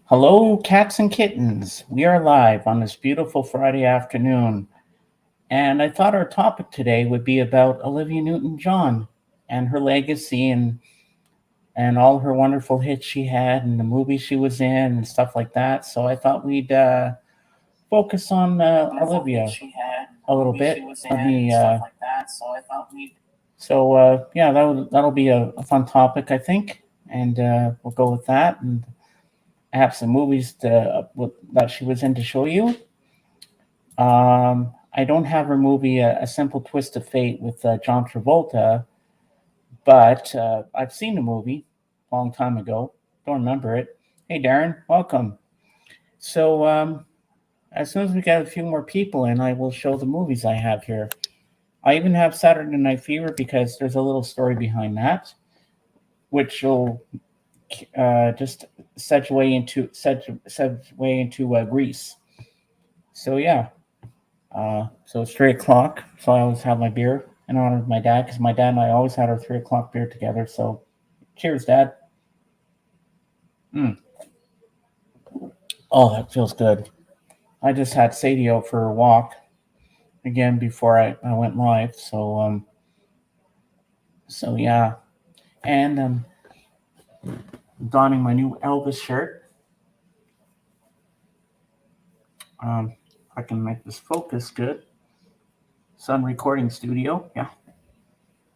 Hello, cats and kittens. We are live on this beautiful Friday afternoon, and I thought our topic today would be about Olivia Newton-John and her legacy and all her wonderful hits she had and the movies she was in and stuff like that. So I thought we'd focus on Olivia a little bit. Let me. Yeah, that'll be a fun topic, I think, and we'll go with that. And I have some movies that she was in to show you. I don't have her movie A Simple Twist of Fate with John Travolta, but I've seen the movie a long time ago. Don't remember it. Hey, Darren, welcome. So as soon as we get a few more people in, I will show the movies I have here. I even have Saturday Night Fever because there's a little story behind that, which will just segue into Greece. So yeah, so it's 3 o'clock. So I always have my beer in honor of my dad because my dad and I always had our 3 o'clock beer together. So cheers, Dad. Mm. Oh, that feels good. I just had Sadie out for a walk again before I went live. So yeah, and donning my new Elvis shirt. I can make this focus good. Sun Recording Studio. Yeah,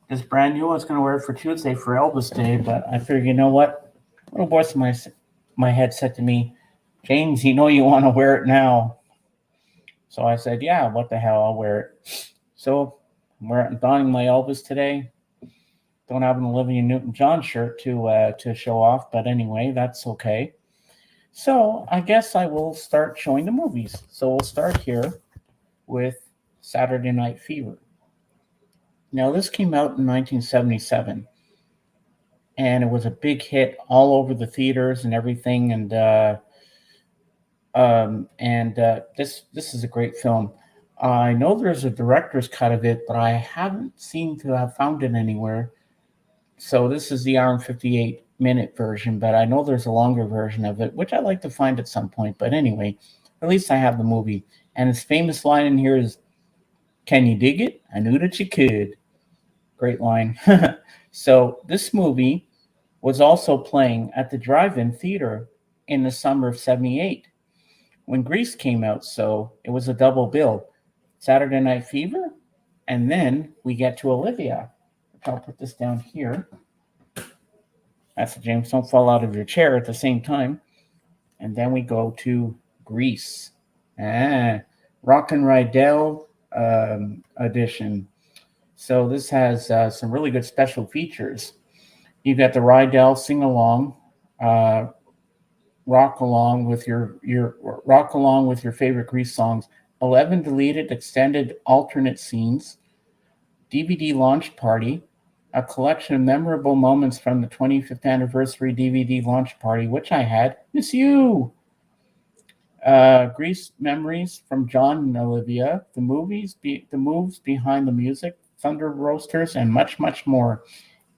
it's brand new. I was gonna wear it for Tuesday for Elvis Day, but I figured, you know what? Little voice in my head said to me, James, you know you want to wear it now. So I said, yeah, what the hell, I'll wear it. So I'm donning my Elvis today. Don't have an Olivia Newton-John shirt to show off, but anyway, that's okay. So I guess I will start showing the movies. So we'll start here with Saturday Night Fever. Now this came out in 1977, and it was a big hit all over the theaters and everything. And this is a great film. I know there's a director's cut of it, but I haven't seen to have found it anywhere. So this is the hour and 58-minute version, but I know there's a longer version of it, which I'd like to find at some point. But anyway, at least I have the movie. And his famous line in here is, "Can you dig it? I knew that you could." Great line. So this movie was also playing at the drive-in theater in the summer of 78 when Grease came out, so it was a double bill. Saturday Night Fever, and then we get to Olivia. I'll put this down here. That's it, James. Don't fall out of your chair at the same time. And then we go to Grease. Rock and Rydell edition. So this has some really good special features. You got the Rydell sing along, rock along with your favorite Grease songs, 11 deleted extended alternate scenes, DVD launch party, a collection of memorable moments from the 25th anniversary DVD launch party, which I had. Miss you. Grease memories from John and Olivia, the moves behind the music, Thunder Roasters, and much, much more.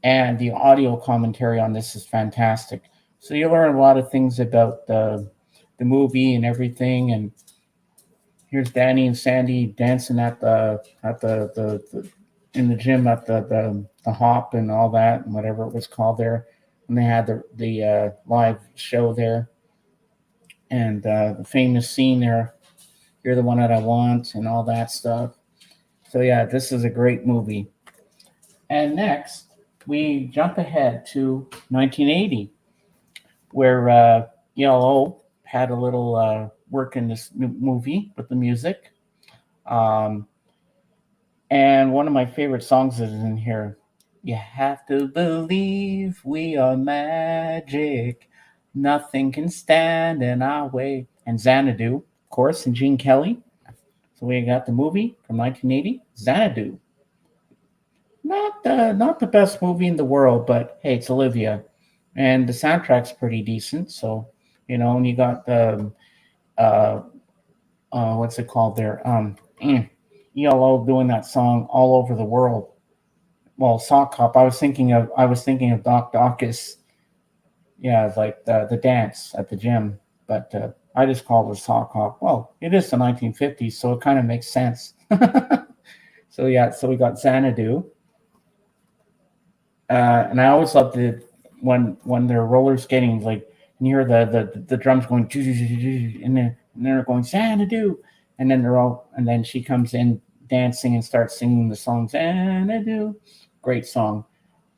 And the audio commentary on this is fantastic. So you learn a lot of things about the movie and everything. And here's Danny and Sandy dancing at the in the gym at the hop and all that and whatever it was called there. And they had the live show there and the famous scene there. You're the one that I want and all that stuff. So yeah, this is a great movie. And next, we jump ahead to 1980, where Yellow had a little work in this movie with the music. Um, and one of my favorite songs is in here. You have to believe we are magic. Nothing can stand in our way. And Xanadu, of course, and Gene Kelly. So we got the movie from 1980, Xanadu. Not the best movie in the world, but hey, it's Olivia, and the soundtrack's pretty decent. So and you got the uh, what's it called there? ELO doing that song all over the world. Well, Sock Hop. I was thinking of Doc Dawkins. Yeah, like the dance at the gym. but I just call it sock hop. Well, it is the 1950s, so it kind of makes sense. So yeah, so we got Xanadu, and I always loved it when they're roller skating, like and you hear the drums going, and they're going Xanadu, and then they're all, and then she comes in dancing and starts singing the song Xanadu, great song.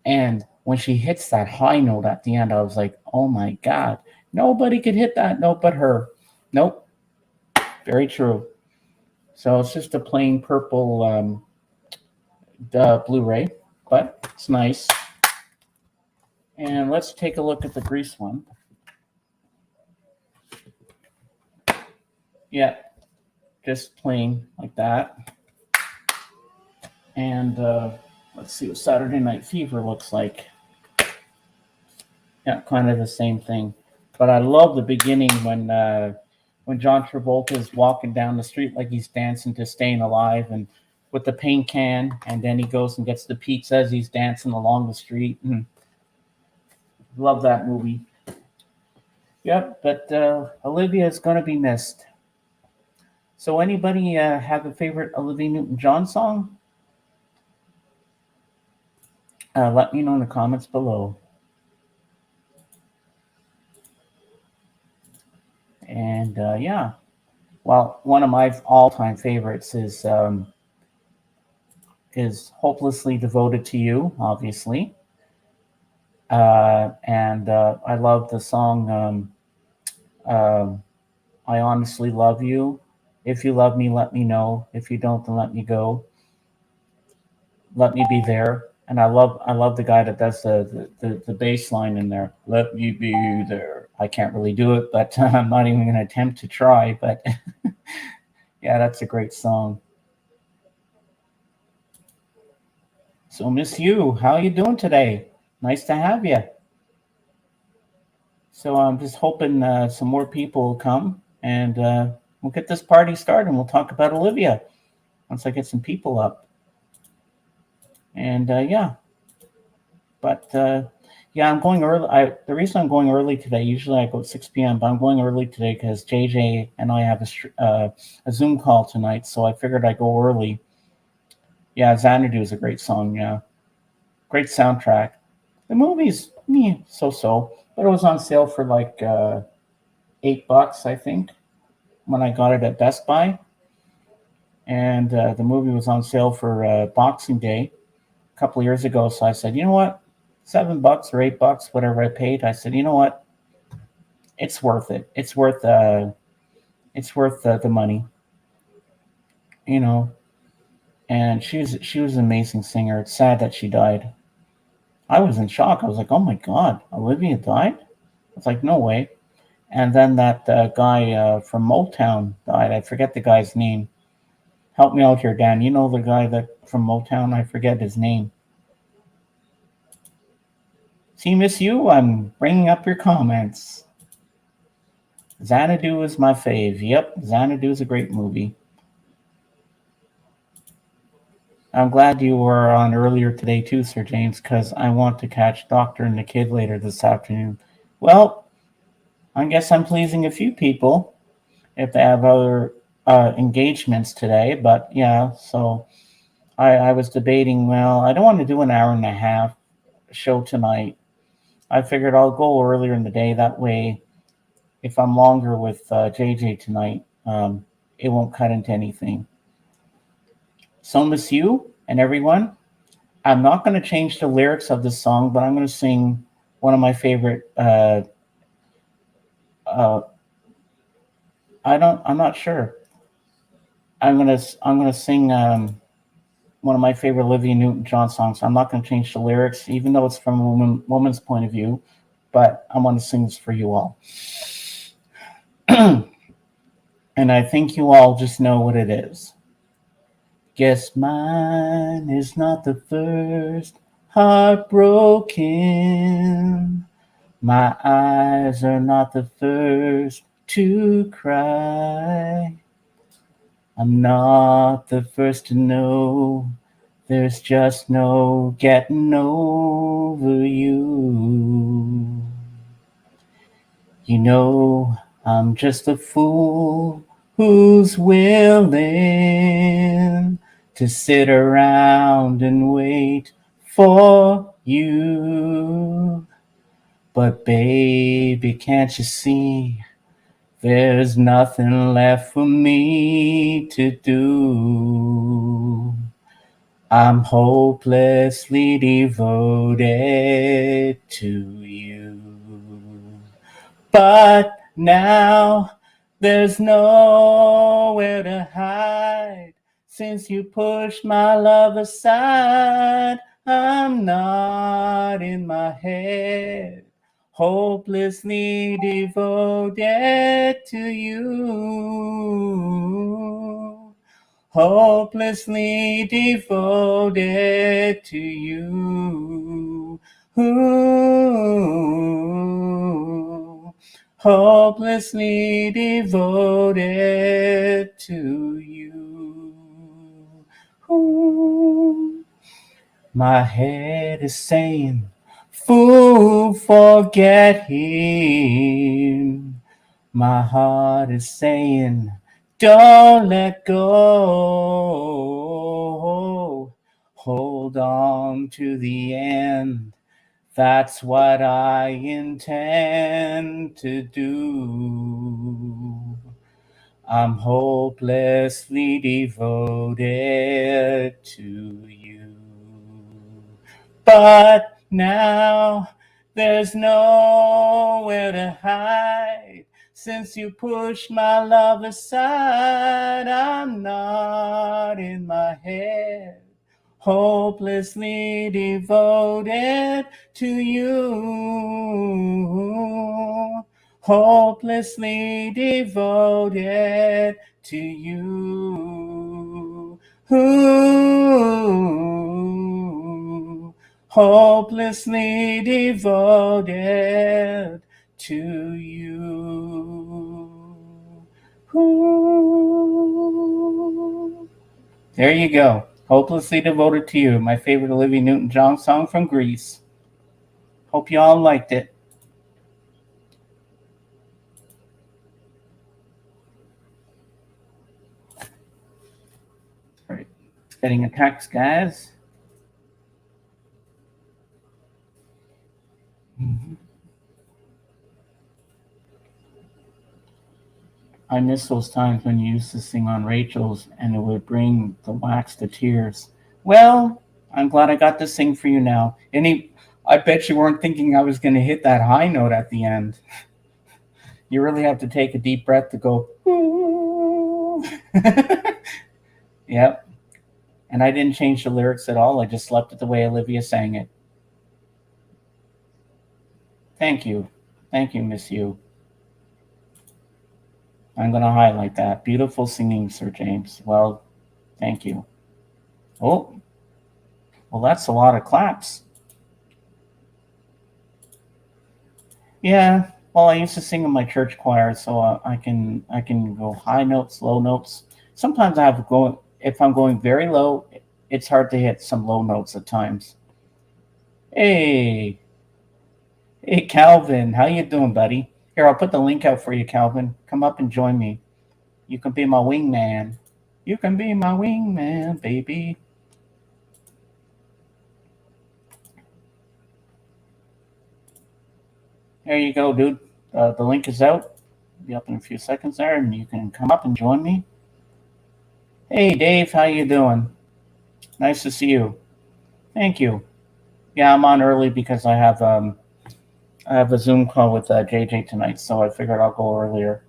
And when she hits that high note at the end, I was like, oh my God, nobody could hit that note but her. Nope, very true. So it's just a plain purple Blu ray, but it's nice. And let's take a look at the Grease one. Yeah, just plain like that. And let's see what Saturday Night Fever looks like. Yeah, kind of the same thing. But I love the beginning when John Travolta is walking down the street like he's dancing to Staying Alive, and with the paint can, and then he goes and gets the pizza as he's dancing along the street. And love that movie. Yep, but Olivia is going to be missed. So, anybody have a favorite Olivia Newton-John song? Let me know in the comments below. And yeah, well, one of my all-time favorites is "Hopelessly Devoted to You," obviously, and I love the song "I Honestly Love You." If you love me, let me know. If you don't, then let me go. Let me be there. And I love the guy that does the bass line in there. Let me be there. I can't really do it, but I'm not even going to attempt to try. But yeah, that's a great song. So, Miss You, how you doing today? Nice to have you. So I'm just hoping some more people will come, and we'll get this party started. And we'll talk about Olivia once I get some people up. And yeah, but yeah, I'm going early. The reason I'm going early today, usually I go at 6 p.m., but I'm going early today because JJ and I have a Zoom call tonight, so I figured I'd go early. Yeah, Xanadu is a great song. Yeah, great soundtrack. The movie's me so, but it was on sale for like $8, I think, when I got it at Best Buy. And the movie was on sale for Boxing Day a couple of years ago. So I said, you know what, $7 or $8, whatever I paid. I said, you know what, it's worth it. It's worth the money, you know. And she was an amazing singer. It's sad that she died. I was in shock. I was like, oh my God, Olivia died? It's like, no way. And then that guy from Motown died. I forget the guy's name. Help me out here, Dan. You know the guy that from Motown? I forget his name. See, Miss You, I'm bringing up your comments. Xanadu is my fave. Yep, Xanadu is a great movie. I'm glad you were on earlier today too, Sir James, because I want to catch Doctor and the Kid later this afternoon. Well, I guess I'm pleasing a few people if they have other engagements today, but yeah, so I was debating, well, I don't want to do an hour and a half show tonight. I figured I'll go earlier in the day. That way, if I'm longer with JJ tonight, it won't cut into anything. So, Miss You and everyone, I'm not going to change the lyrics of this song, but I'm going to sing one of my favorite. Uh, I'm not sure. I'm gonna sing one of my favorite Olivia Newton-John songs. I'm not going to change the lyrics, even though it's from a woman's point of view, but I'm going to sing this for you all. And I think you all just know what it is. Guess mine is not the first heartbroken. My eyes are not the first to cry. I'm not the first to know there's just no getting over you. You know, I'm just a fool who's willing to sit around and wait for you. But baby, can't you see there's nothing left for me to do? I'm hopelessly devoted to you. But now there's nowhere to hide. Since you pushed my love aside, I'm not in my head, hopelessly devoted to you. Hopelessly devoted to you. Ooh, hopelessly devoted to you. Ooh. My head is saying, fool, forget him. My heart is saying, don't let go. Hold on to the end. That's what I intend to do. I'm hopelessly devoted to you. But now there's nowhere to hide. Since you pushed my love aside, I'm not in my head, hopelessly devoted to you. Hopelessly devoted to you. Ooh, hopelessly devoted to you. Ooh. There you go. Hopelessly Devoted to You, my favorite Olivia Newton-John song from Grease. Hope you all liked it. All right. Getting a text, guys. I miss those times when you used to sing on Rachel's and it would bring the wax to tears. Well, I'm glad I got to sing for you now. I bet you weren't thinking I was going to hit that high note at the end. You really have to take a deep breath to go, ooh. Yep. And I didn't change the lyrics at all. I just left it the way Olivia sang it. Thank you. Thank you, Miss You. I'm going to highlight that. Beautiful singing, Sir James. Well, thank you. Oh, well, that's a lot of claps. Yeah. Well, I used to sing in my church choir, so I can go high notes, low notes. Sometimes I have to go. If I'm going very low, it's hard to hit some low notes at times. Hey, hey, Calvin, how you doing, buddy? Here, I'll put the link out for you, Calvin. Come up and join me. You can be my wingman. You can be my wingman, baby. There you go, dude. The link is out. Be up in a few seconds there, and you can come up and join me. Hey, Dave, how you doing? Nice to see you. Thank you. Yeah, I'm on early because I have a Zoom call with JJ tonight, so I figured I'll go earlier.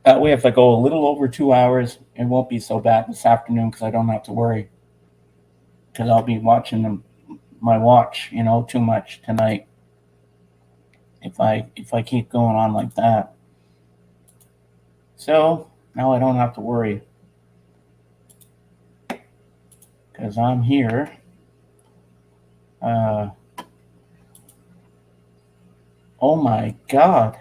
That way, if I go a little over 2 hours, it won't be so bad this afternoon because I don't have to worry. Because I'll be watching my watch, too much tonight. If I keep going on like that, so now I don't have to worry because I'm here. Oh my God!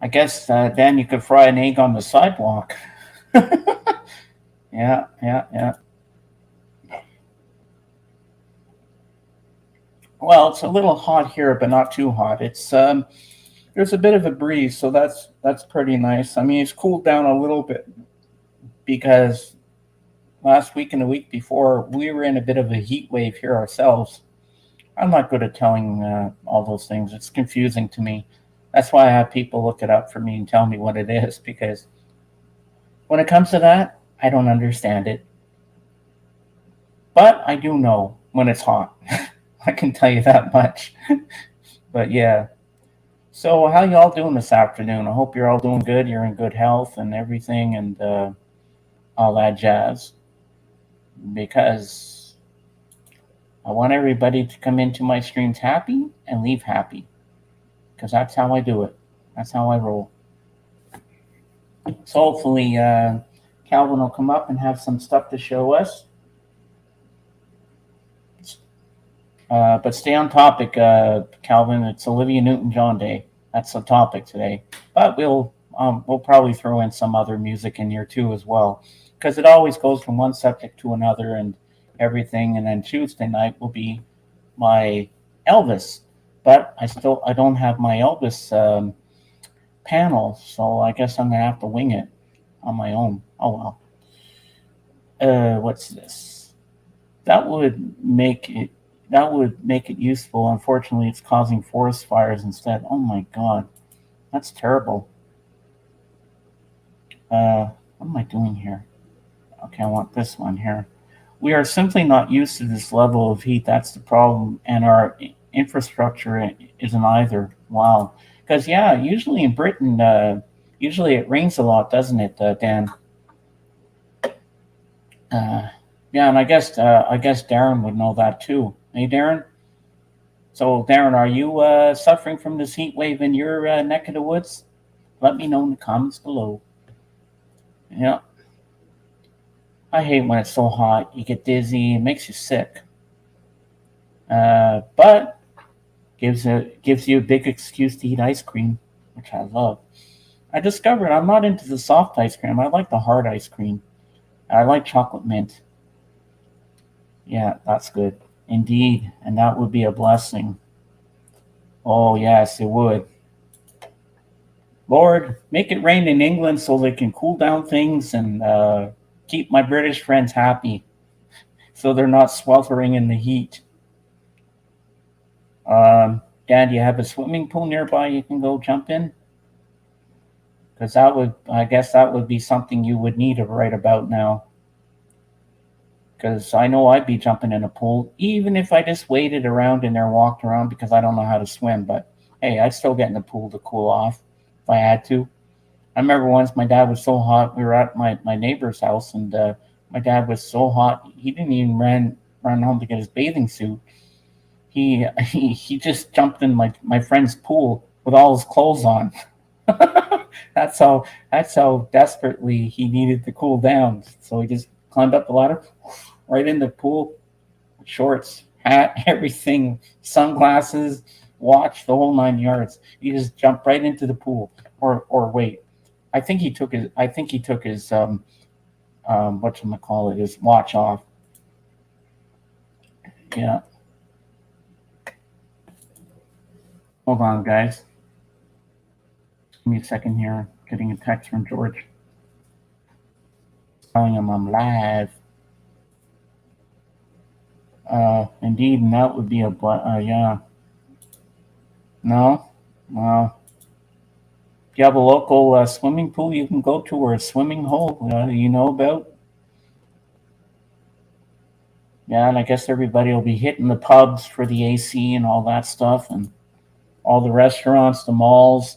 I guess then you could fry an egg on the sidewalk. Yeah. Well, it's a little hot here, but not too hot. It's there's a bit of a breeze, so that's pretty nice. I mean, it's cooled down a little bit because last week and the week before we were in a bit of a heat wave here ourselves. I'm not good at telling all those things. It's confusing to me. That's why I have people look it up for me and tell me what it is because when it comes to that, I don't understand it. But I do know when it's hot. I can tell you that much. But yeah. So how y'all doing this afternoon? I hope you're all doing good. You're in good health and everything and all that jazz. Because I want everybody to come into my streams happy and leave happy. Because that's how I do it. That's how I roll. So hopefully Calvin will come up and have some stuff to show us. But stay on topic, Calvin. It's Olivia Newton-John Day. That's the topic today. But we'll probably throw in some other music in here too as well, because it always goes from one subject to another and everything. And then Tuesday night will be my Elvis, but I don't have my Elvis panel, so I guess I'm gonna have to wing it on my own. Oh well. What's this? That would make it that would make it useful. Unfortunately, it's causing forest fires instead. Oh my god, that's terrible. What am I doing here? Okay, I want this one here. We are simply not used to this level of heat. That's the problem, and our infrastructure isn't either. Wow. Because yeah, usually in Britain, usually it rains a lot, doesn't it, Dan? Uh, yeah, and I guess Darren would know that too. Hey, Darren. So, Darren, are you suffering from this heat wave in your neck of the woods? Let me know in the comments below. Yeah, I hate when it's so hot. You get dizzy. It makes you sick. But gives you a big excuse to eat ice cream, which I love. I discovered I'm not into the soft ice cream. I like the hard ice cream. I like chocolate mint. Yeah, that's good. Indeed, and that would be a blessing. Oh yes, it would. Lord, make it rain in England so they can cool down things and keep my British friends happy, so they're not sweltering in the heat. Dad, do you have a swimming pool nearby you can go jump in? Because I guess that would be something you would need to write about now. Because I know I'd be jumping in a pool, even if I just waited around in there, walked around, because I don't know how to swim. But hey, I'd still get in the pool to cool off if I had to. I remember once my dad was so hot, we were at my neighbor's house, and my dad was so hot, he didn't even run home to get his bathing suit. He just jumped in my friend's pool with all his clothes on. That's how desperately he needed to cool down. So he just climbed up the ladder, right in the pool, shorts, hat, everything, sunglasses, watch, the whole 9 yards. He just jumped right into the pool. Or wait, I think he took his what you call it, his watch off. Yeah. Hold on, guys. Give me a second here. Getting a text from George telling him I'm live. Indeed, and that would be yeah. No, well, if you have a local swimming pool you can go to or a swimming hole you know about, yeah, and I guess everybody will be hitting the pubs for the AC and all that stuff, and all the restaurants, the malls.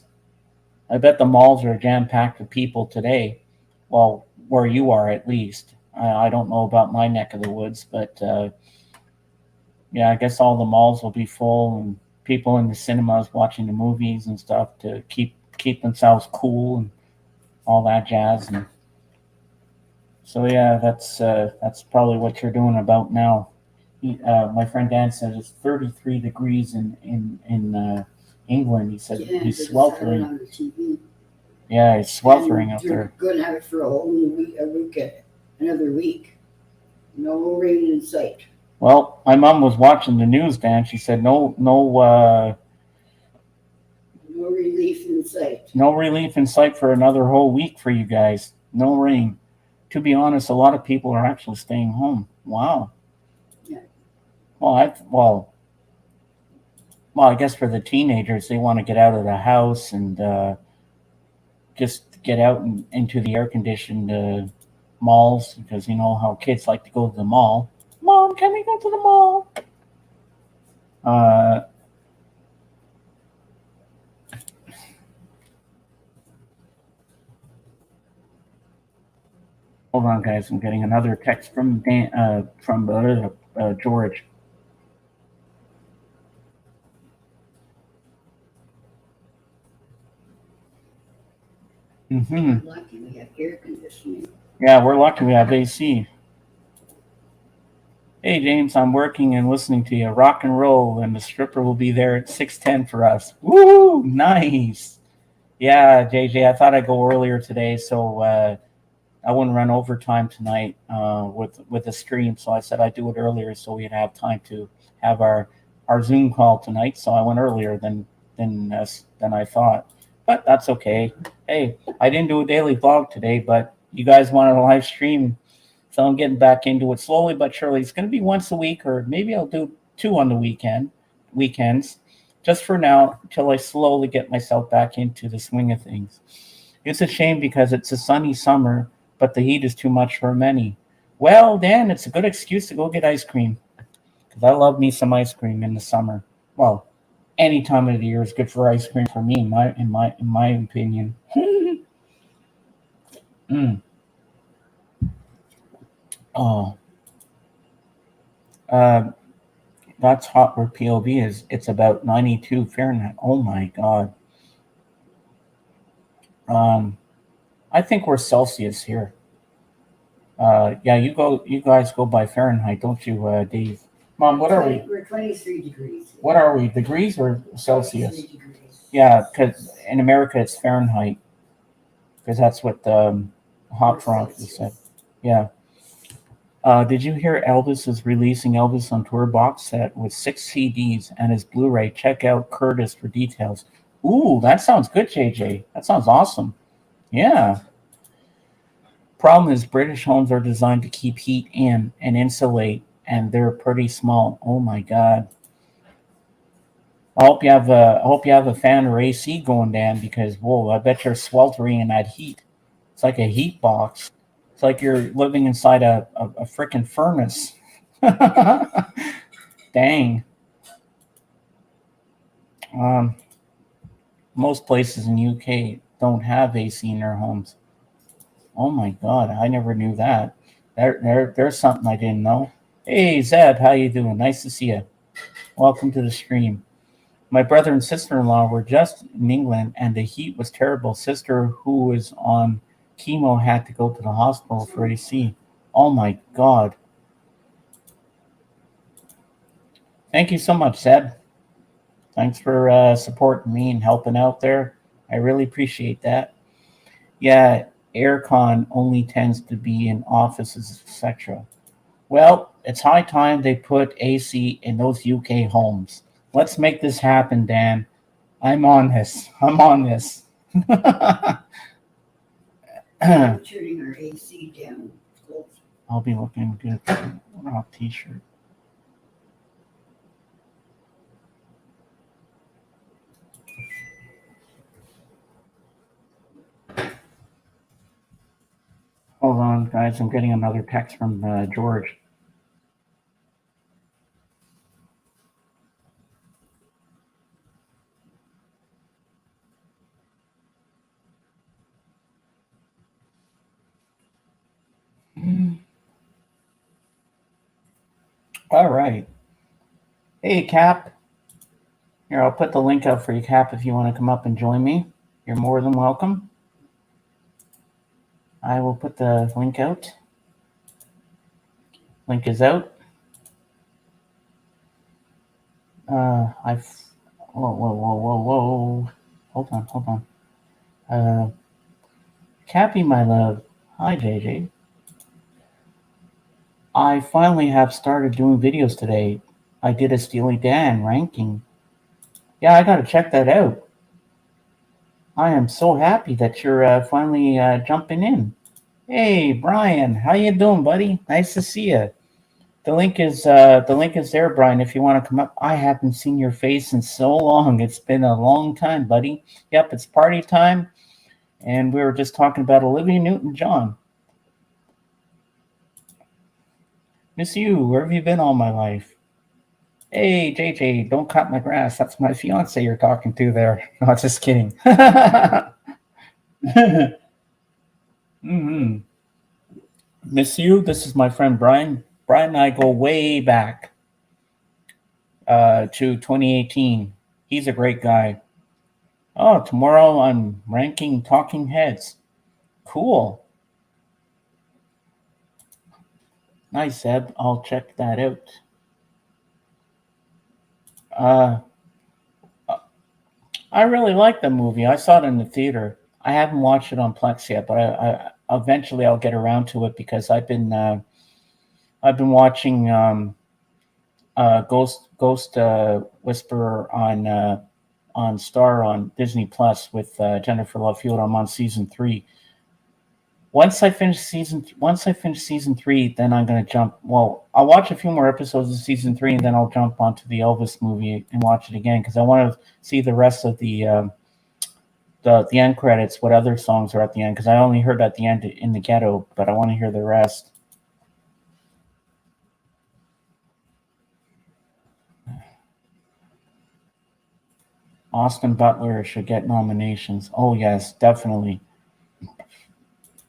I bet the malls are jam packed with people today. Well, where you are at least. I don't know about my neck of the woods, but yeah, I guess all the malls will be full and people in the cinemas watching the movies and stuff to keep themselves cool and all that jazz. And so yeah, that's probably what you're doing about now. My friend Dan said it's 33 degrees in England. He said he's sweltering. Yeah, he's sweltering up there. Going to have it for a whole week, another week. No rain in sight. Well, my mom was watching the news, Dan. She said No relief in sight. no relief in sight for another whole week for you guys. No rain. To be honest, a lot of people are actually staying home. Wow. Yeah. Well, I guess for the teenagers, they want to get out of the house and just get out into the air conditioned malls because you know how kids like to go to the mall. Mom, can we go to the mall? Uh, Hold on, guys. I'm getting another text from George. We're lucky we have air conditioning. Yeah, we're lucky we have AC. Hey James, I'm working and listening to you. Rock and roll, and the stripper will be there at 6:10 for us. Woo! Nice. Yeah, JJ, I thought I'd go earlier today, so I wouldn't run overtime tonight with the stream. So I said I'd do it earlier so we'd have time to have our Zoom call tonight. So I went earlier than I thought, but that's okay. Hey, I didn't do a daily vlog today, but you guys wanted a live stream, so I'm getting back into it slowly but surely. It's going to be once a week, or maybe I'll do two on the weekends, just for now, until I slowly get myself back into the swing of things. It's a shame because it's a sunny summer, but the heat is too much for many. Well, Dan, it's a good excuse to go get ice cream because I love me some ice cream in the summer. Well, any time of the year is good for ice cream for me, in my opinion. Mm. Oh, uh, that's hot where POV is. It's about 92 Fahrenheit. Oh my God. Um, I think we're Celsius here. Yeah, you guys go by Fahrenheit, don't you, Dave? Mom, what are we? We're 23 degrees. What are we? Degrees or Celsius? 23 degrees. Yeah, because in America it's Fahrenheit, because that's what Hot Trunk said. Yeah. Did you hear Elvis is releasing Elvis on Tour box set with 6 CDs and his Blu-ray? Check out Curtis for details. Ooh, that sounds good, JJ. That sounds awesome. Yeah. Problem is, British homes are designed to keep heat in and insulate, and they're pretty small. Oh my God. I hope you have a fan or AC going, Dan, because whoa, I bet you're sweltering in that heat. It's like a heat box. It's like you're living inside a freaking furnace. Dang. Um, Most places in UK don't have AC in their homes. Oh my God, I never knew that. There's something I didn't know. Hey Zeb, how you doing? Nice to see you. Welcome to the stream. My brother and sister-in-law were just in England, and the heat was terrible. Sister, who was on chemo, had to go to the hospital for AC. Oh my God! Thank you so much, Zeb. Thanks for supporting me and helping out there. I really appreciate that. Yeah, aircon only tends to be in offices, etc. Well, it's high time they put AC in those UK homes. Let's make this happen, Dan. I'm on this. I'm on this. I'm turning our AC down. I'll be looking good. Rock t-shirt. Hold on, guys. I'm getting another text from George. All right. Hey, Cap. Here, I'll put the link up for you, Cap, if you want to come up and join me. You're more than welcome. I will put the link out. Link is out. I've. Whoa. Hold on. Cappy, my love. Hi, JJ. I finally have started doing videos today. I did a Steely Dan ranking. Yeah, I gotta check that out. I am so happy that you're finally jumping in. Hey, Brian, how you doing, buddy? Nice to see you. The link is there, Brian. If you want to come up, I haven't seen your face in so long. It's been a long time, buddy. Yep, it's party time, and we were just talking about Olivia Newton-John. Miss you. Where have you been all my life? Hey, JJ, don't cut my grass. That's my fiance you're talking to there. No, just kidding. hmm Miss you. This is my friend Brian. Brian and I go way back to 2018. He's a great guy. Oh, tomorrow I'm ranking Talking Heads. Cool. Nice, Eb. I'll check that out. Uh, I really like the movie. I saw it in the theater. I haven't watched it on Plex yet, but I eventually I'll get around to it because I've been watching Ghost Whisperer on Star on Disney Plus with Jennifer Love Hewitt. I'm on season 3. Once I finish season 3, then I'm gonna jump. Well, I'll watch a few more episodes of season 3, and then I'll jump onto the Elvis movie and watch it again because I want to see the rest of the end credits. What other songs are at the end? Because I only heard at the end In the Ghetto, but I want to hear the rest. Austin Butler should get nominations. Oh yes, definitely.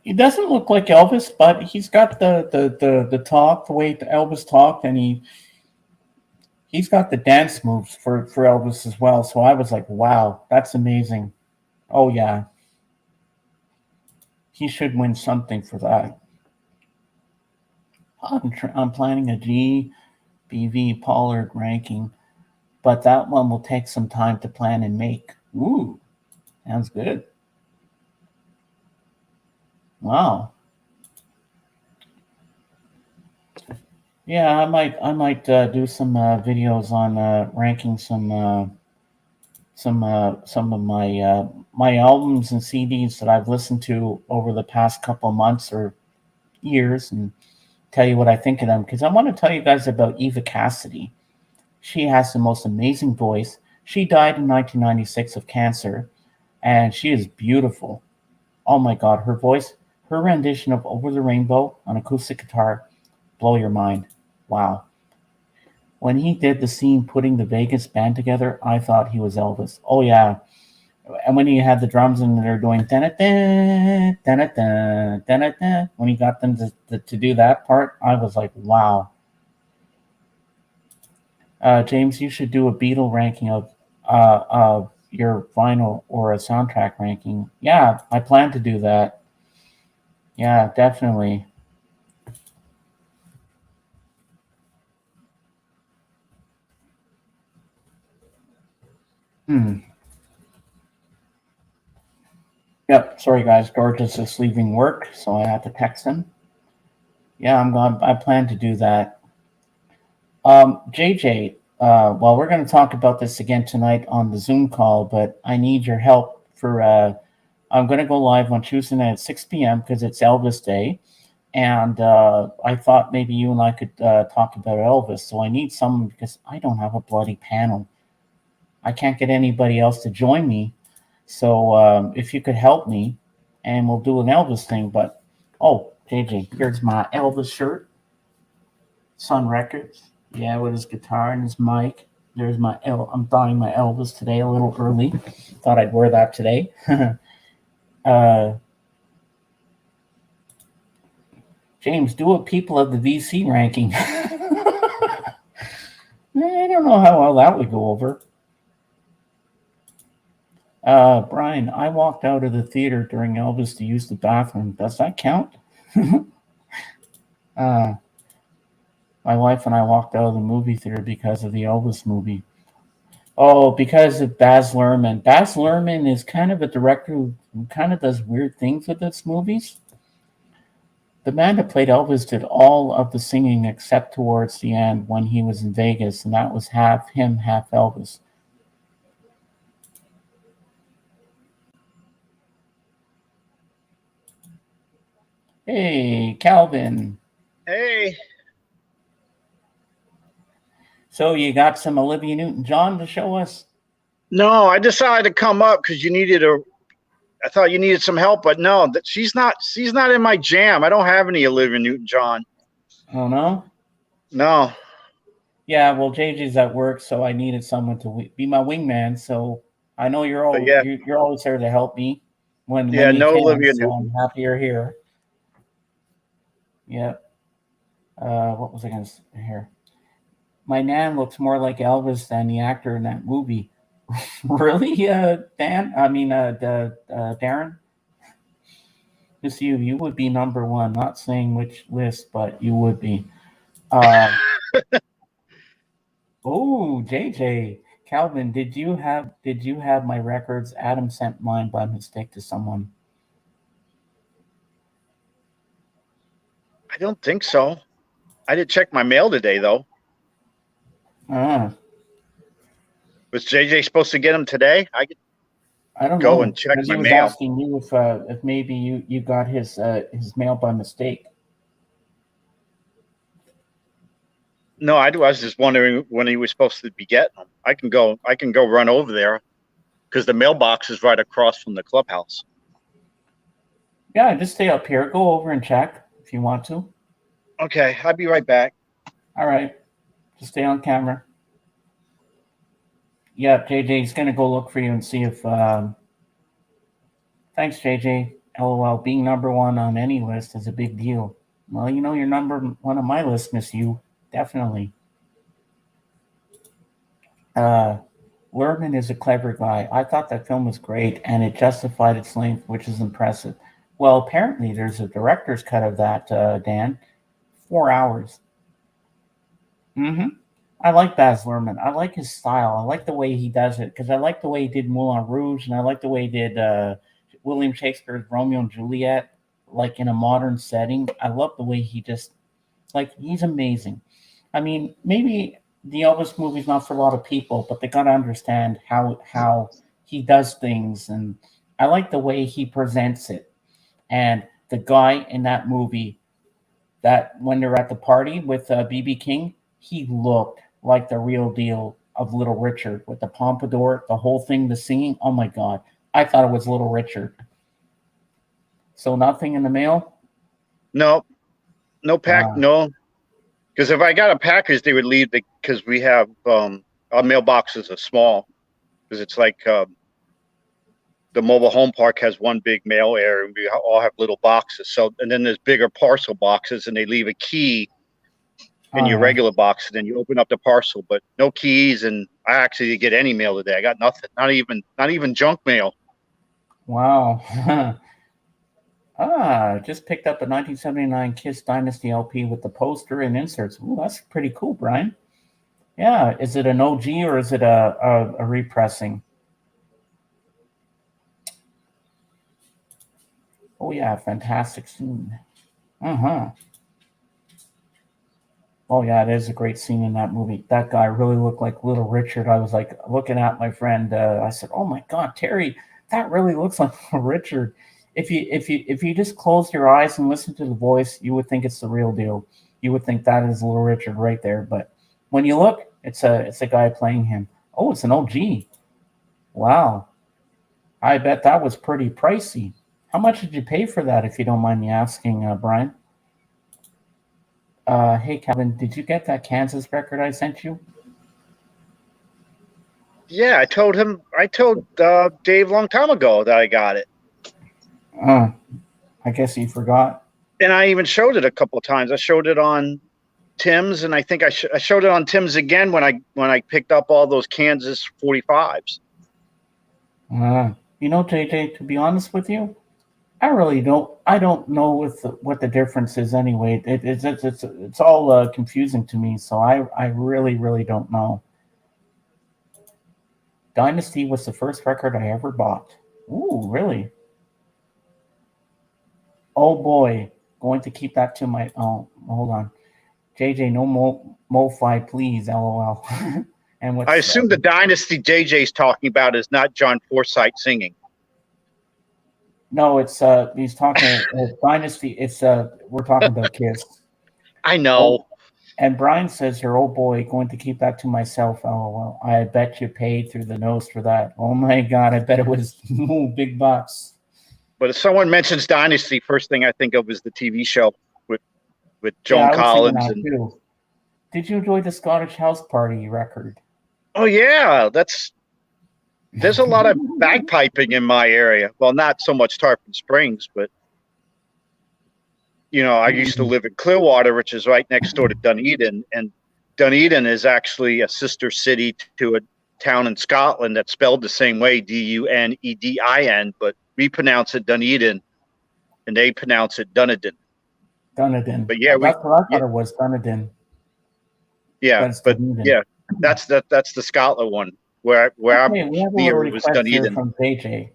He doesn't look like Elvis, but he's got the talk, the way Elvis talked, and he's got the dance moves for Elvis as well. So I was like, wow, that's amazing. Oh yeah, he should win something for that. I'm planning a GBV Pollard ranking, but that one will take some time to plan and make. Ooh, sounds good. Wow. Yeah, I might do some videos on ranking some of my albums and CDs that I've listened to over the past couple of months or years, and tell you what I think of them. Because I want to tell you guys about Eva Cassidy. She has the most amazing voice. She died in 1996 of cancer, and she is beautiful. Oh my God, her voice, her rendition of "Over the Rainbow" on acoustic guitar, blow your mind. Wow. When he did the scene putting the Vegas band together, I thought he was Elvis. Oh yeah. And when he had the drums and they're doing da-da-da, da-da-da, da-da-da, when he got them to do that part, I was like, wow. James, you should do a Beatle ranking of your vinyl or a soundtrack ranking. Yeah, I plan to do that. Yeah, definitely. Hmm. Yep. Sorry, guys. George is just leaving work, so I have to text him. Yeah, I'm going. I plan to do that. JJ, well, we're going to talk about this again tonight on the Zoom call, but I need your help for. I'm going to go live on Tuesday night at 6 p.m. because it's Elvis Day, and I thought maybe you and I could talk about Elvis. So I need someone because I don't have a bloody panel. I can't get anybody else to join me. So if you could help me, and we'll do an Elvis thing. But oh, JJ, here's my Elvis shirt. Sun Records. Yeah, with his guitar and his mic. There's my I'm buying my Elvis today a little early. Thought I'd wear that today. uh, James, do a people of the VC ranking. I don't know how well that would go over. Brian, I walked out of the theater during Elvis to use the bathroom. Does that count? uh, my wife and I walked out of the movie theater because of the Elvis movie. Oh, because of Baz Luhrmann. Baz Luhrmann is kind of a director who kind of does weird things with his movies. The man that played Elvis did all of the singing except towards the end when he was in Vegas, and that was half him, half Elvis. Hey, Calvin. Hey, So you got some Olivia Newton-John to show us? no, I decided to come up because I thought you needed some help, but no, that she's not in my jam. I don't have any Olivia Newton-John. Oh no. No. Yeah, well, JJ's at work, so I needed someone to be my wingman. So I know But yeah, you're always there to help me when yeah, you no can. Olivia So I'm Newton. happy you're here. Yeah. What was I going to say here? My nan looks more like Elvis than the actor in that movie. Really, Dan? I mean, Darren. Just you would be number one. Not saying which list, but you would be. Uh, Oh, JJ, Calvin, did you have my records? Adam sent mine by mistake to someone. I don't think so. I did check my mail today though. Ah, Was JJ supposed to get them today? I could I don't go and know check because he my was mail. asking you if maybe you got his mail by mistake. No, I was just wondering when he was supposed to be getting them. I can go run over there because the mailbox is right across from the clubhouse. Yeah, just stay up here. Go over and check if you want to. Okay, I'll be right back. All right, just stay on camera. Yeah, JJ's gonna go look for you and see if. Thanks, JJ. LOL. Being number one on any list is a big deal. Well, you're number one on my list, Miss You. Definitely. Uh, Lerman is a clever guy. I thought that film was great, and it justified its length, which is impressive. Well, apparently there's a director's cut of that, Dan. 4 hours. Mm-hmm. I like Baz Luhrmann. I like his style. I like the way he does it because I like the way he did Moulin Rouge, and I like the way he did William Shakespeare's Romeo and Juliet, like in a modern setting. I love the way he just like he's amazing. I mean, maybe the Elvis movie's not for a lot of people, but they gotta understand how he does things, and I like the way he presents it. And the guy in that movie, that when they're at the party with BB King, he looked like the real deal of Little Richard with the pompadour, the whole thing, the singing. Oh my God, I thought it was Little Richard. So nothing in the mail. No, no pack, Uh, no. Because if I got a package, they would leave because we have our mailboxes are small because it's like the mobile home park has one big mail area and we all have little boxes. So and then there's bigger parcel boxes and they leave a key in your yeah. regular box and then you open up the parcel, but no keys. And I actually didn't get any mail today. I got nothing, not even junk mail. Wow. Just picked up a 1979 Kiss Dynasty LP with the poster and inserts. Ooh, that's pretty cool, Brian. Yeah, is it an OG or is it a repressing? Oh yeah, fantastic scene. Uh huh. Oh yeah, it is a great scene in that movie. That guy really looked like Little Richard. I was like looking at my friend. I said, "Oh my God, Terry, that really looks like Little Richard." If you just close your eyes and listen to the voice, you would think it's the real deal. You would think that is Little Richard right there. But when you look, it's a guy playing him. Oh, it's an OG. Wow, I bet that was pretty pricey. How much did you pay for that, if you don't mind me asking, Brian? Hey, Kevin, did you get that Kansas record I sent you? Yeah, I told Dave a long time ago that I got it. Uh, I guess he forgot. And I even showed it a couple of times. I showed it on Tim's, and I think I showed it on Tim's again when I picked up all those Kansas 45s. JJ, to be honest with you, I really don't. I don't know what the difference is anyway. It's all confusing to me. So I really really don't know. Dynasty was the first record I ever bought. Ooh, really? Oh boy, going to keep that to my. Oh, hold on. JJ, no mo-fi, please. LOL. And what's I assume the dynasty JJ's talking about is not John Forsythe singing. No, it's he's talking dynasty. It's we're talking about Kiss. I know. And Brian says here, oh boy, going to keep that to myself. LOL. I bet you paid through the nose for that. Oh my god, I bet it was big bucks. But if someone mentions Dynasty, first thing I think of is the TV show with Joan Collins. And too. Did you enjoy the Scottish House Party record? Oh yeah, there's a lot of bagpiping in my area. Well, not so much Tarpon Springs, but I used to live in Clearwater, which is right next door to Dunedin, and Dunedin is actually a sister city to a town in Scotland that's spelled the same way, Dunedin, but we pronounce it Dunedin, and they pronounce it Dunedin. Dunedin. But yeah, that's what I thought it was, Dunedin. Yeah, but Dunedin. Yeah, that's the Scotland one where I'm near was Dunedin. From JJ.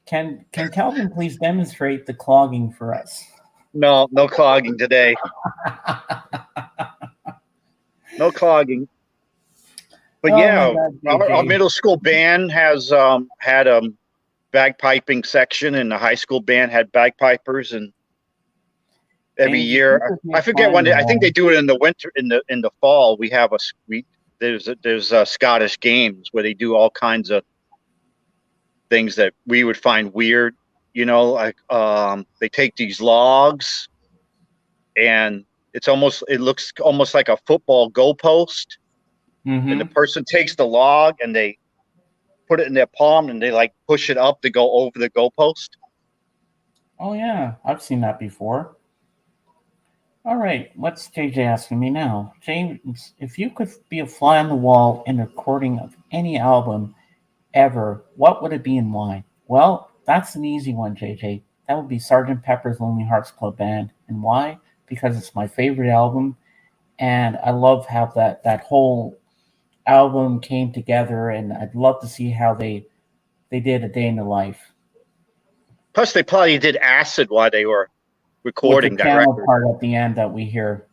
Can Calvin please demonstrate the clogging for us? No clogging today. No clogging. But our middle school band has had a bagpiping section, and the high school band had bagpipers, and every year I forget when I think they do it in the winter, in the fall. We have there's Scottish games where they do all kinds of things that we would find weird. Like they take these logs, and it looks almost like a football goalpost, and the person takes the log and they put it in their palm and they like push it up to go over the goalpost. Oh yeah, I've seen that before. All right, what's JJ asking me now? James, if you could be a fly on the wall in a recording of any album ever, what would it be and why? Well, that's an easy one, JJ. That would be Sgt. Pepper's Lonely Hearts Club Band. And why? Because it's my favorite album, and I love how that whole album came together, and I'd love to see how they did A Day in the Life. Plus, they probably did acid while they were recording that record. Part at the end that we hear.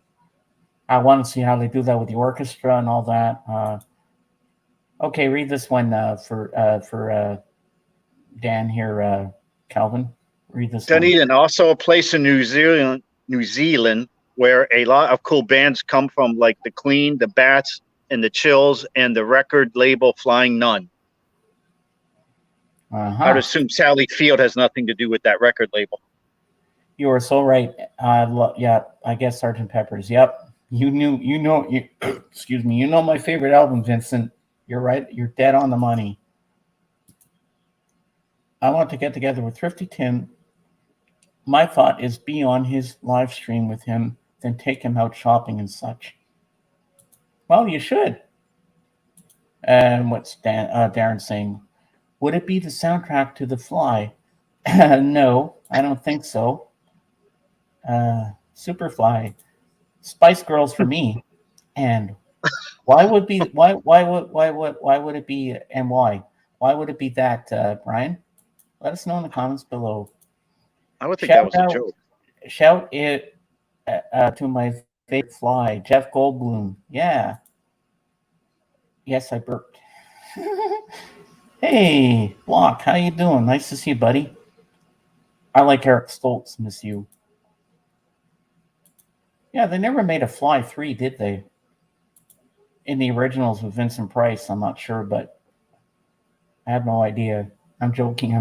I want to see how they do that with the orchestra and all that. Okay, read this one for Dan here, Calvin. Read this. Dunedin, also a place in New Zealand, where a lot of cool bands come from, like the Clean, the Bats, and the Chills, and the record label Flying Nun. I'd assume Sally Field has nothing to do with that record label. You are so right. I guess Sgt. Pepper's. Yep. Excuse me. You know my favorite album, Vincent. You're right. You're dead on the money. I want to get together with Thrifty Tim. My thought is be on his live stream with him, then take him out shopping and such. Well, you should. And what's Darren saying? Would it be the soundtrack to The Fly? No, I don't think so. Superfly, Spice Girls for me. And why would it be and why? Why would it be that, Brian? Let us know in the comments below. I would think that was a joke. Shout it to my favorite fly, Jeff Goldblum. Yeah. Yes, I burped. Hey, Block, how you doing? Nice to see you, buddy. I like Eric Stoltz, miss you. Yeah, they never made a Fly 3, did they? In the originals with Vincent Price, I'm not sure, but I have no idea. I'm joking.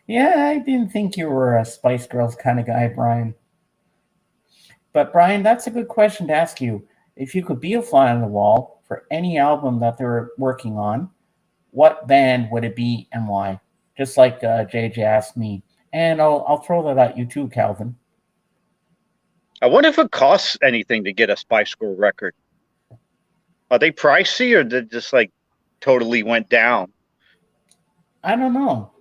Yeah, I didn't think you were a Spice Girls kind of guy, Brian. But Brian, that's a good question to ask you. If you could be a fly on the wall for any album that they're working on, what band would it be and why? Just like JJ asked me. And I'll throw that at you too, Calvin. I wonder if it costs anything to get a Spice Girl record. Are they pricey, or did just like totally went down? I don't know.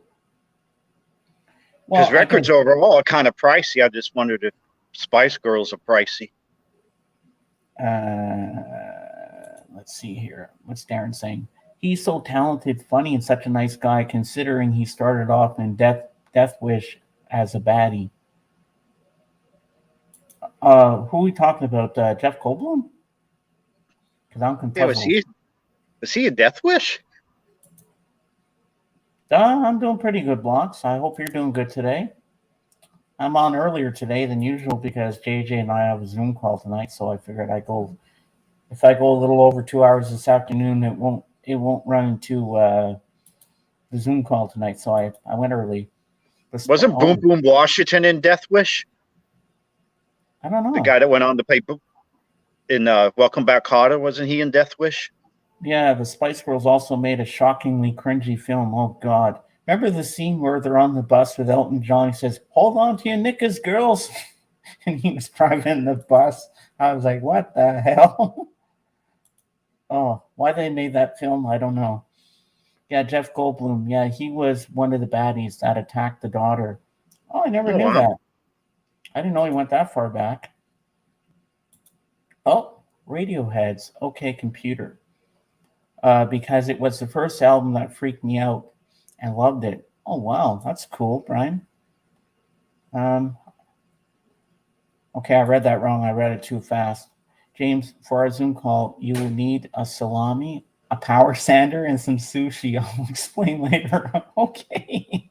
Because records overall are kind of pricey. I just wondered if Spice Girls are pricey. Let's see here. What's Darren saying? He's so talented, funny, and such a nice guy, considering he started off in Death Wish as a baddie. Who are we talking about? Jeff Goldblum? Because I'm Yeah, confused. was he a Death Wish? I'm doing pretty good, Blocks. I hope you're doing good today. I'm on earlier today than usual because JJ and I have a Zoom call tonight, so I figured I go. If I go a little over 2 hours this afternoon, it won't run into the Zoom call tonight. So I went early. Wasn't Boom Boom Washington in Death Wish? I don't know. The guy that went on to play in Welcome Back, Kotter, wasn't he in Death Wish? Yeah, the Spice Girls also made a shockingly cringy film. Oh God! Remember the scene where they're on the bus with Elton John? He says, "Hold on to your knickers, girls," and he was driving the bus. I was like, "What the hell?" Oh, why they made that film, I don't know. Yeah, Jeff Goldblum. Yeah, he was one of the baddies that attacked the daughter. Oh, I never Oh, knew wow. that. I didn't know he went that far back. Oh, Radiohead's OK Computer. Because it was the first album that freaked me out and loved it. Oh, wow. That's cool, Brian. Okay, I read that wrong. I read it too fast. James, for our Zoom call, you will need a salami, a power sander, and some sushi. I'll explain later. Okay.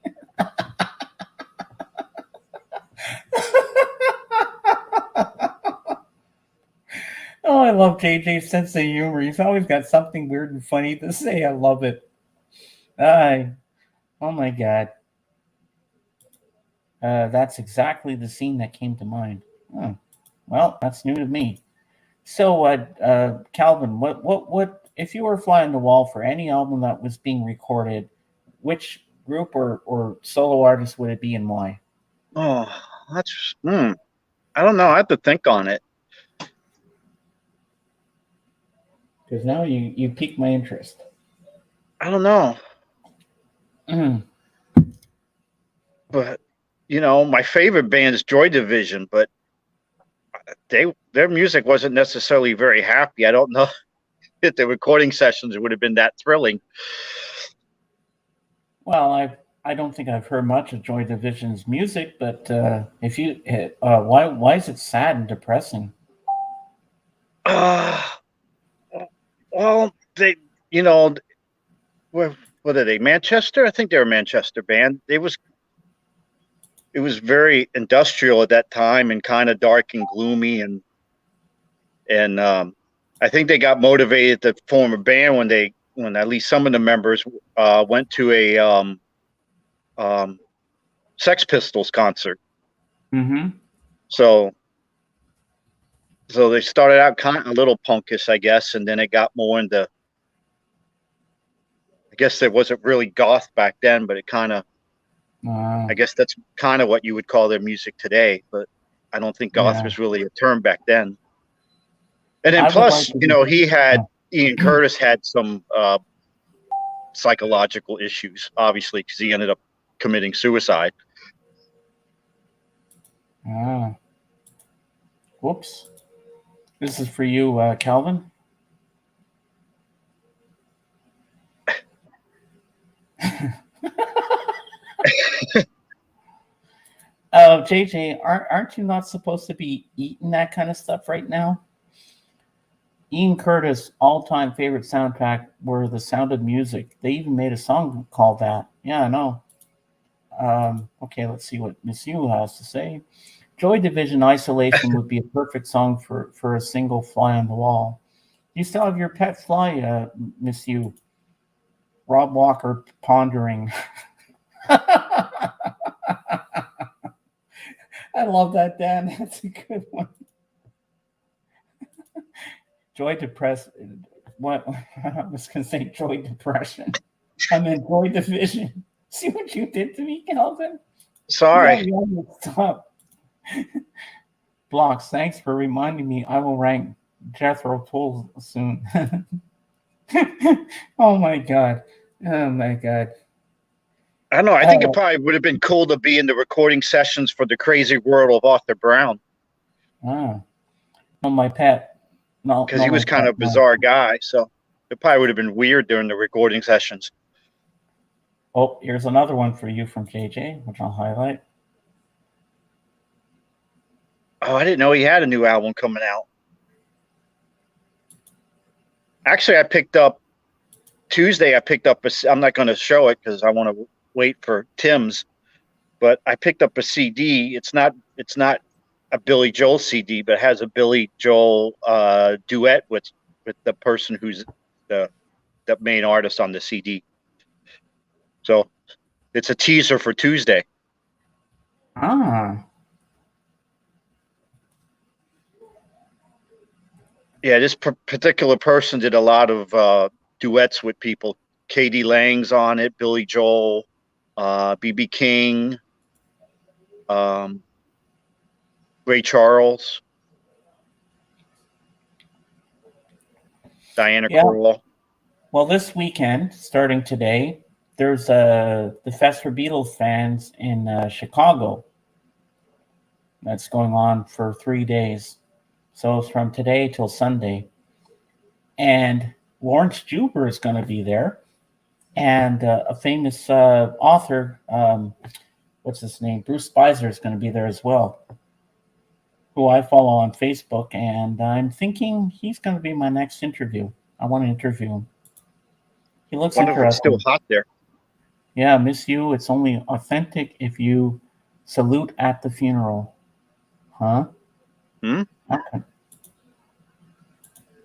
Oh, I love JJ's sense of humor. He's always got something weird and funny to say. I love it. Oh my God. That's exactly the scene that came to mind. Hmm. Well, that's new to me. So, Calvin, what, if you were a fly on the wall for any album that was being recorded, which group or solo artist would it be and why? Oh, that's, I don't know. I have to think on it. Because now you piqued my interest. I don't know. Mm. But, my favorite band is Joy Division, but their music wasn't necessarily very happy. I don't know if the recording sessions would have been that thrilling. Well, I don't think I've heard much of Joy Division's music, but if you why is it sad and depressing? Well, they, what are they? Manchester? I think they're a Manchester band. It was very industrial at that time and kind of dark and gloomy, and I think they got motivated to form a band when at least some of the members went to a Sex Pistols concert. Mm-hmm. So they started out kind of a little punkish, I guess, and then it got more into. I guess there wasn't really goth back then, but it kind of. I guess that's kind of what you would call their music today, but I don't think goth was really a term back then. And then plus, Ian Curtis had some psychological issues, obviously, because he ended up committing suicide. Whoops. This is for you, Calvin. JJ, aren't you not supposed to be eating that kind of stuff right now? Ian Curtis' all-time favorite soundtrack were The Sound of Music. They even made a song called that. Yeah, I know. Okay, let's see what Miss Yu has to say. Joy Division Isolation would be a perfect song for a single fly on the wall. You still have your pet fly, Miss Yu. Rob Walker pondering. I love that, Dan. That's a good one. Joy depression. What I was gonna say, joy depression. I meant Joy Division. See what you did to me, Calvin? Sorry. Stop. Blocks. Thanks for reminding me. I will rank Jethro Tull soon. Oh my god. Oh my god. I don't know. I think it probably would have been cool to be in the recording sessions for The Crazy World of Arthur Brown. Oh, my pet. No, because he was kind of a bizarre guy, so it probably would have been weird during the recording sessions. Oh, here's another one for you from JJ, which I'll highlight. Oh, I didn't know he had a new album coming out. Actually, I picked up Tuesday. I'm not going to show it because I want to wait for Tim's. But I picked up a CD. It's not a Billy Joel CD, but it has a Billy Joel duet with the person who's the main artist on the CD. So it's a teaser for Tuesday. Ah. Yeah, this particular person did a lot of duets with people. K.D. Lang's on it, Billy Joel, B.B. King, Ray Charles, Diana Krall. Well, this weekend, starting today, there's the Fest for Beatles fans in Chicago. That's going on for 3 days. So it's from today till Sunday. And Lawrence Juber is going to be there. And a famous author, what's his name? Bruce Spicer is going to be there as well, who I follow on Facebook. And I'm thinking he's going to be my next interview. I want to interview him. He looks Wonder if it's still hot there. Yeah, Miss You, it's only authentic if you salute at the funeral. Huh? Hmm? Okay.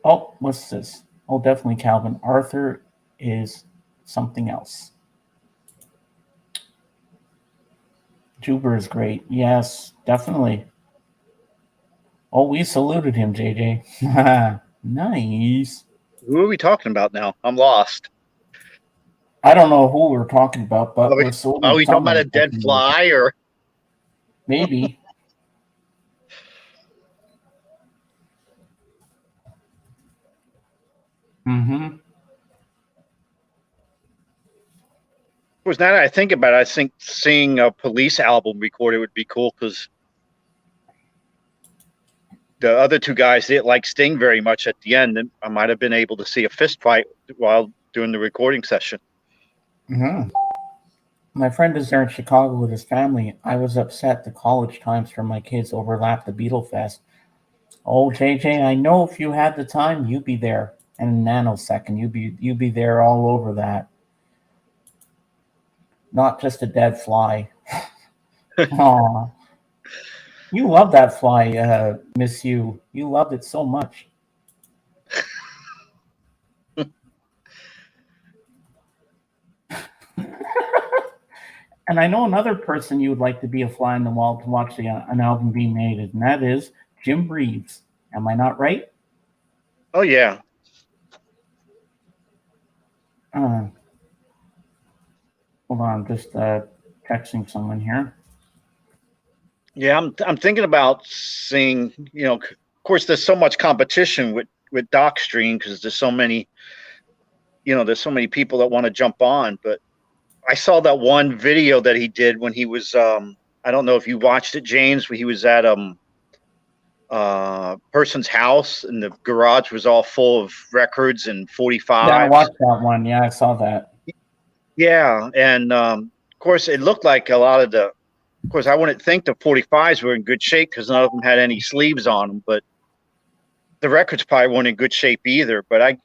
Oh, what's this? Oh, definitely Calvin. Arthur is something else. Juber is great. Yes, definitely. Oh, we saluted him, JJ. Nice. Who are we talking about now? I'm lost. I don't know who we're talking about, but we're saluting. Are we talking about a dead fly or? Maybe. Mm-hmm. Of course, now that I think about it, I think seeing a Police album recorded would be cool because the other two guys didn't like Sting very much at the end, and I might have been able to see a fist fight while doing the recording session. Mm-hmm. My friend is there in Chicago with his family. I was upset the college times for my kids overlapped the Beatle Fest. Oh, JJ, I know if you had the time, you'd be there in a nanosecond. You'd be there all over that. Not just a dead fly. Aw. You love that fly, Miss You. You loved it so much. And I know another person you would like to be a fly on the wall to watch an album being made, and that is Jim Reeves. Am I not right? Oh, yeah. Hold on, I'm just texting someone here. Yeah, I'm thinking about seeing, of course, there's so much competition with DocStream because there's so many people that want to jump on. But I saw that one video that he did when he was, I don't know if you watched it, James, when he was at person's house and the garage was all full of records and 45. Yeah, I watched that one. Yeah, I saw that. Yeah, and of course, it looked like a lot of of course, I wouldn't think the 45s were in good shape because none of them had any sleeves on them, but the records probably weren't in good shape either. But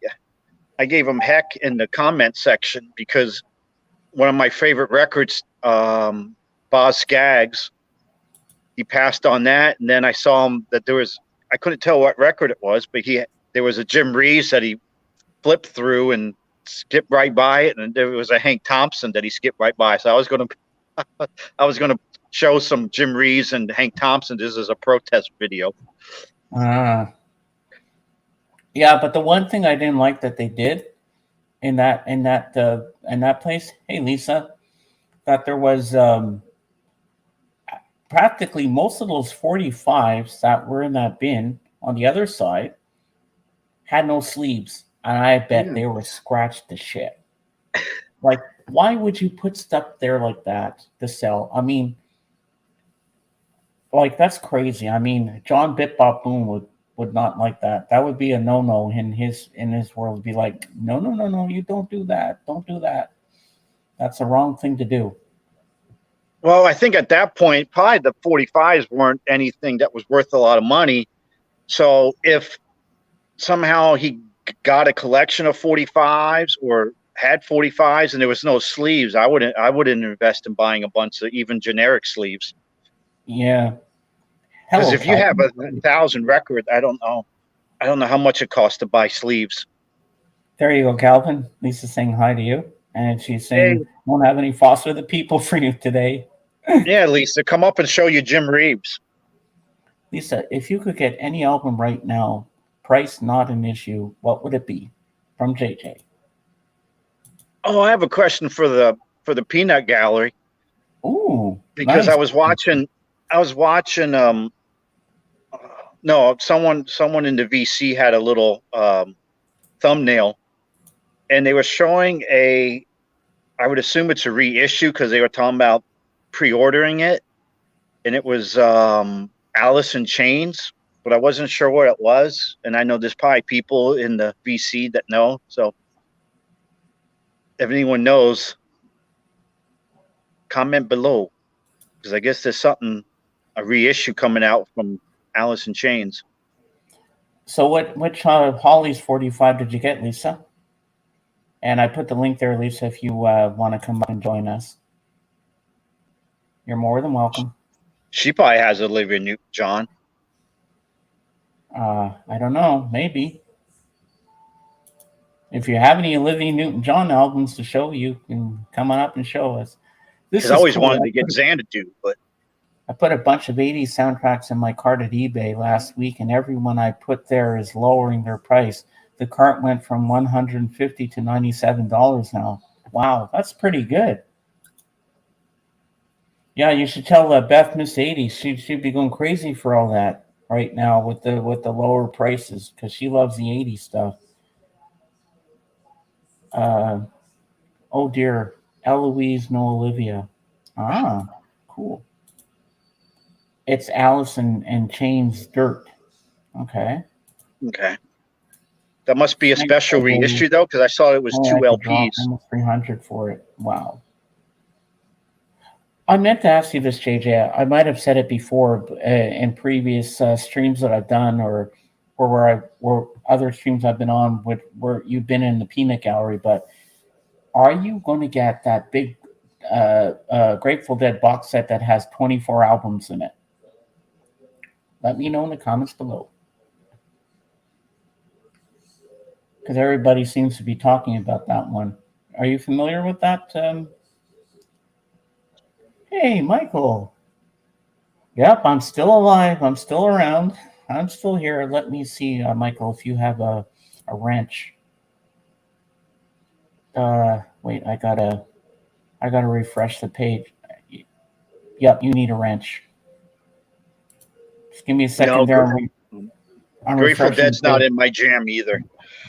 I gave them heck in the comment section because one of my favorite records, Boz Scaggs, he passed on that, and then I saw him that I couldn't tell what record it was, but there was a Jim Reeves that he flipped through and skipped right by it, and there was a Hank Thompson that he skipped right by. So I was gonna show some Jim Reeves and Hank Thompson. This is a protest video. Yeah, but the one thing I didn't like that they did in that place, hey Lisa, that there was practically most of those 45s that were in that bin on the other side had no sleeves, and I bet they were scratched to shit. Like, why would you put stuff there like that to sell? I mean, like, that's crazy. I mean, John Bip Bop Boom would not like that. That would be a no-no in his world. Would be like, no, you don't do that. Don't do that. That's the wrong thing to do. Well, I think at that point, probably the 45s weren't anything that was worth a lot of money. So if somehow he got a collection of 45s or had 45s and there was no sleeves, I wouldn't invest in buying a bunch of even generic sleeves. Yeah. Because Hello, if you have Calvin. 1,000 record, I don't know how much it costs to buy sleeves. There you go, Calvin. Lisa's saying hi to you. And she's saying, Hey. won't have any Foster the People for you today. Yeah, Lisa, come up and show you Jim Reeves. Lisa, if you could get any album right now, price not an issue, what would it be? From JJ. Oh, I have a question for the Peanut Gallery. Ooh, Because nice. I was watching no, someone in the VC had a little thumbnail, and they were showing I would assume it's a reissue because they were talking about pre-ordering it, and it was Alice in Chains, but I wasn't sure what it was, and I know there's probably people in the VC that know, so if anyone knows, comment below, because I guess there's a reissue coming out from Alice in Chains. So which Holly's 45 did you get, Lisa? And I put the link there, Lisa, if you want to come up and join us. You're more than welcome. She probably has Olivia Newton-John. I don't know, maybe. If you have any Olivia Newton-John albums to show, you can come on up and show us. This is I always cool. wanted to get Xanadu, but I put a bunch of 80s soundtracks in my cart at eBay last week, and everyone I put there is lowering their price. The cart went from $150 to $97 now. Wow, that's pretty good. Yeah, you should tell Beth Miss 80s. She'd be going crazy for all that right now with the lower prices because she loves the 80s stuff. Oh dear, Eloise, no Olivia. Ah, cool. It's Alice and Chains Dirt. Okay. Okay. That must be a special reissue though, because I saw it was 2 LPs. Almost 300 for it. Wow. I meant to ask you this, JJ. I might have said it before in previous streams that I've done, or where other streams I've been on, where you've been in the Peanut Gallery. But are you going to get that big Grateful Dead box set that has 24 albums in it? Let me know in the comments below. Because everybody seems to be talking about that one. Are you familiar with that? Hey, Michael. Yep, I'm still alive. I'm still around. I'm still here. Let me see, Michael, if you have a wrench. Wait, I gotta refresh the page. Yep, you need a wrench. Just give me a second there. Grateful Dead's not in my jam either.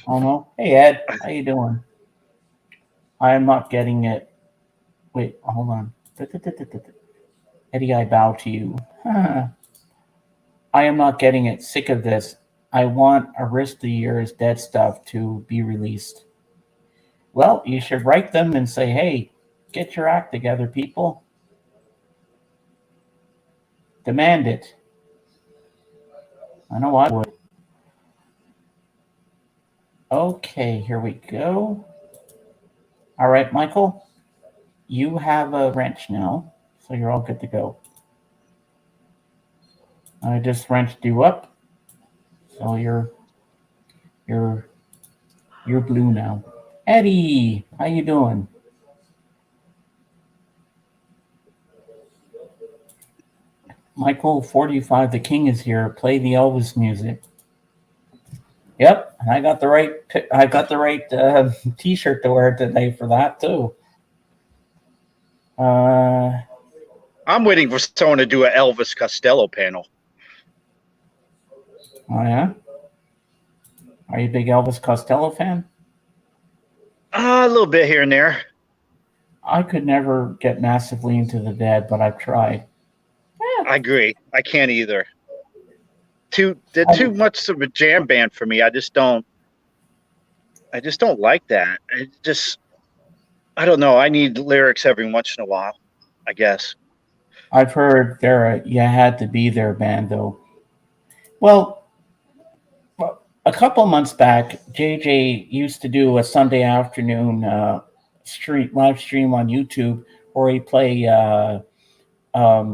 Oh no. Hey Ed, how you doing? I am not getting it. Wait, hold on. Eddie, I bow to you. I am not getting it. Sick of this. I want Arista Year's Dead stuff to be released. Well, you should write them and say, hey, get your act together, people. Demand it. I know I would. Okay, here we go. All right, Michael, you have a wrench now, so you're all good to go. I just wrenched you up, so you're blue now. Eddie, how you doing? Michael 45, the king is here. Play the Elvis music. Yep, and I got the right T-shirt to wear today for that too. I'm waiting for someone to do an Elvis Costello panel. Oh yeah, are you a big Elvis Costello fan? A little bit here and there. I could never get massively into the Dead, but I've tried. I agree. I can't either. They're too much of a jam band for me. I just don't like that. I don't know. I need lyrics every once in a while, I guess. I've heard they're a you had to be there band though. Well, a couple months back, JJ used to do a Sunday afternoon live stream on YouTube where he play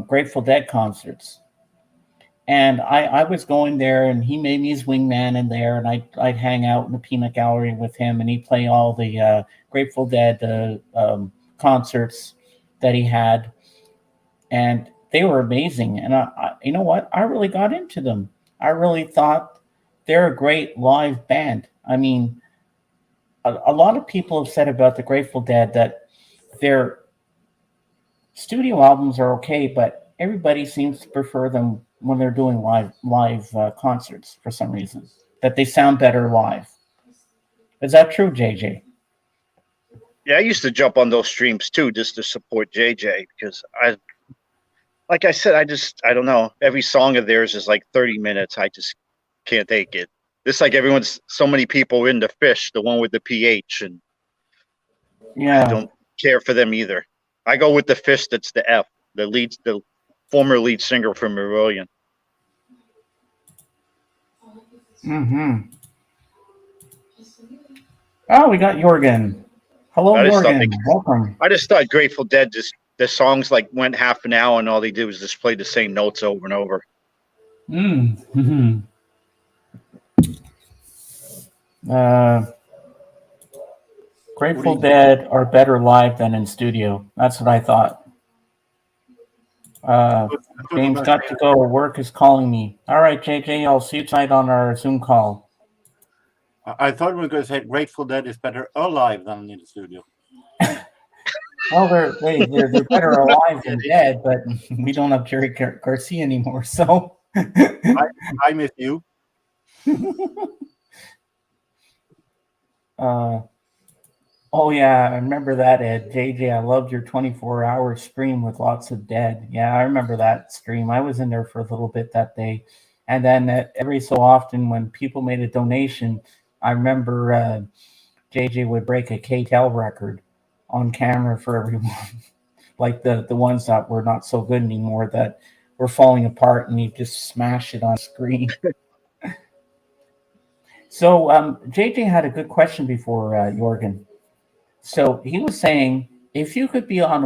Grateful Dead concerts. And I was going there, and he made me his wingman in there, and I'd hang out in the peanut gallery with him, and he'd play all the Grateful Dead concerts that he had, and they were amazing. And you know what? I really got into them. I really thought they're a great live band. I mean, a lot of people have said about the Grateful Dead that their studio albums are okay, but everybody seems to prefer them when they're doing live concerts for some reason. That they sound better live. Is that true, JJ? Yeah, I used to jump on those streams too, just to support JJ, because like I said, I don't know. Every song of theirs is like 30 minutes. I just can't take it. It's like so many people in the Fish, the one with the PH, and Yeah. I don't care for them either. I go with the Fish that's the F, the former lead singer from Marillion. Mm-hmm. Oh, we got Jorgen. Hello, Jorgen. Welcome. I just thought Grateful Dead the songs like went half an hour and all they did was just play the same notes over and over. Mm-hmm. Grateful Dead are better live than in studio. That's what I thought. James got to go. Work is calling me. All right, JJ, I'll see you tonight on our Zoom call. I thought we were going to say Grateful Dead is better alive than in the studio. Well, they're better alive than dead, but we don't have Jerry Garcia anymore, so. I miss you. Oh yeah, I remember that, Ed. JJ, I loved your 24-hour stream with lots of Dead. Yeah, I remember that stream. I was in there for a little bit that day. And then every so often when people made a donation, I remember JJ would break a KTEL record on camera for everyone. Like the ones that were not so good anymore that were falling apart, and he'd just smash it on screen. So JJ had a good question before Jorgen. So he was saying, if you could be a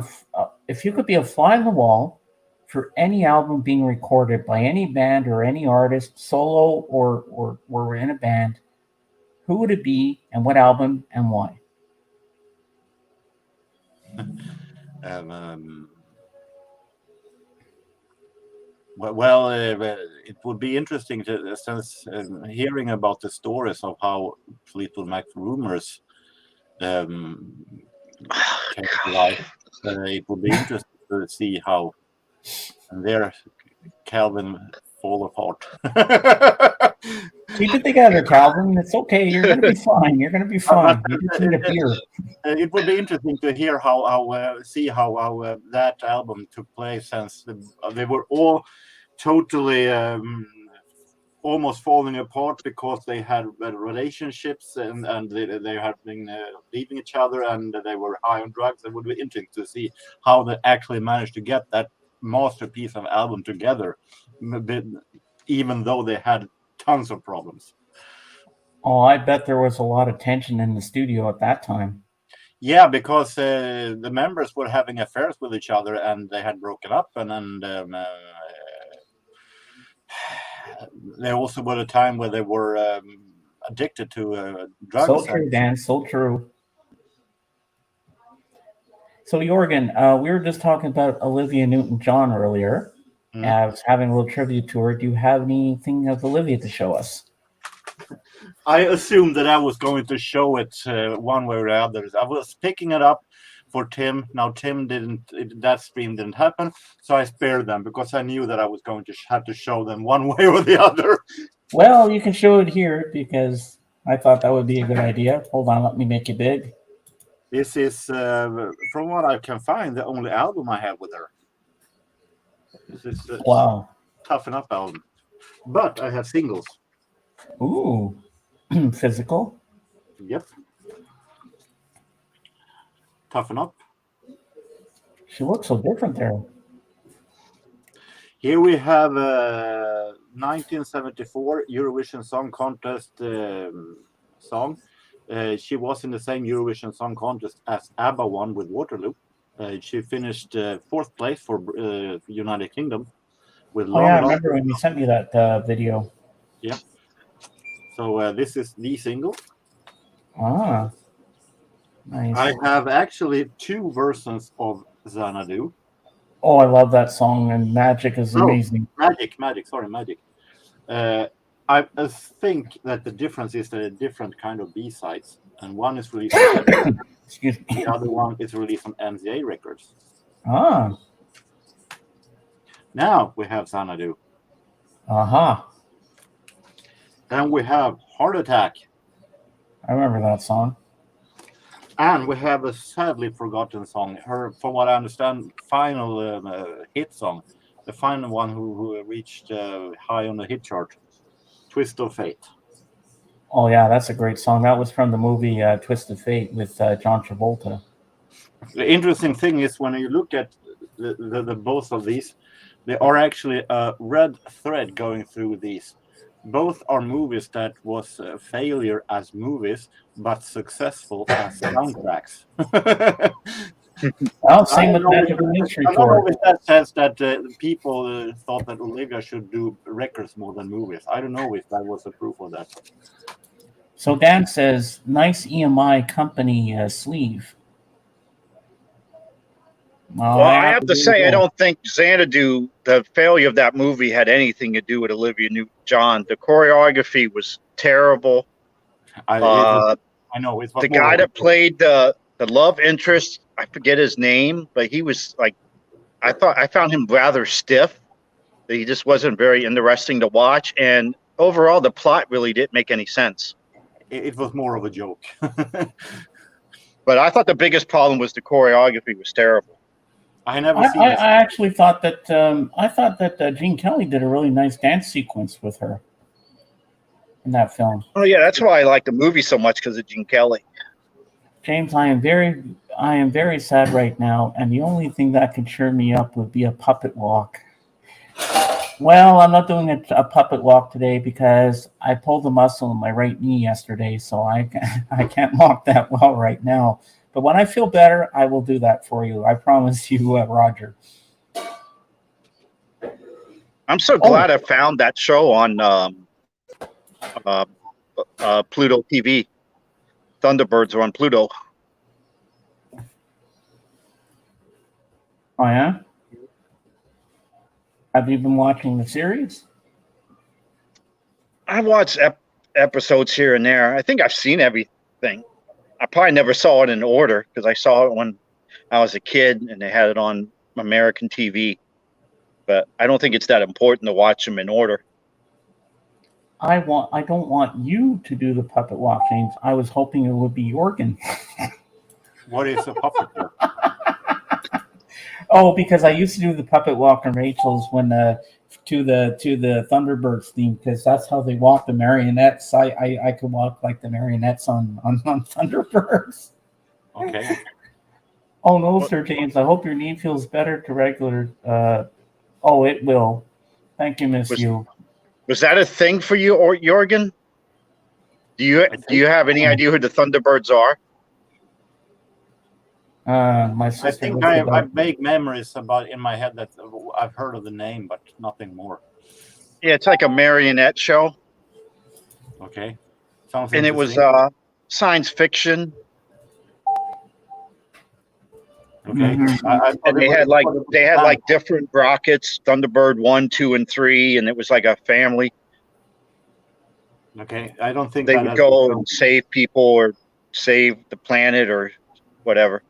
fly on the wall for any album being recorded by any band or any artist, solo or in a band, who would it be, and what album, and why? Well, it would be interesting to since hearing about the stories of how Fleetwood Mac Rumors came to life. It would be interesting to see how their Calvin fall apart. Keep it together, Calvin. It's okay. You're going to be fine. You're going to be fine. You just need a beer. It would be interesting to hear how that album took place, since they were all totally almost falling apart because they had relationships and they had been leaving each other, and they were high on drugs. It would be interesting to see how they actually managed to get that masterpiece of album together, even though they had tons of problems. Oh, I bet there was a lot of tension in the studio at that time. Yeah, because the members were having affairs with each other, and they had broken up, and there also was a time where they were addicted to drugs. So true, Dan. So true. So, Jorgen, we were just talking about Olivia Newton-John earlier. I was having a little trivia to her. Do you have anything of Olivia to show us? I assumed that I was going to show it one way or the other. I was picking it up for Tim. Now, Tim that stream didn't happen, so I spared them because I knew that I was going to have to show them one way or the other. Well, you can show it here because I thought that would be a good idea. Hold on, let me make it big. This is, from what I can find, the only album I have with her. This is wow. Tough Enough album. But I have singles. Ooh. Physical? Yep. Tough Enough. She looks so different there. Here we have 1974 Eurovision Song Contest song. She was in the same Eurovision Song Contest as ABBA won with Waterloo. She finished fourth place for United Kingdom with Oh yeah, I Long. remember when you sent me that video. So this is the single. Ah, nice. I have actually two versions of Xanadu. Oh, I love that song, and Magic is amazing. Magic. I think that the difference is that a different kind of B-sides, and one is released on Excuse me. the other one is released on MZA Records. Ah, Now we have Xanadu. aha. Then we have Heart Attack. I remember that song. And we have a sadly forgotten song. Her, from what I understand, final hit song. The final one who reached high on the hit chart. Twist of Fate. Oh yeah, that's a great song. That was from the movie Twist of Fate with John Travolta. The interesting thing is when you look at the both of these, there are actually a red thread going through these. Both are movies that was a failure as movies, but successful as soundtracks. Oh, same with Magical Mystery I don't know Tour. if that says that people thought that Olivia should do records more than movies. I don't know if that was a proof of that. So Dan says, nice EMI company sleeve. Well, I have to say, I don't think Xanadu, the failure of that movie, had anything to do with Olivia Newton-John. The choreography was terrible. I know it's The guy that played the love interest, I forget his name, but he was like, I found him rather stiff. He just wasn't very interesting to watch, and overall, the plot really didn't make any sense. It was more of a joke. But I thought the biggest problem was the choreography was terrible. I never seen I this. actually thought that Gene Kelly did a really nice dance sequence with her in that film. Oh yeah, that's why I like the movie so much, because of Gene Kelly. James, I am very sad right now, and the only thing that could cheer me up would be a puppet walk. Well, I'm not doing a puppet walk today because I pulled a muscle in my right knee yesterday, so I can't walk that well right now. But when I feel better, I will do that for you. I promise you, Roger. I'm so glad I found that show on Pluto TV. Thunderbirds are on Pluto. Oh yeah? Have you been watching the series? I watched episodes here and there. I think I've seen everything. I probably never saw it in order because I saw it when I was a kid and they had it on American TV. But I don't think it's that important to watch them in order. I don't want you to do the puppet walk, James. I was hoping it would be Jorgen. What is a puppet walk? Oh, because I used to do the puppet walk on Rachel's when to the Thunderbirds theme, because that's how they walk the marionettes. I could walk like the marionettes on Thunderbirds. Okay. Oh no, Sir James. I hope your knee feels better to regular. Oh, it will. Thank you, Miss You. Was that a thing for you, or Jorgen? Do you have any idea who the Thunderbirds are? My I sister. think I have vague memories about in my head that I've heard of the name, but nothing more. Yeah, it's like a marionette show, Okay. Sounds and it was interesting. science fiction. Okay. Mhm. And they had like different rockets, Thunderbird 1, 2, and 3, and it was like a family. Okay. I don't think They that would has go been and save people or save the planet or whatever.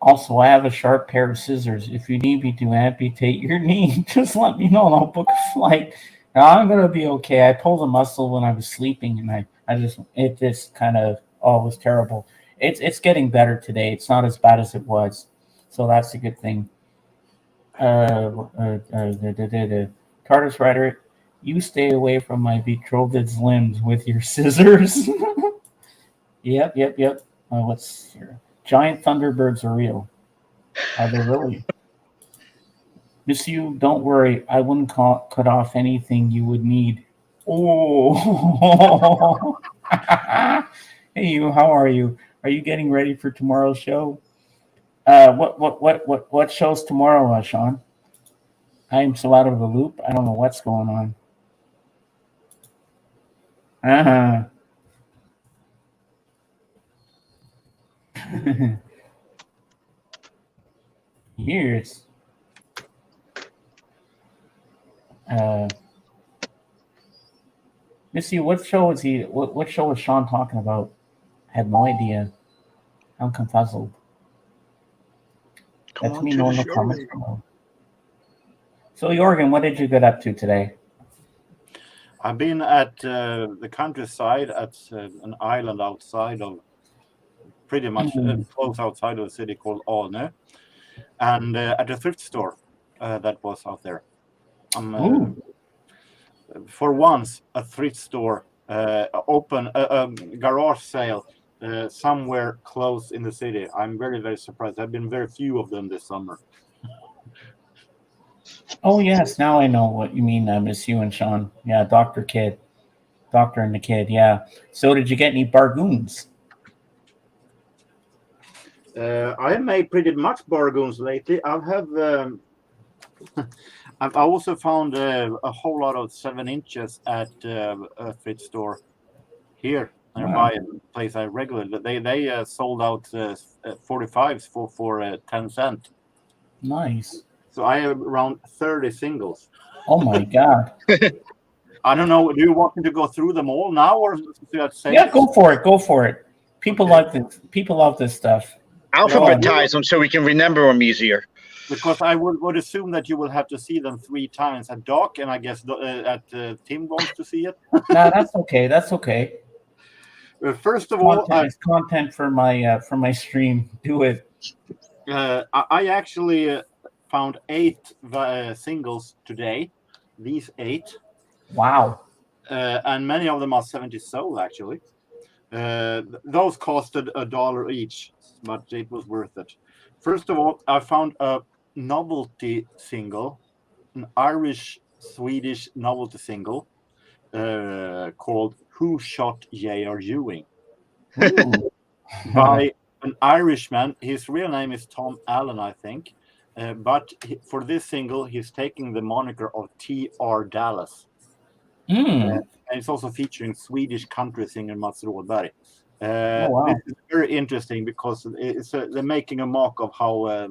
Also, I have a sharp pair of scissors. If you need me to amputate your knee, just let me know and I'll book a flight. Now, I'm gonna be okay. I pulled a muscle when I was sleeping, and it just kind of was terrible. It's getting better today. It's not as bad as it was, so that's a good thing. TARDIS Rider, you stay away from my betrothed's limbs with your scissors. Yep. What's here? Giant Thunderbirds are real. Are they really? Miss you, don't worry. I wouldn't cut off anything you would need. Oh, hey you, how are you? Are you getting ready for tomorrow's show? What show's tomorrow, Sean? I am so out of the loop. I don't know what's going on. Uh huh. Years. Missy, what show is he? What show is Sean talking about? I had no idea. I'm confuzzled. Come That's on me to knowing the the show. comments. So, Jorgen, what did you get up to today? I've been at the countryside at an island outside of, pretty much close outside of a city called Alnö, and at a thrift store that was out there. For once, a thrift store open a garage sale somewhere close in the city. I'm very, very surprised. There have been very few of them this summer. Oh yes, now I know what you mean, Miss you and Sean. Yeah, Doctor and the Kid. Yeah. So, did you get any bargains? I have made pretty much bargains lately. I've also found a whole lot of 7 inches at a thrift store here nearby, a place I regularly. They sold out 45s for 10 cents. Nice. So I have around 30 singles. Oh my God. I don't know. Do you want me to go through them all now, or should I say? Yeah, go for it. Go for it. People like this. People love this stuff. Alphabetize them so we can remember them easier. Because I would assume that you will have to see them 3 times at Doc, and I guess Tim wants to see it. No, that's okay. That's okay. First of all, it's content for my stream. Do it. I actually found 8 singles today. These 8. Wow. And many of them are 70 sold actually. Those costed $1 each, but it was worth it. First of all, I found a novelty single, an Irish-Swedish novelty single called "Who Shot J.R. Ewing" by an Irishman. His real name is Tom Allen, I think, but for this single, he's taking the moniker of T.R. Dallas. And it's also featuring Swedish country singer Mats Rådberg. Wow. This is very interesting because they're making a mock of how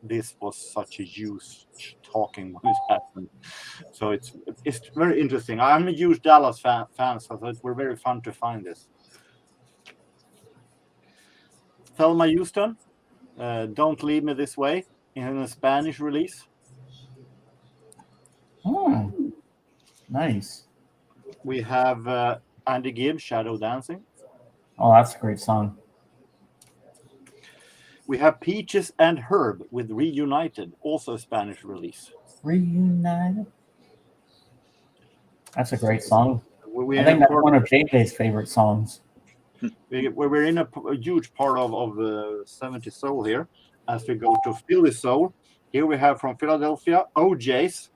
this was such a huge talking when it happened. So it's very interesting. I'm a huge Dallas fan, so it were very fun to find this. Thelma Houston, Don't Leave Me This Way, in a Spanish release. Oh, nice. We have Andy Gibb, Shadow Dancing. Oh, that's a great song. We have Peaches and Herb with Reunited, also a Spanish release. Reunited. That's a great song. I think that's one of JJ's favorite songs. We're in a huge part of 70 Soul here. As we go to Philly Soul, here we have from Philadelphia, OJ's.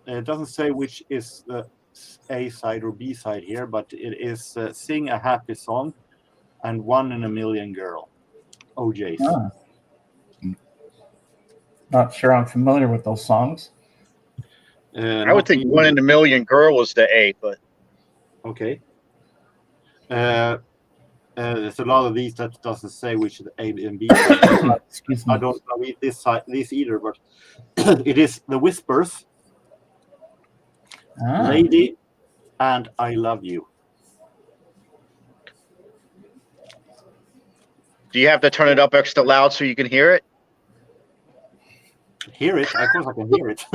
It doesn't say which is the A side or B side here, but it is Sing a Happy Song and One in a Million Girl. OJ's. Not sure I'm familiar with those songs. I would think One in a Million Girl was the A, but okay. There's a lot of these that doesn't say which is the A and B side. Excuse me. I don't know this either, but it is The Whispers, Lady, and I Love You. do you have to turn it up extra loud so you can hear it? Hear it? Of course I can hear it.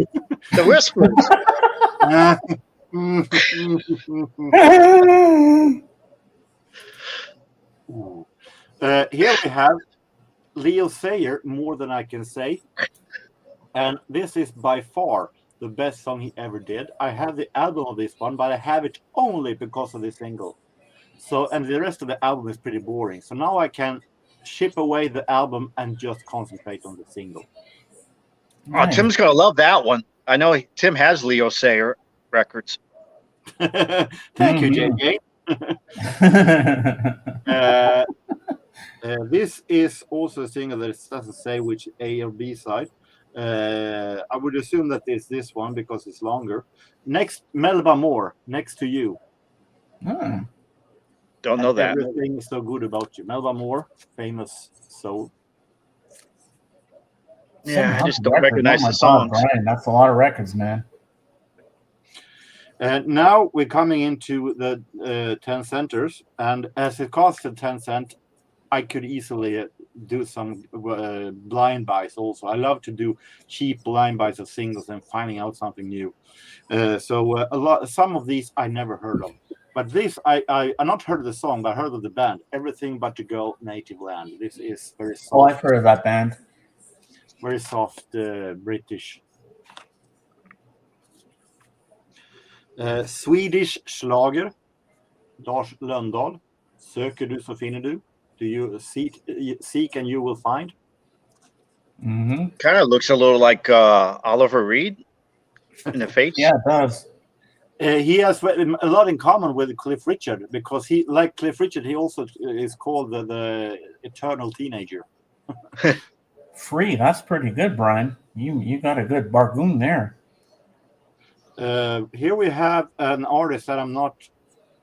The Whispers. Here we have Leo Sayer, More Than I Can Say. And this is by far the best song he ever did. I have the album of this one, but I have it only because of this single. So, and the rest of the album is pretty boring. So now I can ship away the album and just concentrate on the single. Oh, Tim's gonna love that one. I know Tim has Leo Sayer records. Thank you, JJ. This is also a single that doesn't say which A or B side. I would assume that it's this one because it's longer. Next, Melba Moore, Next to You. Hmm. Don't know that. Everything is so good about you. Melba Moore, famous soul. Yeah, I just 700 don't records. recognize Oh my the songs. God, Brian, that's a lot of records, man. And now we're coming into the 10 centers, and as it costs 10 cents, I could easily do some blind buys also. I love to do cheap blind buys of singles and finding out something new. Some of these I never heard of, but this I not heard of the song, but I heard of the band. Everything But the Girl, Native Land. This is very soft. Oh, I've heard of that band. Very soft British. Swedish Schlager, Lars Lönndahl, Söker du så finner du. Do you seek and you will find? Mm-hmm. Kind of looks a little like Oliver Reed in the face. Yeah, it does. He has a lot in common with Cliff Richard because he, like Cliff Richard, he also is called the eternal teenager. Free. That's pretty good, Brian. You got a good bargoon there. Here we have an artist that I'm not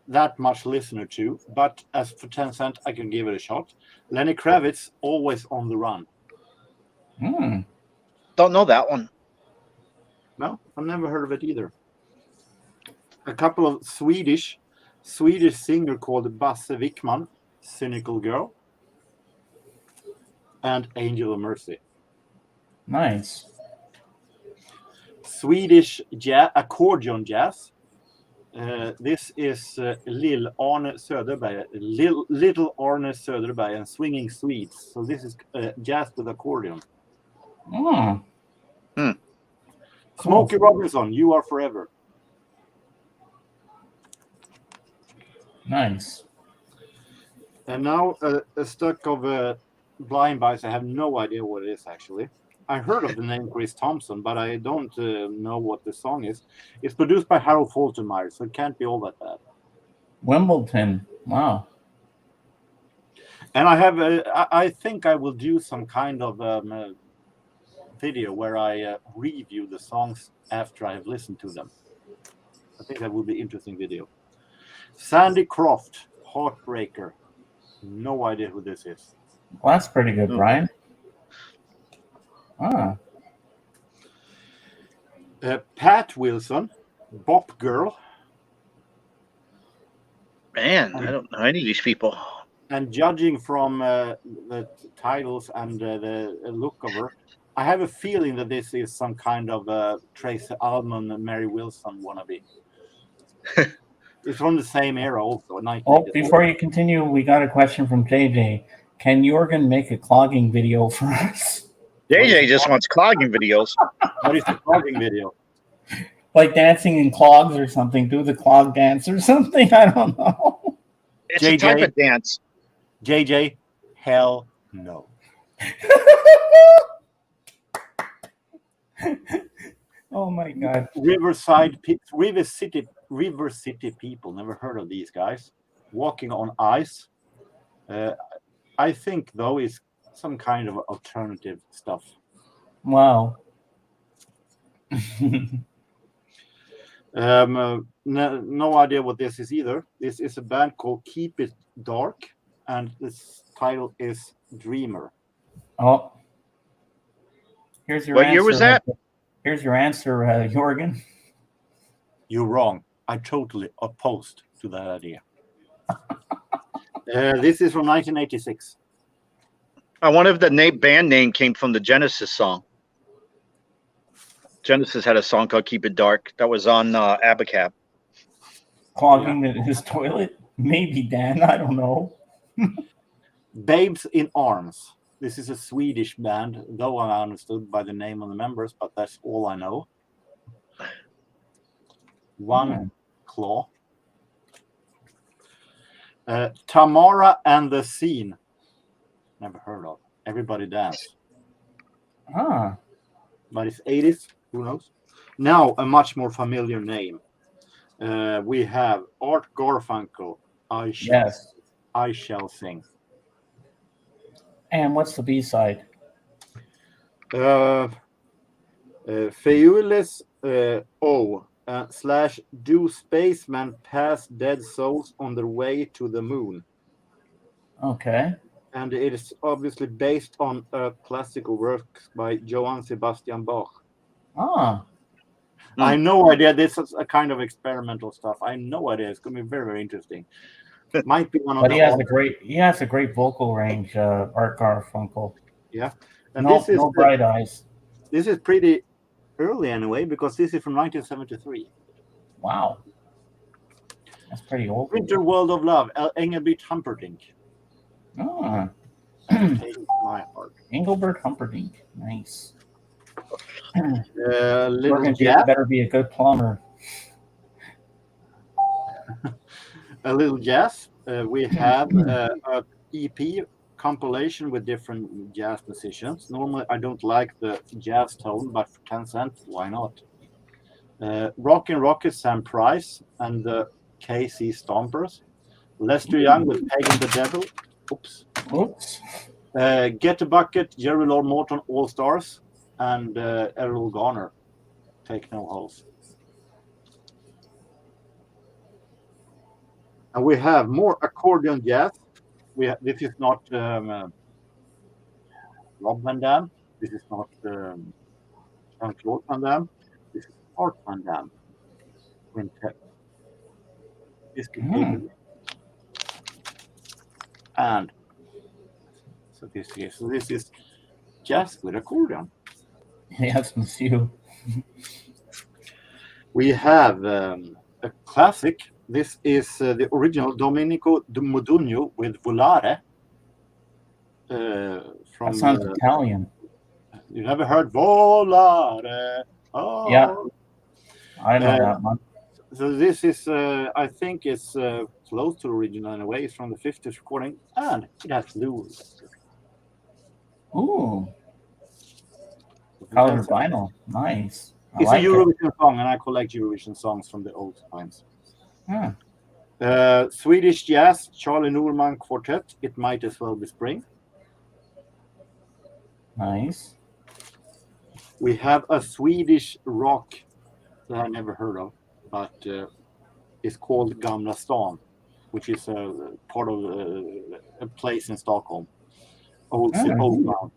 that much listener to, but as for 10 cents, I can give it a shot. Lenny Kravitz, Always on the Run. Hmm. Don't know that one. No, I've never heard of it either. A couple of Swedish singer called Basse Wickman, Cynical Girl, and Angel of Mercy. Nice. Swedish accordion jazz. This is Little Arne Söderberg and Swinging Swedes. So this is jazz with accordion. Hmm. Smokey Robinson, You Are Forever. Nice. And now a stack of blind buys. I have no idea what it is actually. I heard of the name Chris Thompson, but I don't know what the song is. It's produced by Harold Faltermeyer, so it can't be all that bad. Wimbledon. Wow. And I have, I think I will do some kind of video where I review the songs after I've listened to them. I think that would be an interesting video. Sandy Croft, Heartbreaker. No idea who this is. Well, that's pretty good, Brian. Ah. Pat Wilson, Bop Girl. Man, I don't know any of these people. And judging from the titles and the look of her, I have a feeling that this is some kind of Tracy Ullman and Mary Wilson wannabe. It's from the same era also. Oh, before you continue, we got a question from JJ. Can Jorgen make a clogging video for us? JJ just wants clogging videos. What is the clogging video? Like dancing in clogs or something. Do the clog dance or something. I don't know. It's a type of dance. JJ, hell no. Oh my God. River City people. Never heard of these guys. Walking on Ice. I think though is some kind of alternative stuff. Wow. No idea what this is either. This is a band called Keep It Dark, and this title is Dreamer. Oh. Here's your What answer. year was that? Here's your answer, Jorgen. You're wrong. I totally opposed to that idea. This is from 1986. I wonder if the band name came from the Genesis song. Genesis had a song called "Keep It Dark" that was on Abacab. Clogging his toilet? Maybe, Dan. I don't know. Babes in Arms. This is a Swedish band, though I understood by the name of the members, but that's all I know. One Claw. Tamara and the Scene. Never heard of. Everybody Dance. Ah. but it's 80s. Who knows? Now a much more familiar name. We have Art Garfunkel. Yes. I Shall Sing. And what's the B-side? Fearless / Do Spacemen Pass Dead Souls on Their Way to the Moon? Okay. And it is obviously based on a classical work by Johann Sebastian Bach. Ah. I have no idea. This is a kind of experimental stuff. I have no idea. It's going to be very, very interesting. Might be one of But the. he has a great vocal range, Art Garfunkel. Yeah. And No bright eyes. This is pretty early anyway, because this is from 1973. Wow. That's pretty old. Winter World of Love, Engelbert Humperdinck. Ah. My heart. Engelbert Humperdinck. Nice. Little jazz. Better be a good plumber. A little jazz. We have a EP compilation with different jazz musicians. Normally, I don't like the jazz tone, but for 10 cents, why not? Rockin' Rocket, Sam Price and the KC Stompers. Lester Young with Pagan the Devil. Oops. Get a Bucket, Jerry Lord Morton, All Stars, and Errol Garner, Take No Holes. And we have more accordion jazz. This is not Rob Van Dam. This is not Jean-Claude Van Damme. This is Art Van Dam. Quintet. And so this is jazz with accordion. Yes, monsieur. We have a classic. This is the original Domenico Modugno with Volare. From That sounds Italian. You never heard Volare? Oh. Yeah, I know that one. So this is, I think it's close to the original in a way. It's from the 50s recording, and it has Lewis. Ooh. Colored vinyl. Nice. It's a Eurovision song, and I collect Eurovision songs from the old times. Swedish jazz, Charlie Norman Quartet. It might as well be spring. Nice. We have a Swedish rock that I never heard of, but it's called Gamla Stan, which is a part of a place in Stockholm. Old town.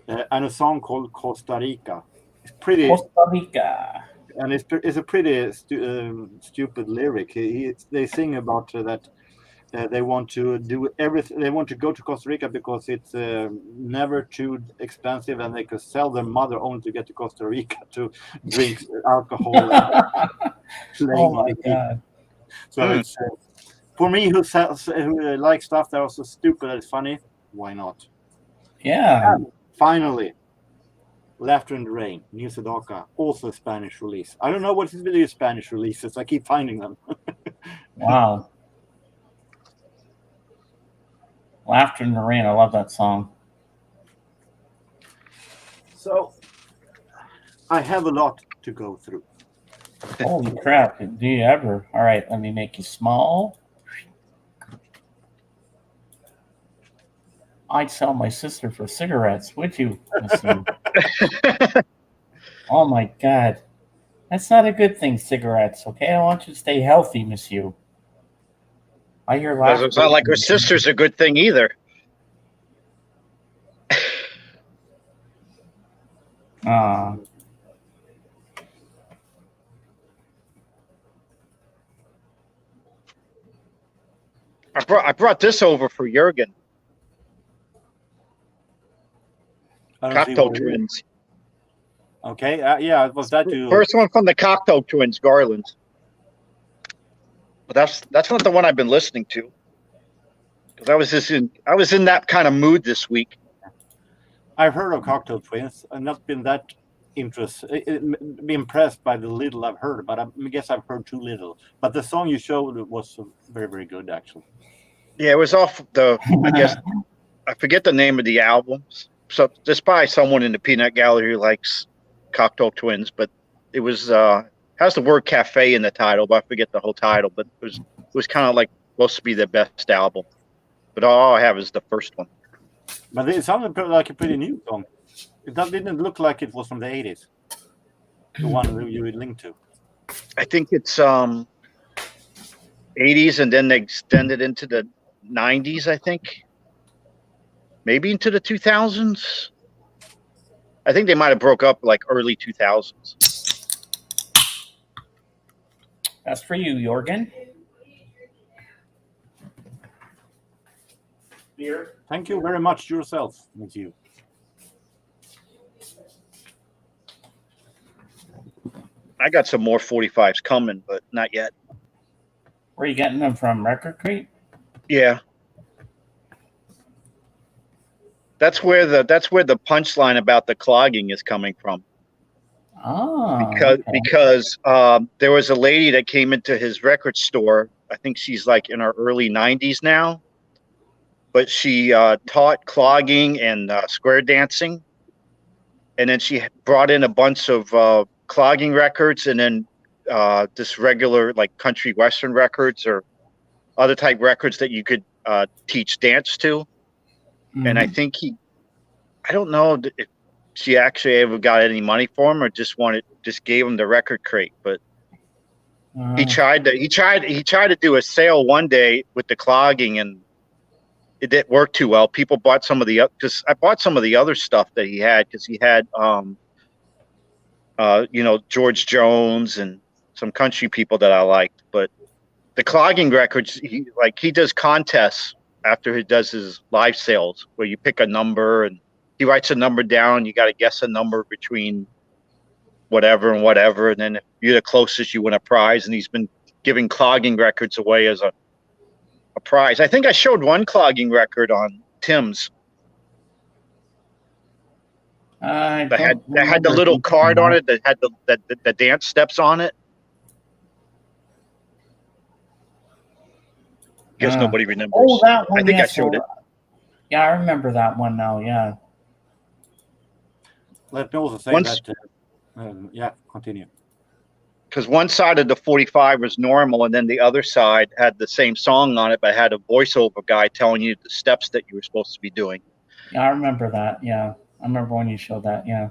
And a song called Costa Rica. It's pretty. Costa Rica. And it's a pretty stupid lyric. They sing about that they want to do everything. They want to go to Costa Rica because it's never too expensive, and they could sell their mother only to get to Costa Rica to drink alcohol. Oh my god! So it's for me, who likes stuff that are so stupid that it's funny. Why not? Yeah. And finally, Laughter in the Rain, New Sedaka, also a Spanish release. I don't know what is with these Spanish releases. I keep finding them. Wow. Laughter in the Rain. I love that song. So I have a lot to go through. Holy crap. Do you ever? All right, let me make you small. I'd sell my sister for cigarettes, would you? Oh my god. That's not a good thing, cigarettes, okay? I want you to stay healthy, monsieur. I hear laughter. Doesn't sound like her sister's a good thing either. I brought this over for Jurgen. Cocteau Twins. Okay, yeah, was that you? First one from the Cocteau Twins, Garland. But that's not the one I've been listening to. Because I was in that kind of mood this week. I've heard of Cocteau Twins. I've not been that impressed by the little I've heard, but I guess I've heard too little. But the song you showed was very, very good, actually. Yeah, it was off the. I guess I forget the name of the albums. So just by someone in the Peanut Gallery who likes Cocteau Twins, but it was has the word cafe in the title, but I forget the whole title. But it was kind of like supposed to be their best album. But all I have is the first one. But it sounded like a pretty new song. It didn't look like it was from the 80s. The one that you would link to. I think it's 80s, and then they extended into the 90s, I think. Maybe into the 2000s. I think they might have broke up like early 2000s. That's for you, Jorgen. Beer. Thank you very much yourself, with you. I got some more 45s coming, but not yet. Where are you getting them from? Record Crate? Yeah. That's where the punchline about the clogging is coming from. Oh, Because there was a lady that came into his record store. I think she's like in her early 90s now, but she taught clogging and square dancing, and then she brought in a bunch of clogging records, and then just regular like country western records or other type records that you could teach dance to. Mm-hmm. And I think I don't know if she actually ever got any money for him or just gave him the Record Crate. But he tried to do a sale one day with the clogging, and it didn't work too well. People bought some of because I bought some of the other stuff that he had, because he had George Jones and some country people that I liked. But the clogging records, he does contests after he does his live sales where you pick a number and he writes a number down. You got to guess a number between whatever and whatever. And then if you're the closest, you win a prize. And he's been giving clogging records away as a prize. I think I showed one clogging record on Tim's. That had the little card on it that had the dance steps on it. Guess nobody remembers. Oh, that one. I think I showed it. Yeah, I remember that one now. Yeah. Let me also say continue. Because one side of the 45 was normal, and then the other side had the same song on it, but had a voiceover guy telling you the steps that you were supposed to be doing. Yeah, I remember that. Yeah, I remember when you showed that. Yeah.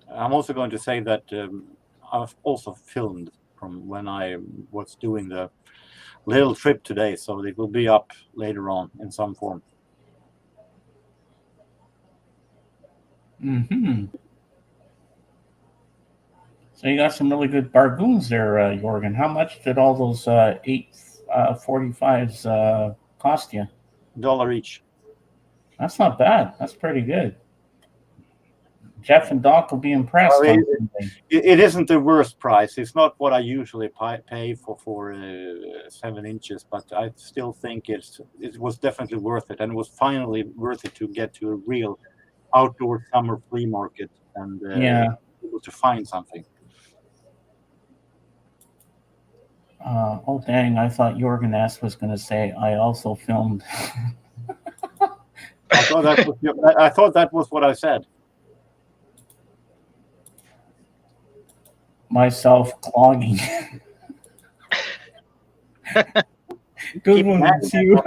I'm also going to say that I've also filmed from when I was doing the little trip today, so it will be up later on in some form. Mm-hmm. So you got some really good bargoons there, Jorgen. How much did all those 845s cost you? $1 each. That's not bad. That's pretty good. Jeff and Doc will be impressed. Well, it isn't the worst price. It's not what I usually pay for 7 inches, but I still think it was definitely worth it, and it was finally worth it to get to a real outdoor summer flea market and able to find something. Oh dang! I thought Jorgen S was going to say I also filmed. I thought that was what I said. Myself clogging. Good one, you.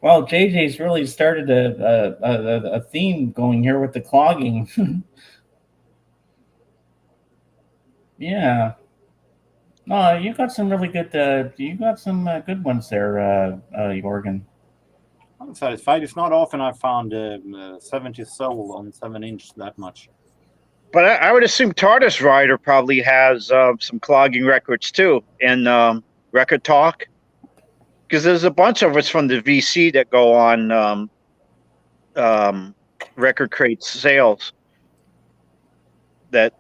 Well, JJ's really started a theme going here with the clogging. Yeah. No, you got some really good. You got some good ones there, Jorgen. I'm satisfied. It's not often I found 70 soul on 7-inch that much. But I would assume TARDIS Rider probably has some clogging records too, and Record Talk, because there's a bunch of us from the VC that go on Record Crate sales that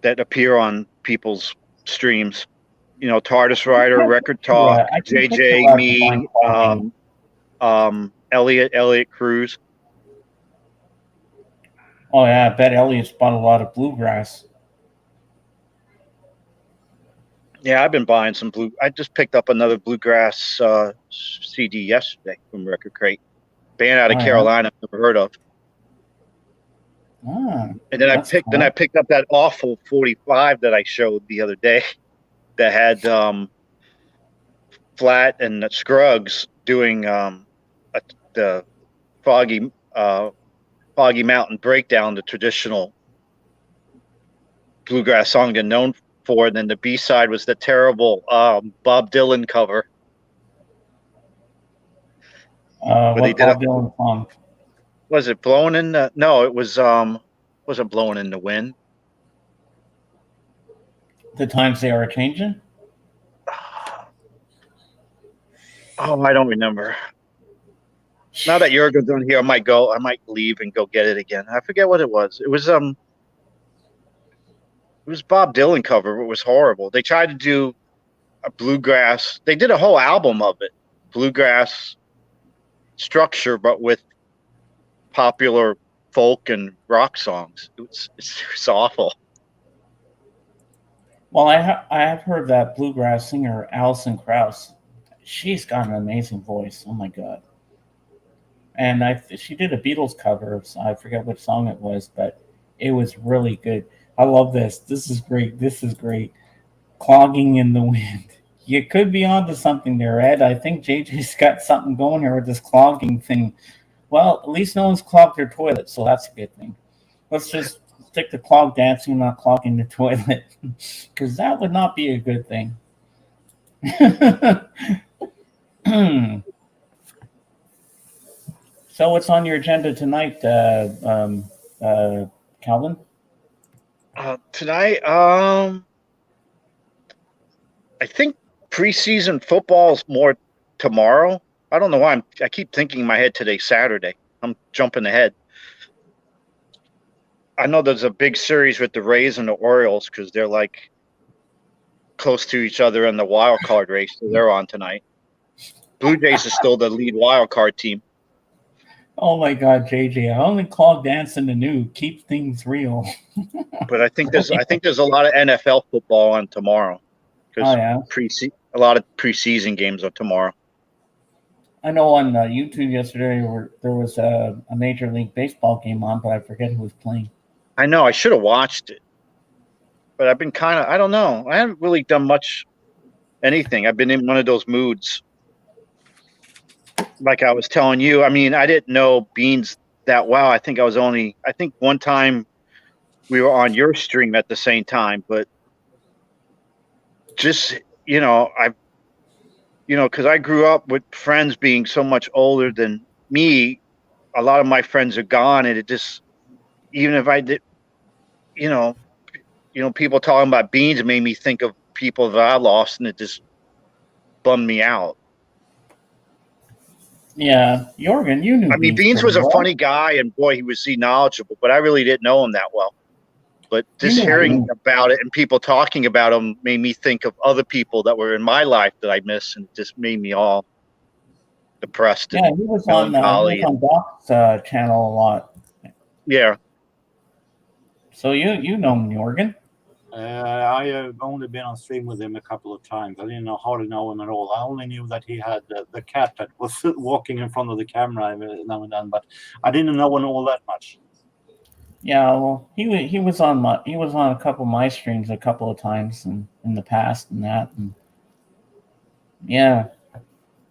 appear on people's streams. You know, TARDIS Rider, Record Talk, JJ, me, Elliot Cruz. Oh yeah, I bet Elliot's bought a lot of bluegrass. Yeah, I've been buying some I just picked up another bluegrass CD yesterday from Record Crate. Band out of Carolina I've never heard of. Ah, And then that's I cool. picked up that awful 45 that I showed the other day that had Flat and Scruggs doing the Foggy Foggy Mountain Breakdown, the traditional bluegrass song they're known for. And then the B-side was the terrible Bob Dylan cover. Where they What did a, Bob Dylan song? was it Blowing in the, no, it was wasn't Blowing in the Wind. The Times They Are Changing? Oh, I don't remember. Now that Jurgen's on here, I might leave and go get it again. I forget what it was. It was Bob Dylan cover. It was horrible. They tried to do a bluegrass. They did a whole album of it, bluegrass structure, but with popular folk and rock songs. It's awful. Well, I have heard that bluegrass singer Alison Krauss. She's got an amazing voice. Oh my god! And she did a Beatles cover. So I forget which song it was, but it was really good. I love this. This is great. This is great. Clogging in the Wind. You could be onto something there, Ed. I think JJ's got something going here with this clogging thing. Well, at least no one's clogged their toilet, so that's a good thing. Let's just stick to clog dancing, not clogging the toilet, because that would not be a good thing. So, what's on your agenda tonight, Calvin? Tonight, I think preseason football is more tomorrow. I don't know why I keep thinking in my head today's Saturday. I'm jumping ahead. I know there's a big series with the Rays and the Orioles because they're like close to each other in the wild card race. So they're on tonight. Blue Jays is still the lead wild card team. Oh my God, JJ! I only clog dancing the new. Keep things real. But I think there's a lot of NFL football on tomorrow because a lot of preseason games are tomorrow. I know on YouTube yesterday there was a Major League Baseball game on, but I forget who was playing. I know I should have watched it, but I've been I don't know. I haven't really done much anything. I've been in one of those moods. Like I was telling you, I mean, I didn't know Beans that well. I think one time we were on your stream at the same time, but just, because I grew up with friends being so much older than me, a lot of my friends are gone. And it just, even if I did, people talking about Beans, it made me think of people that I lost, and it just bummed me out. Yeah, Jorgen, you knew. I mean, Beans was a funny guy, and boy, he was knowledgeable, but I really didn't know him that well. But just hearing about it and people talking about him made me think of other people that were in my life that I miss, and it just made me all depressed. Yeah, he was on Doc's channel a lot. Yeah. So you know Jorgen? I have only been on stream with him a couple of times. I didn't hardly know him at all. I only knew that he had the cat that was walking in front of the camera now and then, but I didn't know him all that much. Yeah, well, he was on a couple of my streams a couple of times in the past and that, and yeah.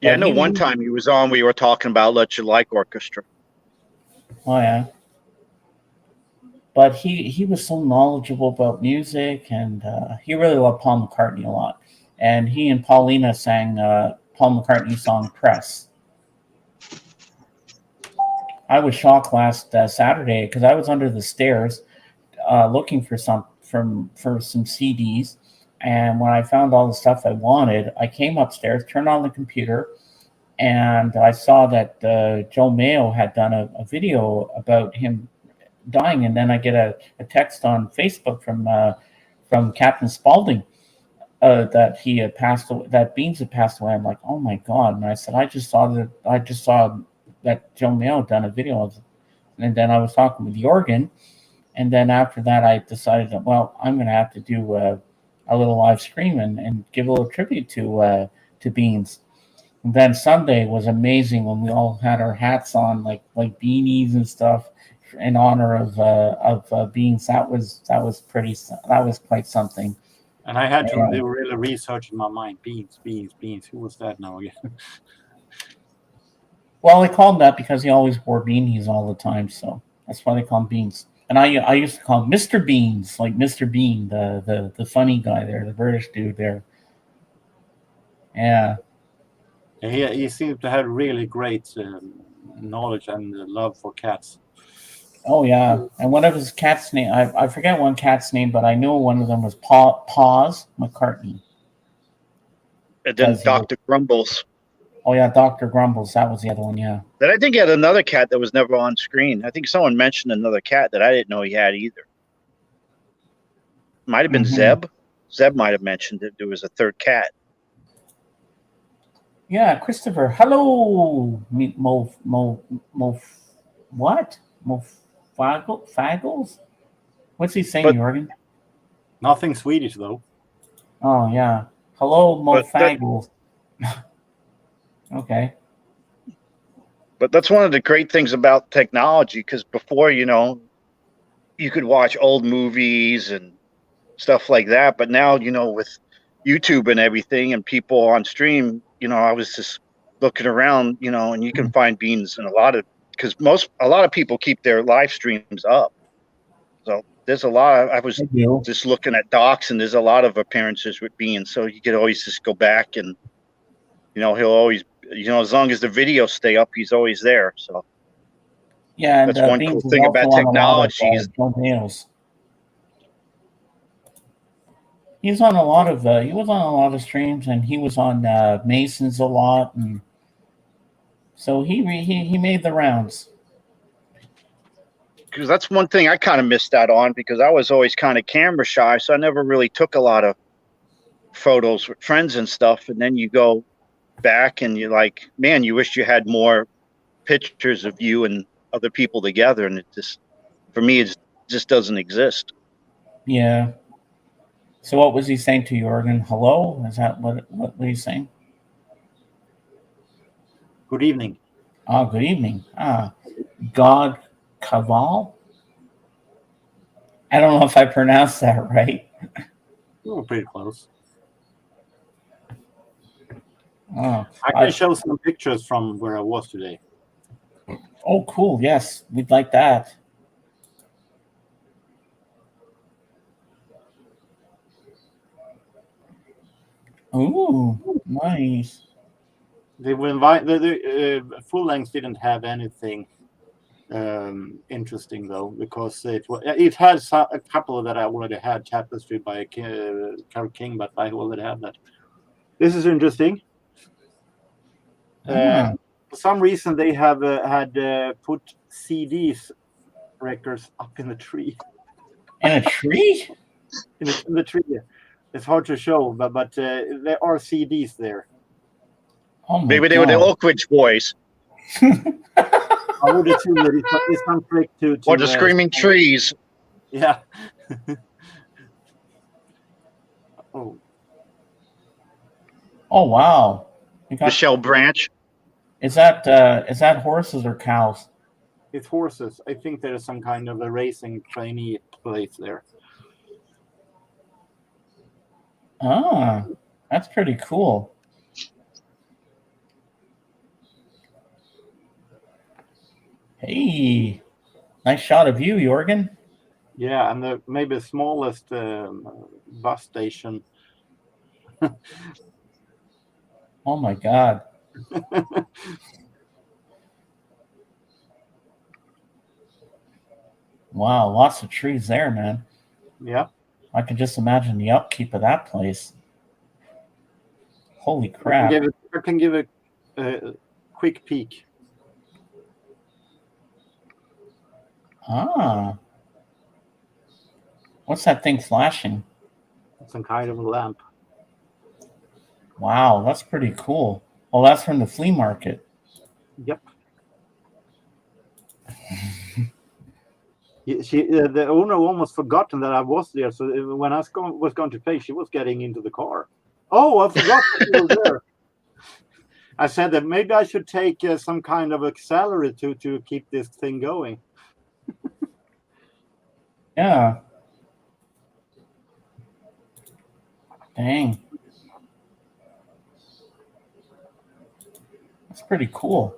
Yeah, I know one time he was on. We were talking about Let You Like Orchestra. Oh yeah. But he was so knowledgeable about music, and he really loved Paul McCartney a lot. And he and Paulina sang Paul McCartney's song "Press." I was shocked last Saturday because I was under the stairs looking for some CDs, and when I found all the stuff I wanted, I came upstairs, turned on the computer, and I saw that Joe Mayo had done a video about him dying, and then I get a text on Facebook from Captain Spaulding that he had passed away, that Beans had passed away. I'm like, oh my God! And I said, I just saw that Joe Mayo done a video of it. And then I was talking with Jorgen, and then after that I decided that, well, I'm going to have to do a little live stream and give a little tribute to Beans. And then Sunday was amazing when we all had our hats on, like beanies and stuff. in honor of Beans. That was quite something. And I had to Yeah. do really research in my mind. Beans. Who was that now again? Well, they called him that because he always wore beanies all the time, so that's why they call him Beans. And I used to call him Mr. Beans, like Mr. Bean, the funny guy there, the British dude there. Yeah. He seemed to have really great knowledge and love for cats. Oh yeah. And one of his cat's name, I forget one cat's name, but I know one of them was Paws McCartney. And then Does he- Dr. Grumbles. Oh yeah, Dr. Grumbles. That was the other one. Yeah. Then I think he had another cat that was never on screen. I think someone mentioned another cat that I didn't know he had either. Might have been Mhm. Zeb. Zeb might have mentioned that there was a third cat. Yeah, Christopher. Hello, what? Fagels? What's he saying, But- Jorgen? Nothing Swedish though. Oh yeah. Hello, But that- Mofagels. Okay. But that's one of the great things about technology, because before, you know, you could watch old movies and stuff like that. But now, you know, with YouTube and everything and people on stream, you know, I was just looking around, you know, and you can find Beans in a lot of people keep their live streams up. So there's a lot. I was Thank you. just looking at docs, and there's a lot of appearances with Beans. So you could always just go back and, you know, he'll always, you know, as long as the videos stay up, he's always there. So Yeah, and That's one Beans cool is thing also about on a lot of, technology is- Joe Nails. He's on a lot of. He was on a lot of streams, and he was on Masons a lot, and so he made the rounds. because that's one thing I kind of missed out on, because I was always kind of camera shy, so I never really took a lot of photos with friends and stuff. And then you go back and you're like, man, you wish you had more pictures of you and other people together, and it just, for me, it just doesn't exist. Yeah. So what was he saying to Jorgen? Hello? Is that what he's saying? Good evening. Ah, good evening. God Caval? I don't know if I pronounced that right. You were pretty close. Oh, I can show some pictures from where I was today. oh, cool. Yes, we'd like that. Ooh, nice. They will invite the full length didn't have anything interesting though, because it had a couple that I already had, Tapestry by Carole King, but I already have that. This is interesting. Ah. For some reason they have had put CDs records up in the tree. In a tree? In the tree. It's hard to show, but there are CDs there. Oh my Maybe they were the God. Oak Ridge Boys I would assume that it's some trick to or the Screaming Trees. Yeah. Oh, Oh wow. You got- Michelle Branch. is that horses or cows? it's horses. I think there is some kind of a racing trainee place there. Ah, that's pretty cool. Hey, nice shot of you, Jorgen. Yeah, and the maybe smallest bus station. Oh my God. Wow, lots of trees there, man. Yeah. I can just imagine the upkeep of that place. Holy crap. I can give a quick peek. Ah. What's that thing flashing? Some kind of a lamp. Wow, that's pretty cool. Well, that's from the flea market. Yep. The owner almost forgotten that I was there. So when I was going to pay, she was getting into the car. Oh, I forgot that you were there. I said that maybe I should take some kind of a salary to keep this thing going. Yeah. Dang. That's pretty cool.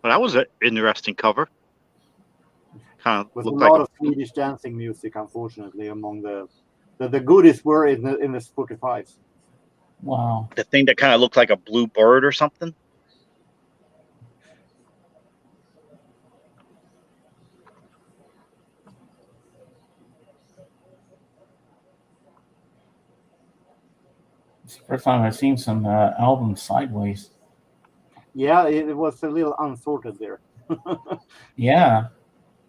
Well, that was an interesting cover. Kind of With a looked lot like of Swedish dancing music, unfortunately, among the goodies were in the Spotify. Wow. the thing that kind of looked like a blue bird or something. It's the first time I've seen some albums sideways. Yeah, it was a little unsorted there. Yeah.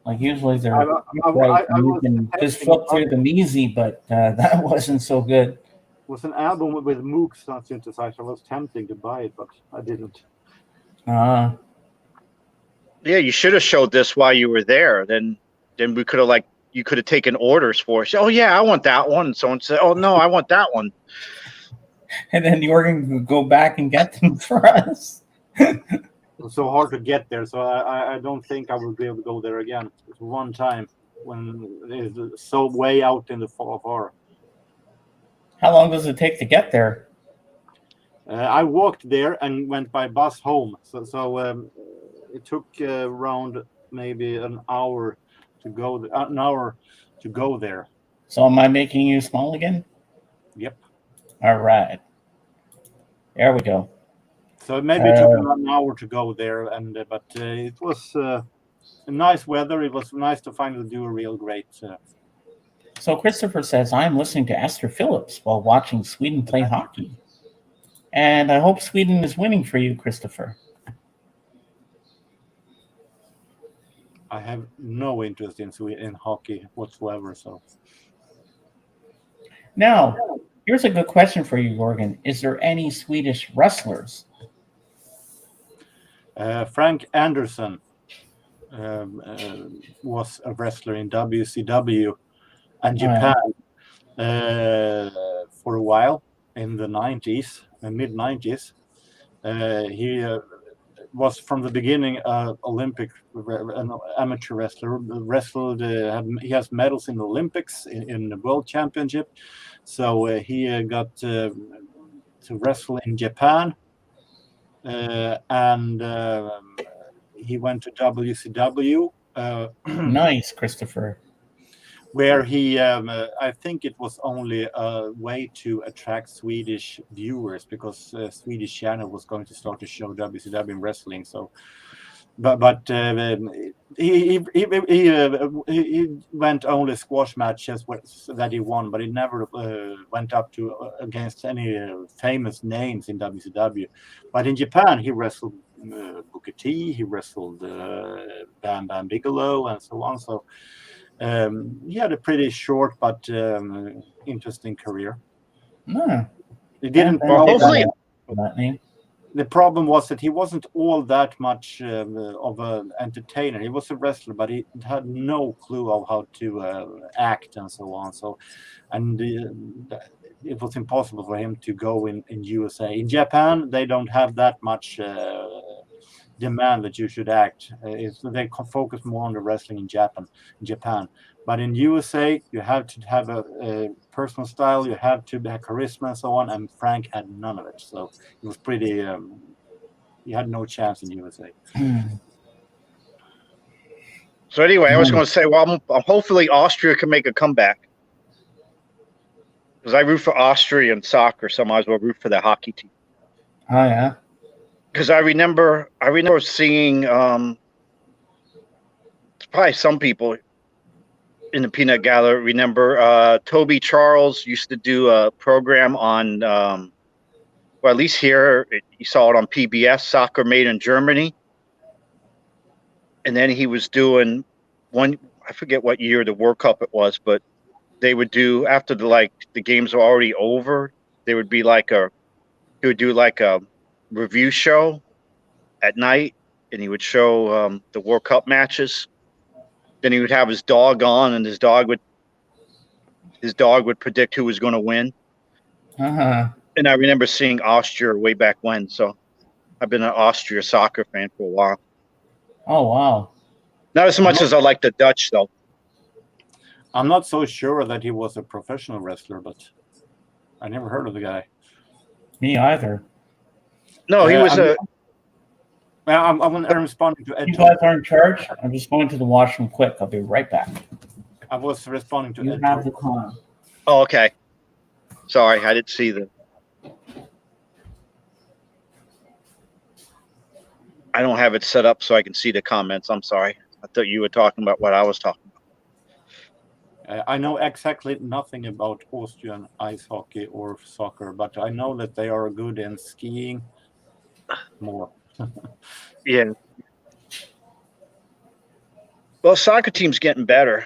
Like usually they're I right. And you was can just testing flip it through out. them easy, but that wasn't so good. It was an album with Mooks on synthesizer. I was tempting to buy it, but I didn't. Uh, Yeah, you should have showed this while you were there. Then we could have you could have taken orders for us. Oh yeah, I want that one. And someone said, oh no, I want that one. and then Jorgen could go back and get them for us. It was so hard to get there, so I don't think I will be able to go there again. It's one time when it's so way out in the far. How long does it take to get there? I walked there and went by bus home. So it took around maybe an hour to go there. So am I making you small again? Yep. All right. There we go. So maybe it took an hour to go there, but it was nice weather. It was nice to finally do a real great. So Christopher says, I'm listening to Esther Phillips while watching Sweden play hockey. And I hope Sweden is winning for you, Christopher. I have no interest in hockey whatsoever. So now, here's a good question for you, Jorgen. Is there any Swedish wrestlers? Frank Anderson was a wrestler in WCW and Japan for a while in the 90s, mid 90s. He was from the beginning Olympic, an amateur wrestler. He has medals in the Olympics, in the World Championship. So he got to wrestle in Japan. And he went to WCW. Nice, Christopher. Where he, I think it was only a way to attract Swedish viewers because Swedish channel was going to start to show WCW in wrestling. So, but he went only squash matches that he won, but he never went up to against any famous names in WCW. But in Japan, he wrestled Booker T, he wrestled Bam Bam Bigelow, and so on. So he had a pretty short but interesting career. No. He didn't. Well, hopefully, that name. The problem was that he wasn't all that much of an entertainer. He was a wrestler, but he had no clue of how to act and so on. So, and it was impossible for him to go in USA. In Japan, they don't have that much demand that you should act. They focus more on the wrestling in Japan. But in USA, you have to have a personal style, you have to have charisma and so on, and Frank had none of it. So it was pretty, he had no chance in USA. So anyway, I was going to say, well, hopefully Austria can make a comeback. Because I root for Austria in soccer, so I might as well root for the hockey team. Oh, yeah. Because I remember seeing, it's probably some people in the peanut gallery remember Toby Charles used to do a program on, well, at least here, you saw it on PBS, Soccer Made in Germany. And then he was doing I forget what year the World Cup it was, but they would do, after the games were already over, they would be he would do a review show at night, and he would show the World Cup matches. Then he would have his dog on, and his dog would predict who was going to win. Uh-huh. And I remember seeing Austria way back when, so I've been an Austria soccer fan for a while. Oh wow. Not as much as I like the Dutch, though. I'm not so sure that he was a professional wrestler, but I never heard of the guy. Me either. No, he was I'm responding to Ed. You guys are in charge. I'm just going to the washroom quick. I'll be right back. I was responding to You Ed. have the con. Oh, okay. Sorry, I didn't see the. I don't have it set up so I can see the comments. I'm sorry. I thought you were talking about what I was talking about. I know exactly nothing about Austrian ice hockey or soccer, but I know that they are good in skiing more. Yeah. Well, soccer team's getting better.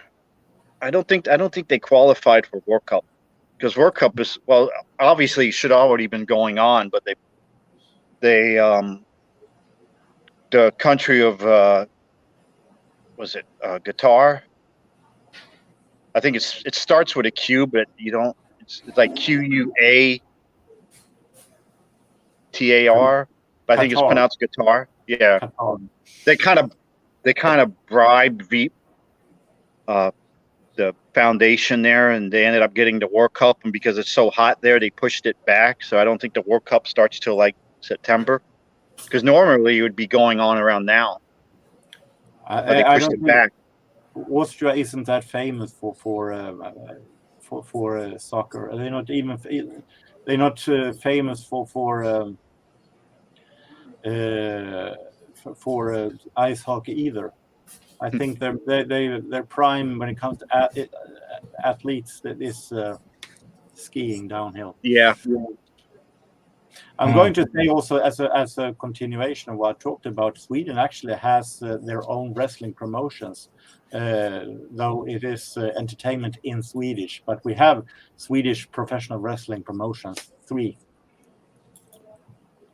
I don't think they qualified for World Cup because World Cup is obviously should already been going on, but they the country of was it Qatar? I think it starts with a Q, but you don't. It's like QUATAR, but I think it's Qatar. pronounced Qatar. Yeah, Qatar. they kind of bribed Veep, the foundation there, and they ended up getting the World Cup. And because it's so hot there, they pushed it back. So I don't think the World Cup starts till like September, because normally it would be going on around now. But they I pushed don't it think back. Austria isn't that famous for soccer. They're not famous for ice hockey either. I think their prime when it comes to athletes that is skiing downhill. Yeah. I'm going to say also as a continuation of what I talked about, Sweden actually has their own wrestling promotions, though it is entertainment in Swedish. But we have Swedish professional wrestling promotions, 3.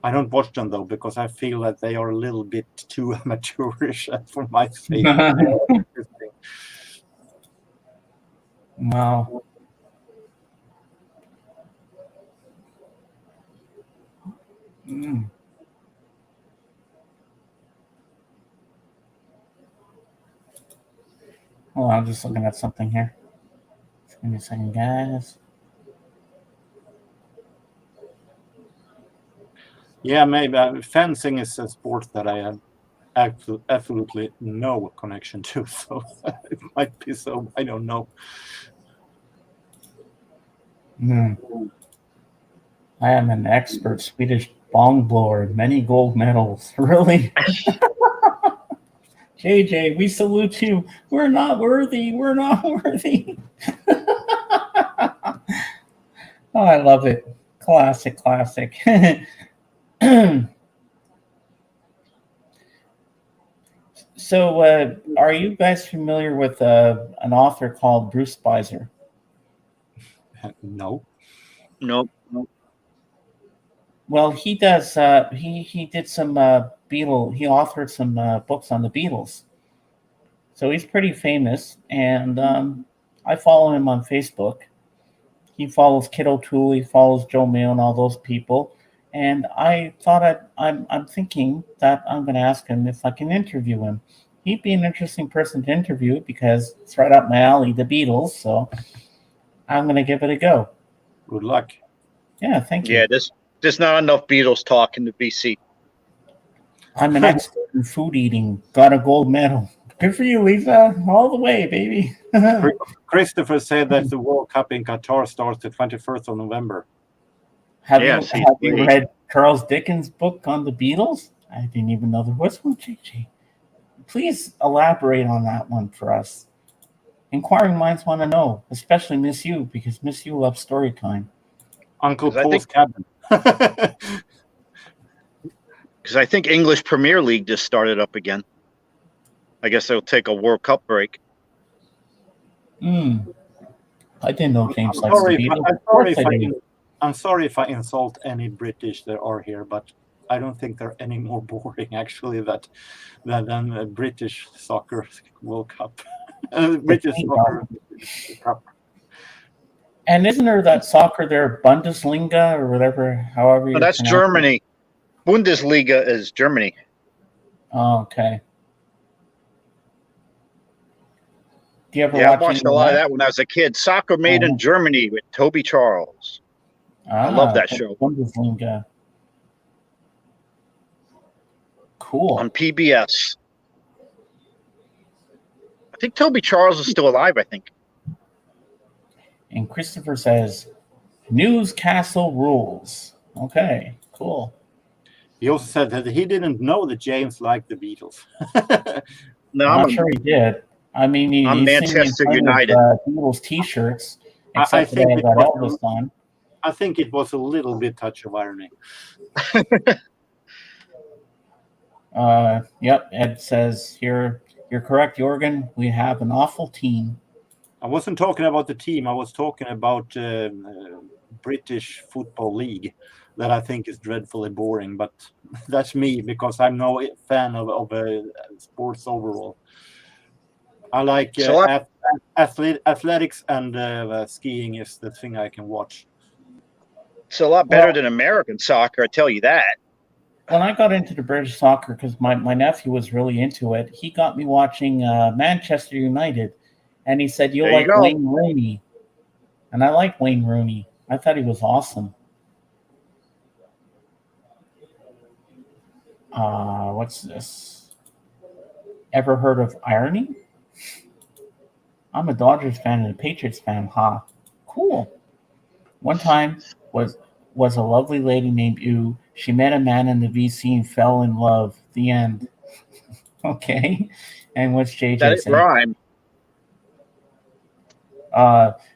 I don't watch them though because I feel that they are a little bit too amateurish for my taste. Wow. Mm. Oh, I'm just looking at something here. Just give me a second, guys. Yeah, maybe fencing is a sport that I have absolutely no connection to, so it might be so. I don't know. I am an expert Swedish bong blower, many gold medals. Really? JJ, we salute you. We're not worthy. We're not worthy. Oh, I love it. Classic. So, are you guys familiar with an author called Bruce Spicer? No. Nope. Well, he does. He did some Beatle. He authored some books on the Beatles, so he's pretty famous. And I follow him on Facebook. He follows Kid O'Toole. He follows Joe Mayo and all those people. And I thought I'm thinking that I'm going to ask him if I can interview him. He'd be an interesting person to interview because it's right up my alley, the Beatles. So I'm going to give it a go. Good luck. Yeah, thank you. Yeah, there's not enough Beatles talk in the BC. I'm an expert in food eating. Got a gold medal. Good for you, Lisa. All the way, baby. Christopher said that the World Cup in Qatar starts the 21st of November. Have you read Charles Dickens' book on the Beatles? I didn't even know there was one, JJ. Please elaborate on that one for us. Inquiring minds want to know, especially Miss You, because Miss You loves story time. Uncle Paul's Cabin. Because I think English Premier League just started up again. I guess they'll take a World Cup break. I didn't know James likes the Beatles. I'm sorry if I insult any British that are here, but I don't think they're any more boring actually than a British soccer World Cup. British soccer Cup. And isn't there that soccer there, Bundesliga or whatever, however you that's Germany. Bundesliga is Germany. Oh, okay. Do you ever Yeah, I watch watched any a lot of that? that when I was a kid. Soccer Made in Germany with Toby Charles. I love that show. Bundesliga. Cool. On PBS. I think Toby Charles is still alive, I think. And Christopher says, Newscastle rules. Okay, cool. He also said that he didn't know that James liked the Beatles. No, I'm I'm not sure he did. I mean, I'm he's singing Manchester plenty United. of Beatles T-shirts, I except for think they it got was- Elvis on. I think it was a little bit touch of irony. Yep, Ed says here, you're correct, Jorgen. We have an awful team. I wasn't talking about the team. I was talking about British Football League that I think is dreadfully boring. But that's me because I'm no fan of sports overall. I like So athletics and skiing is the thing I can watch. It's a lot better than American soccer, I tell you that. When I got into the British soccer, because my nephew was really into it, he got me watching Manchester United. And he said, you'll There you like go. Wayne Rooney. And I like Wayne Rooney. I thought he was awesome. What's this? Ever heard of irony? I'm a Dodgers fan and a Patriots fan. Ha. Cool. One time was a lovely lady named Ew. She met a man in the VC and fell in love. The end. Okay. And what's JJ That is saying? rhyme.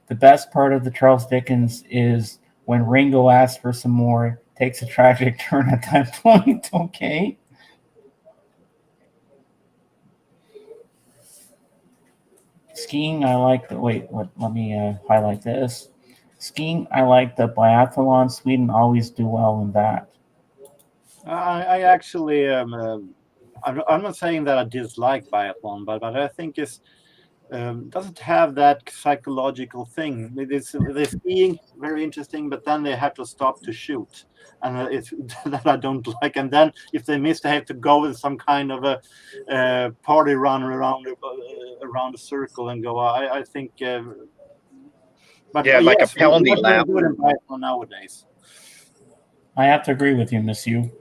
The best part of the Charles Dickens is when Ringo asks for some more, takes a tragic turn at that point. Okay. Skiing, I like the let me highlight this. Skiing, I like the biathlon. Sweden always do well in that. I actually I'm not saying that I dislike biathlon, but I think it's doesn't have that psychological thing. They're skiing very interesting, but then they have to stop to shoot, and it's that I don't like. And then if they miss, they have to go with some kind of a party run around a circle and go. I think, but Yeah, like a yes, penalty we're lap. good in biathlon nowadays. I have to agree with you, Miss Yu.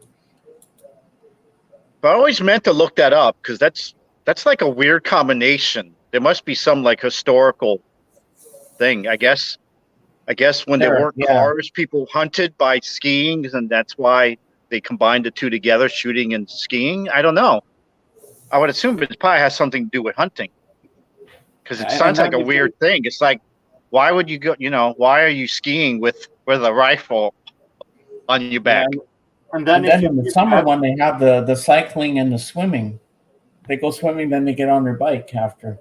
But I always meant to look that up because that's like a weird combination. There must be some like historical thing, I guess. When there weren't cars, people hunted by skiing, and that's why they combined the two together, shooting and skiing. I don't know. I would assume it probably has something to do with hunting because it sounds like a weird thing. It's like, why would you go? Why are you skiing with a rifle on your back? And then in the summer when they have the cycling and the swimming, they go swimming, then they get on their bike after.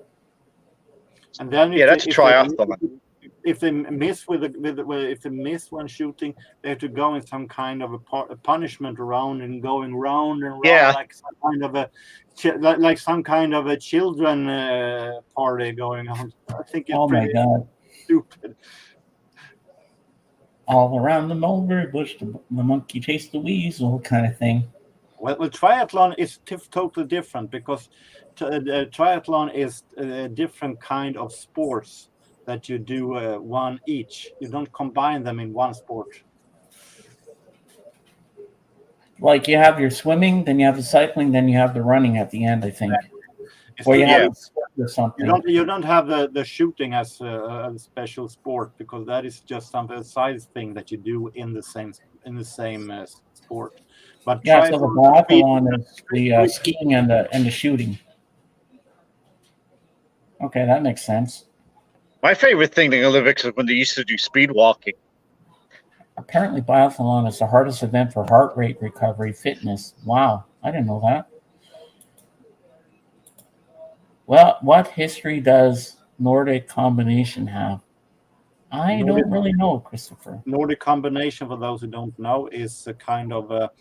And then that's a triathlon. If they miss if they miss when shooting, they have to go in some kind of a punishment round and going round and round like some kind of a children party going on. I think it's pretty stupid. All around the mulberry bush, the monkey chased the weasel kind of thing. Well, triathlon is totally different because triathlon is a different kind of sports that you do one each. You don't combine them in one sport. Like you have your swimming, then you have the cycling, then you have the running at the end, I think. Or you have or something. You don't have the shooting as a special sport because that is just some side thing that you do in the same sport. But so the biathlon is the skiing and the shooting. Okay, that makes sense. My favorite thing in the Olympics is when they used to do speed walking. Apparently, biathlon is the hardest event for heart rate recovery fitness. Wow, I didn't know that. Well, what history does Nordic combination have? I don't really know, Christopher. Nordic combination, for those who don't know, is a kind of a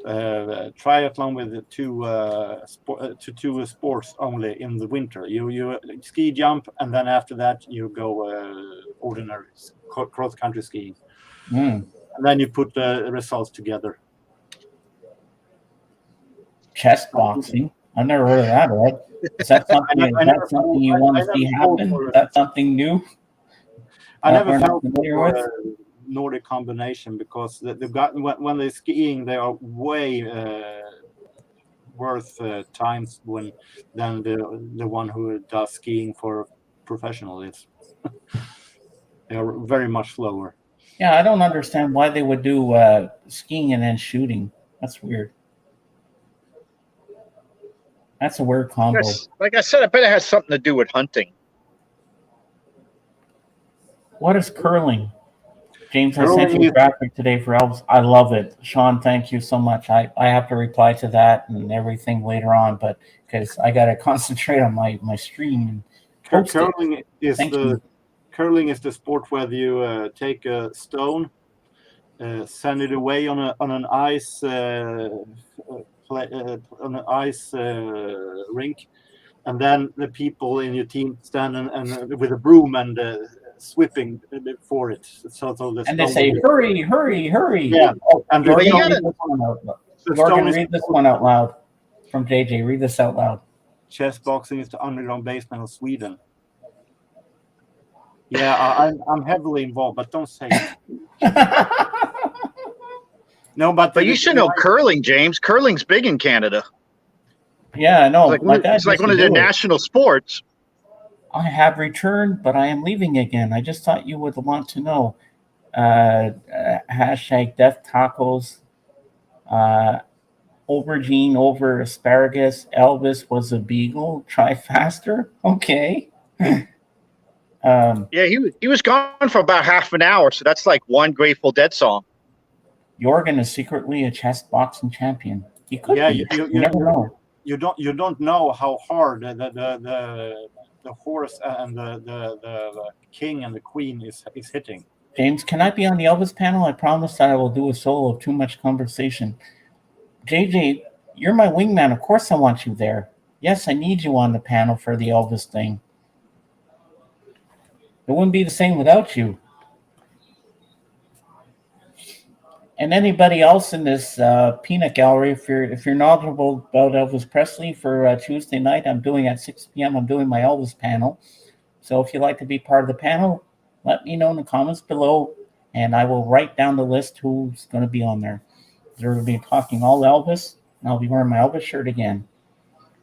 triathlon with two sports only in the winter. You ski jump, and then after that you go ordinary cross country skiing, and then you put the results together. Chess boxing. I've never heard of that, Ed. Is that something? Is that something you want to see happen? Is that something new? I never we're not felt familiar for with? Nordic combination because they've got when they're skiing, they are way worth times than the one who does skiing for professionals. They are very much slower. Yeah, I don't understand why they would do skiing and then shooting. That's weird. That's a weird combo. Yes, like I said, I bet it has something to do with hunting. What is curling? James, I sent you a graphic today for Elvis. I love it. Sean, thank you so much. I have to reply to that and everything later on, but because I got to concentrate on my stream. Curling is curling is the sport where you take a stone, send it away on an ice rink, and then the people in your team stand and with a broom and sweeping for it. So and they say, "Hurry, hurry, hurry!" Yeah, and Jordan, read this one out loud from JJ. Read this out loud. Chess boxing is the underground basement of Sweden. Yeah, I'm heavily involved, but don't say it. No, but you should know curling, James. Curling's big in Canada. Yeah, I know. It's like one of their national sports. I have returned, but I am leaving again. I just thought you would want to know. Hashtag Death Tacos. Aubergine over asparagus. Elvis was a beagle. Try faster. Okay. Yeah, he was gone for about half an hour, so that's like one Grateful Dead song. Jorgen is secretly a chess boxing champion. He could be. You never know. You don't know how hard the horse and the king and the queen is hitting. James, can I be on the Elvis panel? I promise that I will do a solo of too much conversation. JJ, you're my wingman. Of course I want you there. Yes, I need you on the panel for the Elvis thing. It wouldn't be the same without you. And anybody else in this peanut gallery, if you're knowledgeable about Elvis Presley, for Tuesday night, I'm doing at 6 p.m. I'm doing my Elvis panel. So if you'd like to be part of the panel, let me know in the comments below, and I will write down the list who's going to be on there. They're going to be talking all Elvis, and I'll be wearing my Elvis shirt again.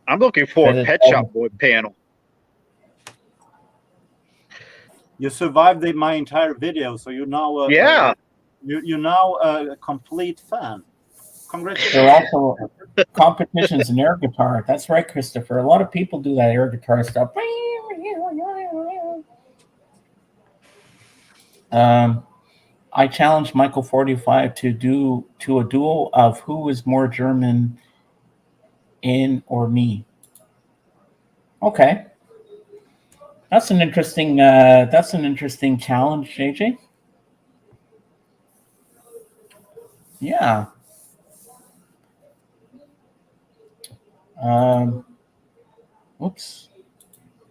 I'm looking for a Pet Shop Boy panel. You survived my entire video, so you now you're now a complete fan. Congratulations. There are also competitions in air guitar. That's right, Christopher. A lot of people do that air guitar stuff. I challenged Michael 45 to a duel of who is more German, in or me. Okay, that's an interesting challenge, JJ. Yeah. Oops.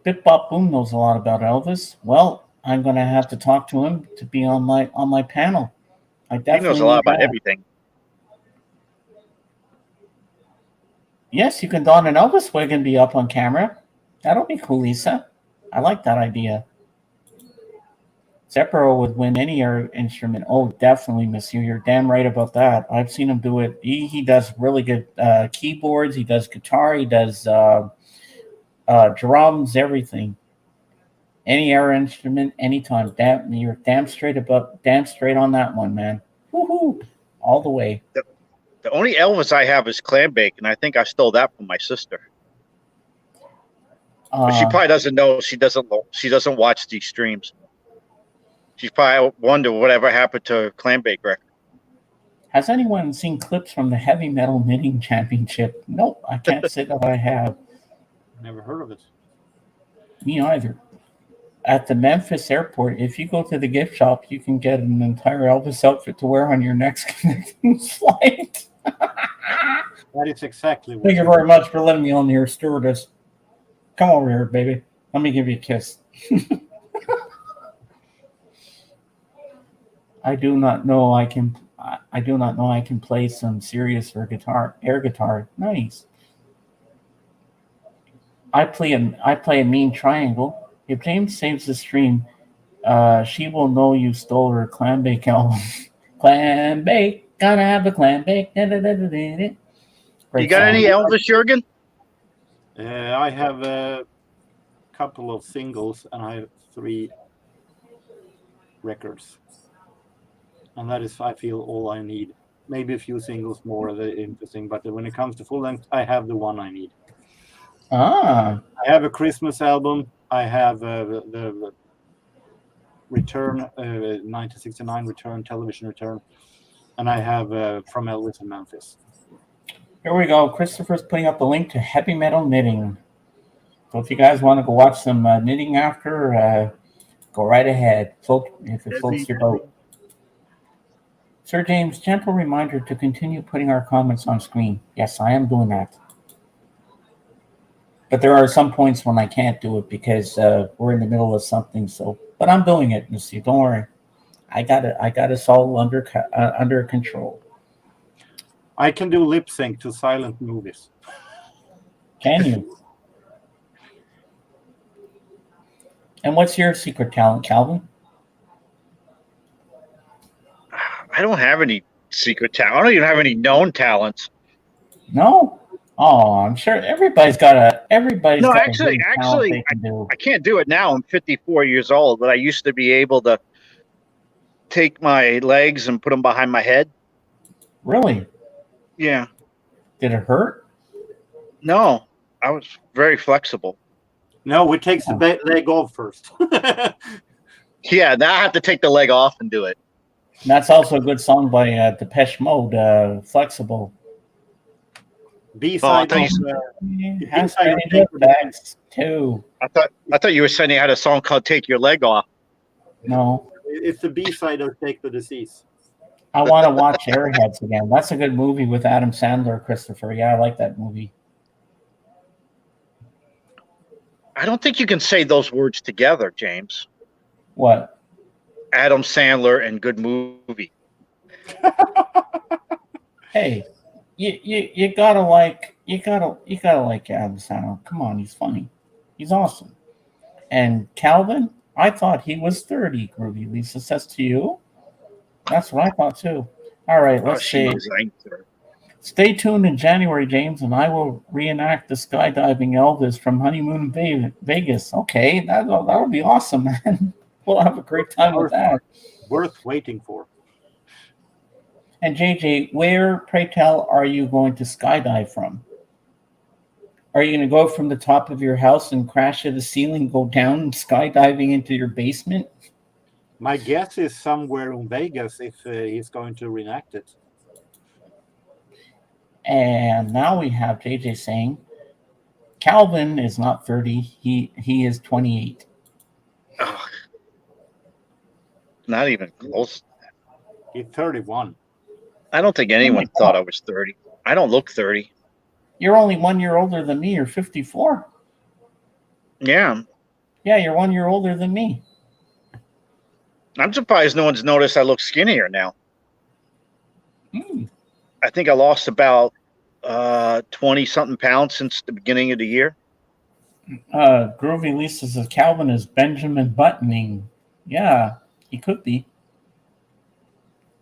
Bip Bop Boom knows a lot about Elvis. Well, I'm going to have to talk to him to be on my panel. I definitely he knows a lot about everything. Yes, you can don an Elvis wig and be up on camera. That'll be cool, Lisa. I like that idea. Zepro would win any air instrument. Oh, definitely, Monsieur. You're damn right about that. I've seen him do it. He does really good keyboards. He does guitar. He does drums, everything. Any air instrument, anytime. You're damn straight on that one, man. Woohoo! All the way. The only Elvis I have is clam bake, and I think I stole that from my sister. But she probably doesn't know. She doesn't watch these streams. She's probably wonder whatever happened to her clam bake record. Has anyone seen clips from the Heavy Metal Knitting Championship? Nope, I can't say that I have. Never heard of it. Me either. At the Memphis airport, if you go to the gift shop, you can get an entire Elvis outfit to wear on your next connecting flight. That is exactly what. Thank you very much for letting me on here, stewardess. Come over here, baby. Let me give you a kiss. I do not know I can play some serious air guitar. Nice. I play a mean triangle. If James saves the stream, she will know you stole her clam bake album. Clam bake, gotta have a clam bake. Da-da-da-da-da-da. Great You got song. any Elvis, Jurgen? I have a couple of singles and I have 3 records, and that is, I feel, all I need. Maybe a few singles more that are interesting, but when it comes to full length, I have the one I need. Ah, I have a Christmas album. I have the Return, 1969 Return, television Return, and I have From Elvis in Memphis. here we go. Christopher's putting up a link to Heavy Metal Knitting. So if you guys want to go watch some knitting after, go right ahead. If it floats your boat. Sir James, gentle reminder to continue putting our comments on screen. Yes, I am doing that. But there are some points when I can't do it because we're in the middle of something. So, but I'm doing it, Missy. Don't worry. I got it all under control. I can do lip sync to silent movies. Can you? And what's your secret talent, Calvin? I don't have any secret talent. I don't even have any known talents. No. Oh, I'm sure everybody's got a hidden talent they can do. I can't do it now. I'm 54 years old, but I used to be able to take my legs and put them behind my head. Really? Yeah. Did it hurt? No, I was very flexible. No, it takes the leg off first. Yeah, now I have to take the leg off and do it. And that's also a good song by Depeche Mode, Flexible. B-side Oh, I Has bags too. I thought you were saying you had a song called "Take Your Leg Off." No, it's the B-side of Take the Disease. I want to watch Airheads again. That's a good movie with Adam Sandler, Christopher. Yeah, I like that movie. I don't think you can say those words together, James. What? Adam Sandler and good movie. Hey, you gotta like Adam Sandler. Come on, he's funny. He's awesome. And Calvin, I thought he was 30. Groovy Lisa says to you. That's what I thought too. All right, let's see. Stay tuned in January, James, and I will reenact the skydiving Elvis from Honeymoon in Vegas. Okay, that'll be awesome, man. We'll have a great time with that. Worth waiting for. And JJ, where, pray tell, are you going to skydive from? Are you going to go from the top of your house and crash to the ceiling, go down skydiving into your basement? My guess is somewhere in Vegas if he's going to reenact it. And now we have JJ saying, Calvin is not 30. He is 28. Oh, not even close. He's 31. I don't think anyone thought I was 30. I don't look 30. You're only 1 year older than me. You're 54. Yeah. Yeah, you're 1 year older than me. I'm surprised no one's noticed I look skinnier now. I think I lost about 20-something pounds since the beginning of the year. Groovy Lisa says Calvin is Benjamin Buttoning. Yeah, he could be.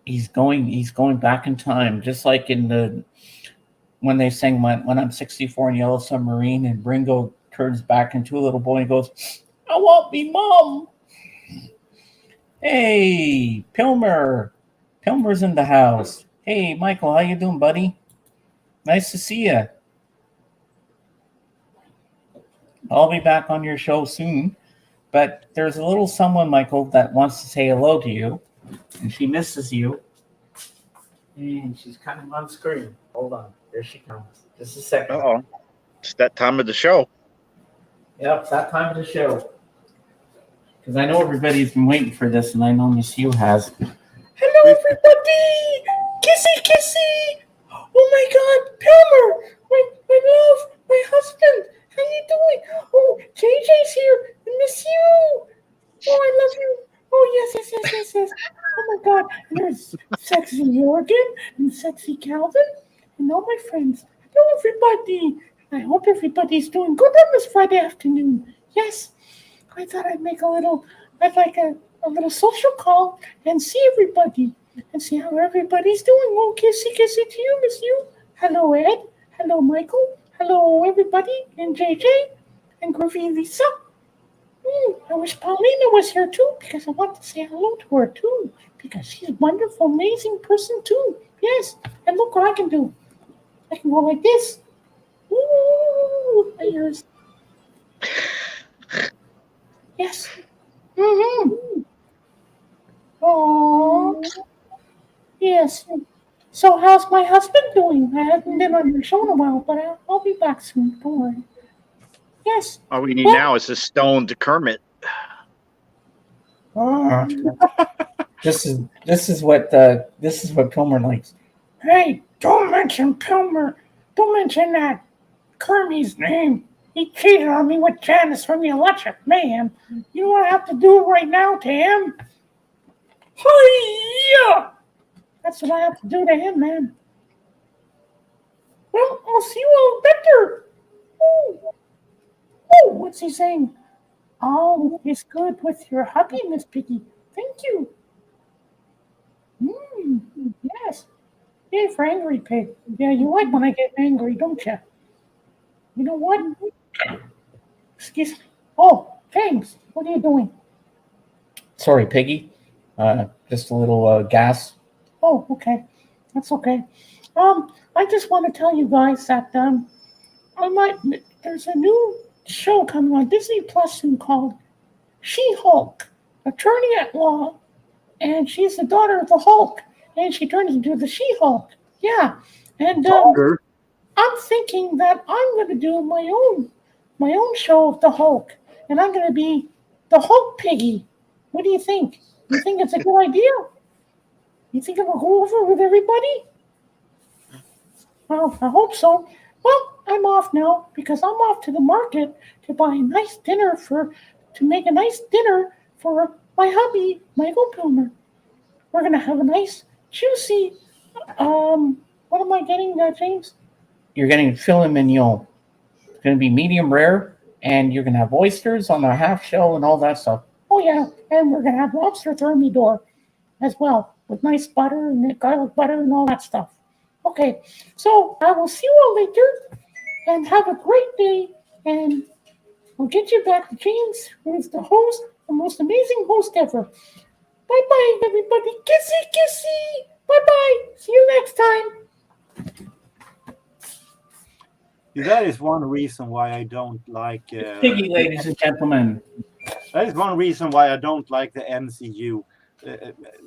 He's going back in time, just like when they sang when I'm 64 in Yellow Submarine, and Ringo turns back into a little boy and goes, "I want me mom." Hey, Pilmer's in the house. Hey, Michael, how you doing, buddy? Nice to see you. I'll be back on your show soon, but there's a little someone, Michael, that wants to say hello to you, and she misses you. And she's coming on screen. Hold on. There she comes. Just a second. Uh-oh. It's that time of the show. Yep, it's that time of the show. Because I know everybody's been waiting for this, and I know Miss Hugh has. Hello, everybody! Kissy, kissy! Oh my God, Pilmer! My love, my husband! How you doing? Oh, JJ's here! I miss you! Oh, I love you! Oh, yes. Oh my God, and there's sexy Jorgen and sexy Calvin and all my friends. Hello, everybody! I hope everybody's doing good on this Friday afternoon. Yes, I thought I'd like a little social call and see everybody and see how everybody's doing. Oh, kissy to you, Miss You. Hello, Ed. Hello, Michael. Hello, everybody, and JJ and Groovy Lisa. I wish Paulina was here too because I want to say hello to her too because she's a wonderful, amazing person too. Yes, and look what I can do. I can go like this. Ooh, my ears. Yes. Mm-hmm. Oh, yes. So how's my husband doing? I haven't been on your show in a while, but I'll be back soon. Don't worry. Yes. All we need Well- now is a stoned Kermit. This is what Pilmer likes. Hey, don't mention Pilmer. Don't mention that Kermie's name. He cheated on me with Janice from the Electric Mayhem. You know what I have to do right now to him? Hi-ya! That's what I have to do to him, man. Well, I'll see you all later. Oh, what's he saying? Oh, it's good with your hubby, Miss Piggy. Thank you. Yes. Yay for Angry Pig. Yeah, you like when I get angry, don't you? You know what? Excuse me. Oh, James, what are you doing? Sorry, Piggy. Just a little gas. Oh, okay. That's okay. I just want to tell you guys that there's a new show coming on Disney Plus soon called She-Hulk, Attorney at Law, and she's the daughter of the Hulk, and she turns into the She-Hulk. Yeah, and I'm thinking that I'm going to do my own show of the Hulk, and I'm going to be the Hulk Piggy. What do you think? You think it's a good idea? You think it will go over with everybody? Well, I hope so. Well, I'm off now because I'm off to the market to buy a nice dinner to make a nice dinner for my hubby, Michael Pilmer. We're gonna have a nice, juicy. What am I getting, James? You're getting filet mignon. It's gonna be medium rare, and you're gonna have oysters on the half shell and all that stuff. Oh yeah, and we're gonna have lobster thermidor as well with nice butter and garlic butter and all that stuff. Okay, so I will see you all later, and have a great day, and we'll get you back to James, who is the host, the most amazing host ever. Bye-bye, everybody. Kissy, kissy. Bye-bye. See you next time. That is one reason why I don't like. Piggy, ladies and gentlemen. That is one reason why I don't like the MCU.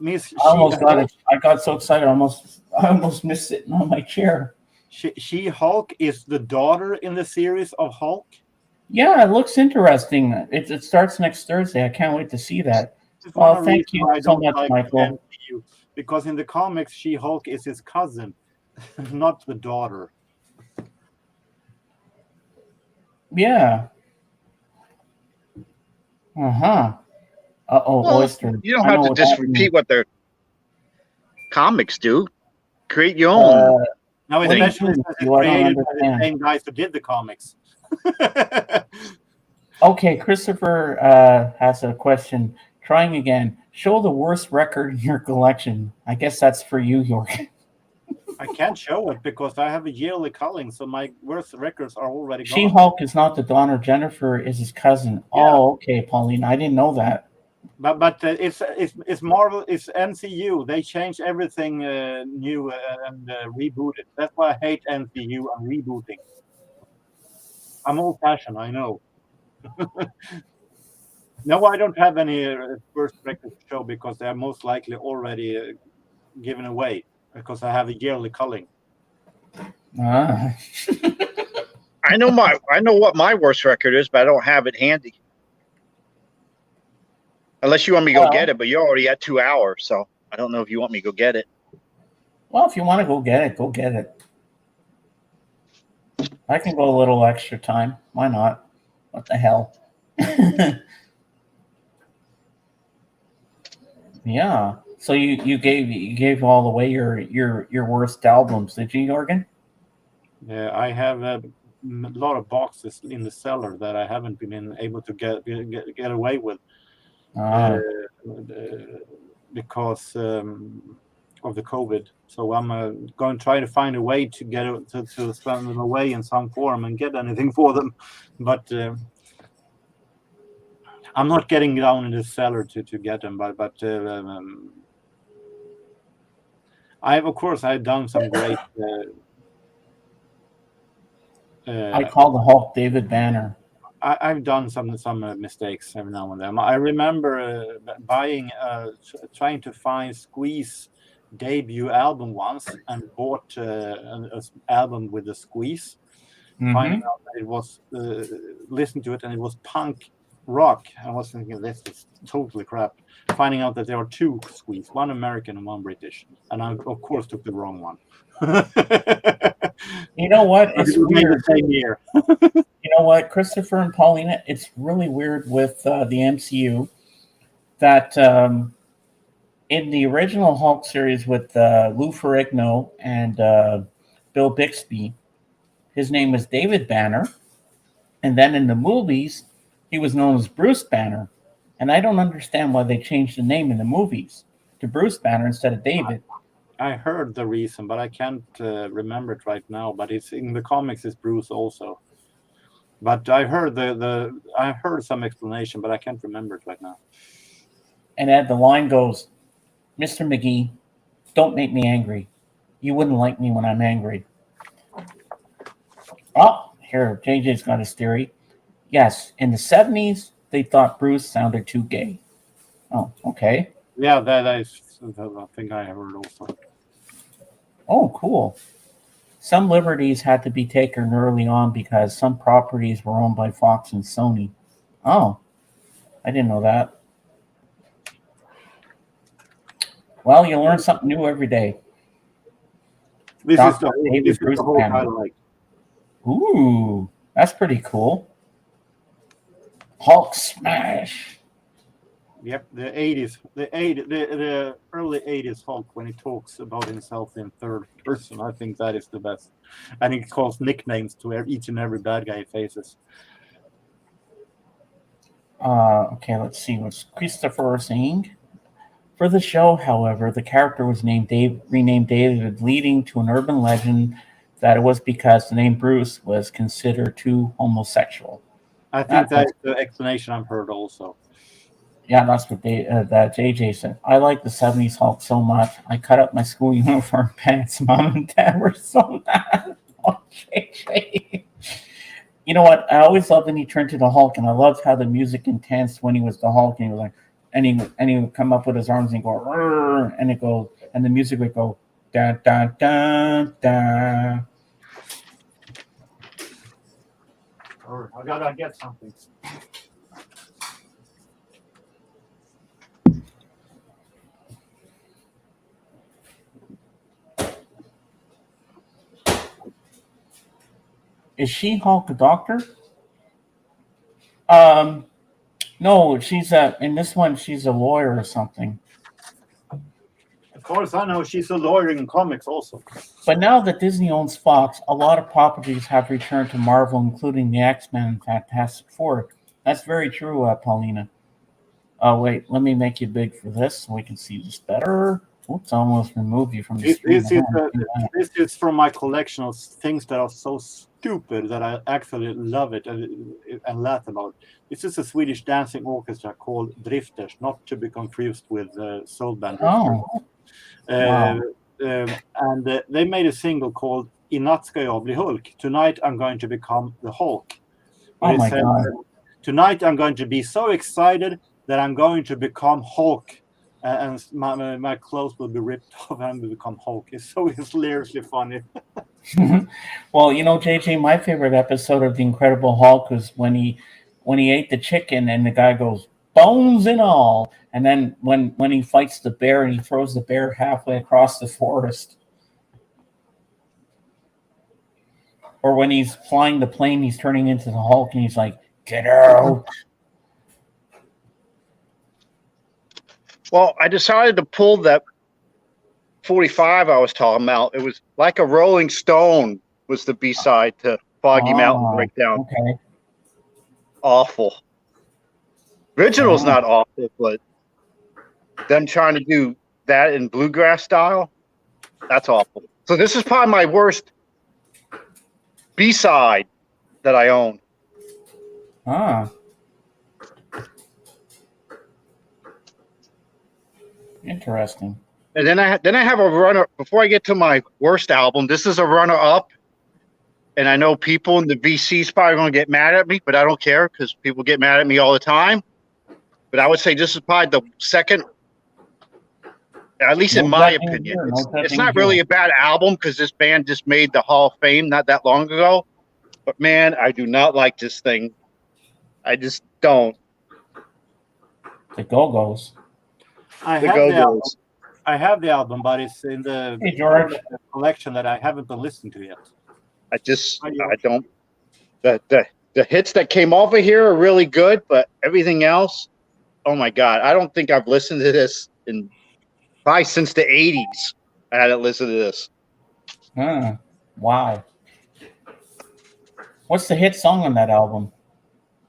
Miss, I got so excited, I almost missed it on my chair. She-Hulk is the daughter in the series of Hulk. Yeah, it looks interesting. It starts next Thursday. I can't wait to see that. Well, thank you so much, Michael. Because in the comics, She-Hulk is his cousin, not the daughter. Yeah. Uh-huh. Well, oyster. You don't have to just repeat what their comics do. Create your own. Now, What do you especially do? since it's I don't created by the understand. same guys who did the comics. Okay, Christopher has a question. Trying again. Show the worst record in your collection. I guess that's for you, York. I can't show it because I have a yearly culling, so my worst records are already gone. She-Hulk is not the daughter. Jennifer is his cousin. Yeah. Oh, okay, Pauline. I didn't know that. But it's Marvel, it's MCU. They change everything new and reboot it. That's why I hate MCU and rebooting. I'm old fashioned, I know. No, I don't have any first record to show because they're most likely already given away because I have a yearly culling. Ah. I know what my worst record is, but I don't have it handy. Unless you want me to go get it, but you're already at 2 hours, so I don't know if you want me to go get it. Well, if you want to go get it, go get it. I can go a little extra time. Why not? What the hell? Yeah. So you gave all away your worst albums, did you, Jorgen? Yeah, I have lot of boxes in the cellar that I haven't been able to get away with because of the COVID. So I'm going to try to find a way to get to send them away in some form and get anything for them, but I'm not getting down in the cellar to get them. But I've done some great. I call the Hulk David Banner. I've done some mistakes every now and then. I remember trying to find Squeeze debut album once and bought an album with the Squeeze, finding out that it was listening to it and it was punk rock. I was thinking this is totally crap. Finding out that there are two Squeeze, one American and one British, and I of course took the wrong one. You know what? It's weird. The same year. You know what, Christopher and Paulina? It's really weird with the MCU that in the original Hulk series with Lou Ferrigno and Bill Bixby, his name was David Banner, and then in the movies, he was known as Bruce Banner. And I don't understand why they changed the name in the movies to Bruce Banner instead of David. I heard the reason, but I can't remember it right now. But it's in the comics. It's Bruce also. But I heard I heard some explanation, but I can't remember it right now. And the line goes, "Mr. McGee, don't make me angry. You wouldn't like me when I'm angry." Oh, here, JJ's got his theory. Yes, in the 70s, they thought Bruce sounded too gay. Oh, okay. Yeah, that is the thing I heard also. Oh, cool. Some liberties had to be taken early on because some properties were owned by Fox and Sony. Oh, I didn't know that. Well, you learn something new every day. This is the whole Banner. highlight. Ooh, that's pretty cool. Hulk smash. Yep, the early 80s Hulk, when he talks about himself in third person, I think that is the best. And he calls nicknames to each and every bad guy he faces. Okay, let's see what Christopher was saying. For the show, however, the character was renamed David, leading to an urban legend that it was because the name Bruce was considered too homosexual. I think that's the explanation I've heard also. Yeah, that's what that JJ said. I like the 70s Hulk so much. I cut up my school uniform pants. Mom and Dad were so mad. Oh, JJ. You know what? I always loved when he turned to the Hulk, and I loved how the music intense when he was the Hulk, and he was like, and he would come up with his arms and go, "Rrr," and it go, and the music would go, da da da da. I gotta get something. Is she Hulk a doctor? No, she's in this one she's a lawyer or something. Of course, I know she's a lawyer in comics also. But now that Disney owns Fox, a lot of properties have returned to Marvel, including the X-Men and Fantastic Four. That's very true, Paulina. Oh, wait, let me make you big for this so we can see this better. Oops, I almost removed you from the screen. This is from my collection of things that are so stupid that I actually love it and laugh about. This is a Swedish dancing orchestra called Drifters, not to be confused with Soul Band. Oh. Wow. And they made a single called I natt ska jag bli Hulk. Tonight I'm going to become the Hulk. Oh my God. Tonight I'm going to be so excited that I'm going to become Hulk. And my clothes will be ripped off and I will become Hulk. It's so hilariously funny. Well, you know, JJ, my favorite episode of The Incredible Hulk was when he ate the chicken and the guy goes, "Bones and all." And then when he fights the bear and he throws the bear halfway across the forest. Or when he's flying the plane, he's turning into the Hulk and he's like, "Get out." Well, I decided to pull that 45 I was talking about. It was Like a Rolling Stone was the B-side to Foggy Mountain Breakdown. Okay. Awful. Original's Oh. not awful, but them trying to do that in bluegrass style, that's awful. So this is probably my worst B-side that I own. Ah. Interesting. And then I have a runner before I get to my worst album. This is a runner up. And I know people in the VC's probably going to get mad at me, but I don't care because people get mad at me all the time. But I would say this is probably the second, at least in my opinion. It's not really a bad album because this band just made the Hall of Fame not that long ago. But man, I do not like this thing. I just don't. The Go-Go's. I The have the album. Go-Go's. I have the album, but it's in the Hey, George. collection that I haven't been listening to yet. I don't. The hits that came off of here are really good, but everything else, oh my God, I don't think I've listened to this in probably since the 80s. I hadn't listened to this. Huh. Wow. What's the hit song on that album?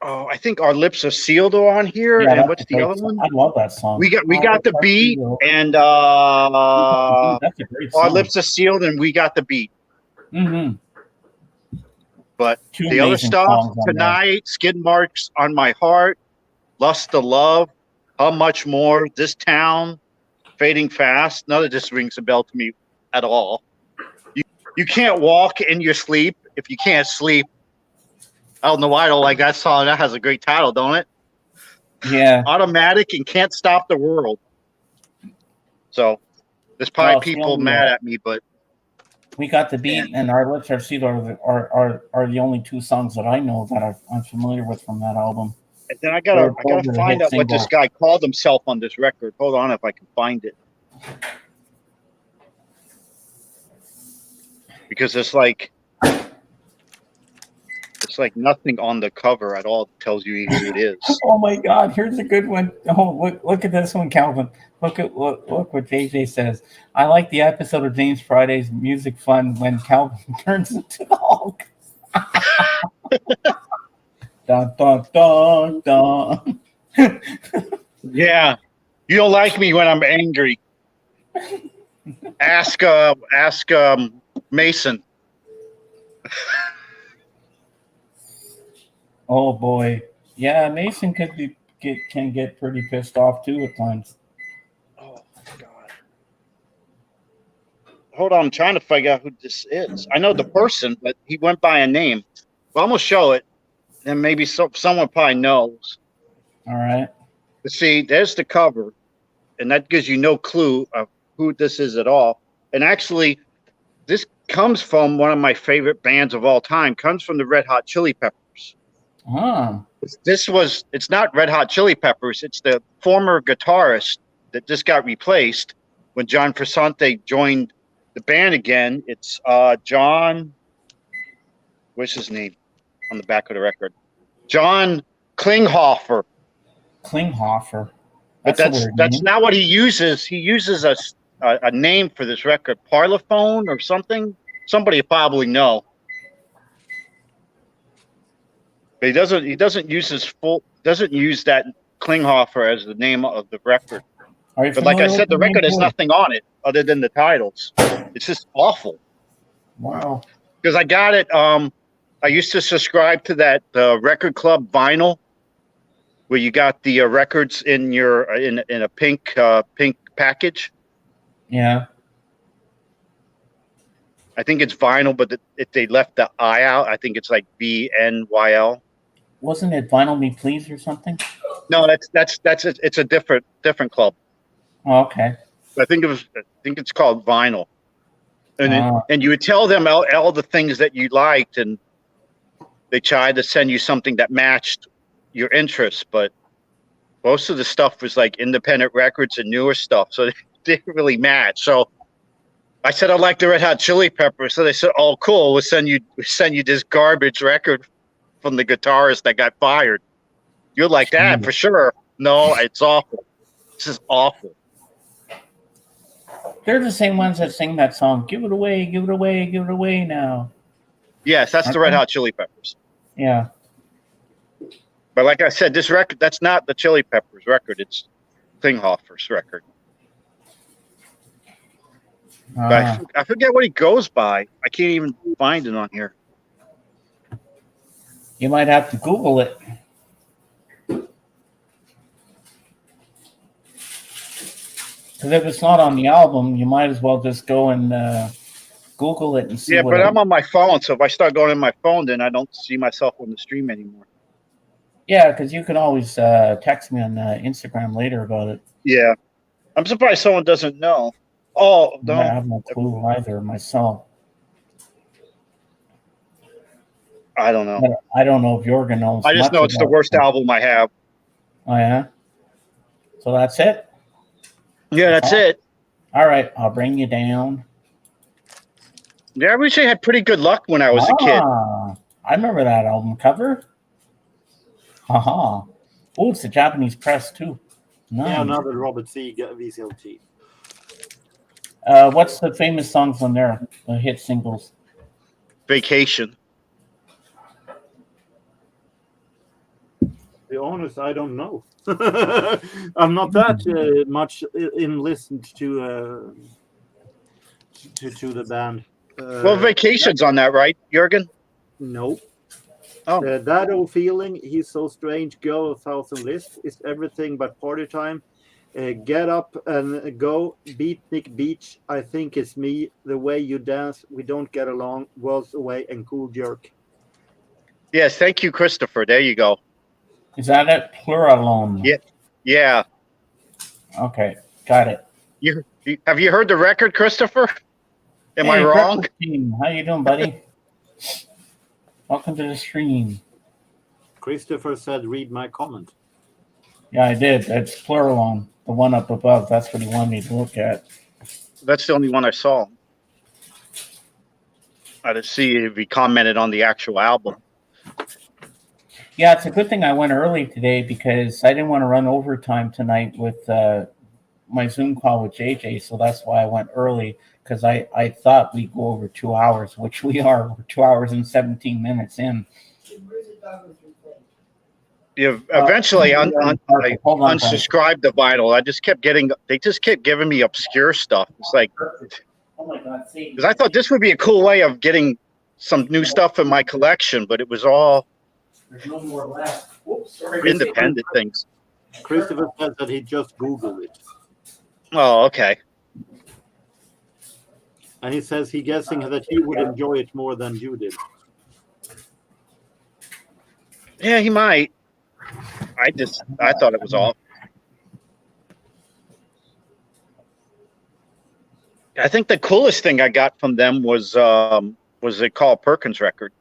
Oh, I think Our Lips Are Sealed are on here. Yeah, And that's what's a the great other song. one? I love that song. We got the beat and That's a great song. Our Lips Are Sealed and We Got the Beat. Mm-hmm. But Two the other amazing stuff, songs on there. Tonight, Skid Marks on My Heart, Lust to Love, How Much More, This Town, Fading Fast, none of this rings a bell to me at all. You can't walk in your sleep if you can't sleep. I don't know why I don't like that song. That has a great title, don't it? Yeah. Automatic and Can't Stop the World. So there's probably Well, people still, mad at me, but We Got the Beat and Our Lips Are Sealed are the only two songs that I know that I'm familiar with from that album. and then I gotta Those are the find hit out what this singles. guy called himself on this record. Hold on if I can find it. Because it's like nothing on the cover at all that tells you who it is. Oh my God! Here's a good one. Oh, look at this one, Calvin. Look what JJ says. I like the episode of James Friday's Music Fun when Calvin turns into the Hulk. Dun dun dun dun. Yeah. You don't like me when I'm angry. Ask Mason. Oh boy, yeah. Mason can get pretty pissed off too at times. Oh God. Hold on, I'm trying to figure out who this is. I know the person, but he went by a name. Well, I'm gonna show it, and maybe someone probably knows. All right. But see, there's the cover, and that gives you no clue of who this is at all. And actually, this comes from one of my favorite bands of all time. Comes from the Red Hot Chili Peppers. It's not Red Hot Chili Peppers. It's the former guitarist that just got replaced when John Frusciante joined the band again. It's John. What's his name on the back of the record? John Klinghoffer. Klinghoffer. But that's not what he uses. He uses a name for this record, Parlophone or something. Somebody will probably know. But he doesn't use that Klinghoffer as the name of the record. But like I said, the record has nothing on it other than the titles. It's just awful. Wow. Because I got it. I used to subscribe to that Record Club vinyl, where you got the records in your in a pink package. Yeah. I think it's vinyl, but if they left the I out, I think it's like VNYL. Wasn't it Vinyl Me Please or something? No, it's a different club. Oh, okay. I think it's called vinyl, and you would tell them all the things that you liked, and they tried to send you something that matched your interests, but most of the stuff was like independent records and newer stuff, so they didn't really match. So I said I like the Red Hot Chili Peppers, so they said, "Oh, cool, we'll send you this garbage record from the guitarist that got fired. You'll like that for sure." No, it's awful. This is awful. They're the same ones that sing that song. Give it away, give it away, give it away now. Yes, that's the Red Hot Chili Peppers. Yeah. But like I said, this record, that's not the Chili Peppers record. It's Klinghoffer's record. But I forget what he goes by. I can't even find it on here. You might have to Google it. Because if it's not on the album, you might as well just go and Google it and see. Yeah, what but it, I'm on my phone, so if I start going in my phone, then I don't see myself on the stream anymore. Yeah, because you can always text me on Instagram later about it. Yeah. I'm surprised someone doesn't know. Oh, I no. have no clue either myself. I don't know. But I don't know if Jorgen knows. I just much know it's the about worst it. album I have. Oh, yeah? So that's it? Yeah, that's it. All right, I'll bring you down. Yeah, I wish I had pretty good luck when I was a kid. I remember that album cover. Haha. Oh, it's the Japanese press, too. Nice. Yeah, another Robert C. VCLT. What's the famous songs on there? The hit singles. Vacation. To be honest, I don't know. I'm not that much in listened to the band. Well, Vacation's on that, right, Jorgen? No. Oh. That old feeling, he's so strange, girl, 1,000 lists, is everything but party time. Get up and go, Beatnik Beach, I think it's me, the way you dance, we don't get along, worlds away, and cool jerk. Yes, thank you, Christopher. There you go. Is that it? Pluralone. Yeah. Yeah. Okay, got it. Have you heard the record, Christopher? Am I Hey, wrong? Purple Team, how you doing, buddy? Welcome to the stream. Christopher said, read my comment. Yeah, I did. That's Pluralone, the one up above. That's what he wanted me to look at. That's the only one I saw. I didn't see if he commented on the actual album. Yeah, it's a good thing I went early today because I didn't want to run overtime tonight with my Zoom call with JJ, so that's why I went early, because I thought we'd go over 2 hours, which we are. We're 2 hours and 17 minutes in. Eventually, I Hold on, unsubscribed to Vinyl. They just kept giving me obscure stuff. It's like, oh my God, see, because I thought this would be a cool way of getting some new stuff in my collection, but it was all there's no more left. Oops, sorry. independent things. Christopher says that he just Googled it. Oh, okay. And he says he guessing that he would enjoy it more than you did. Yeah, he might. I thought it was all. I think the coolest thing I got from them was a Carl Perkins record.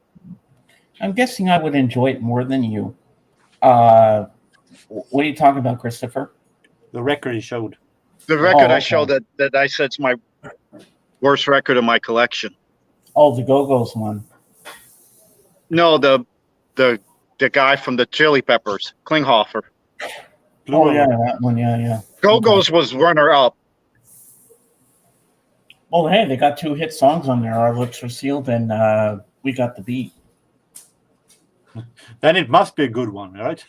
I'm guessing I would enjoy it more than you. What are you talking about, Christopher? The record he showed. The record okay. I showed that I said it's my worst record in my collection. Oh, the Go-Go's one. No, the guy from the Chili Peppers, Klinghoffer. Oh, yeah, that one. Yeah. Go-Go's was runner up. Oh, hey, they got 2 hit songs on there. Our Lips Are Sealed and We Got the Beat. Then it must be a good one, right?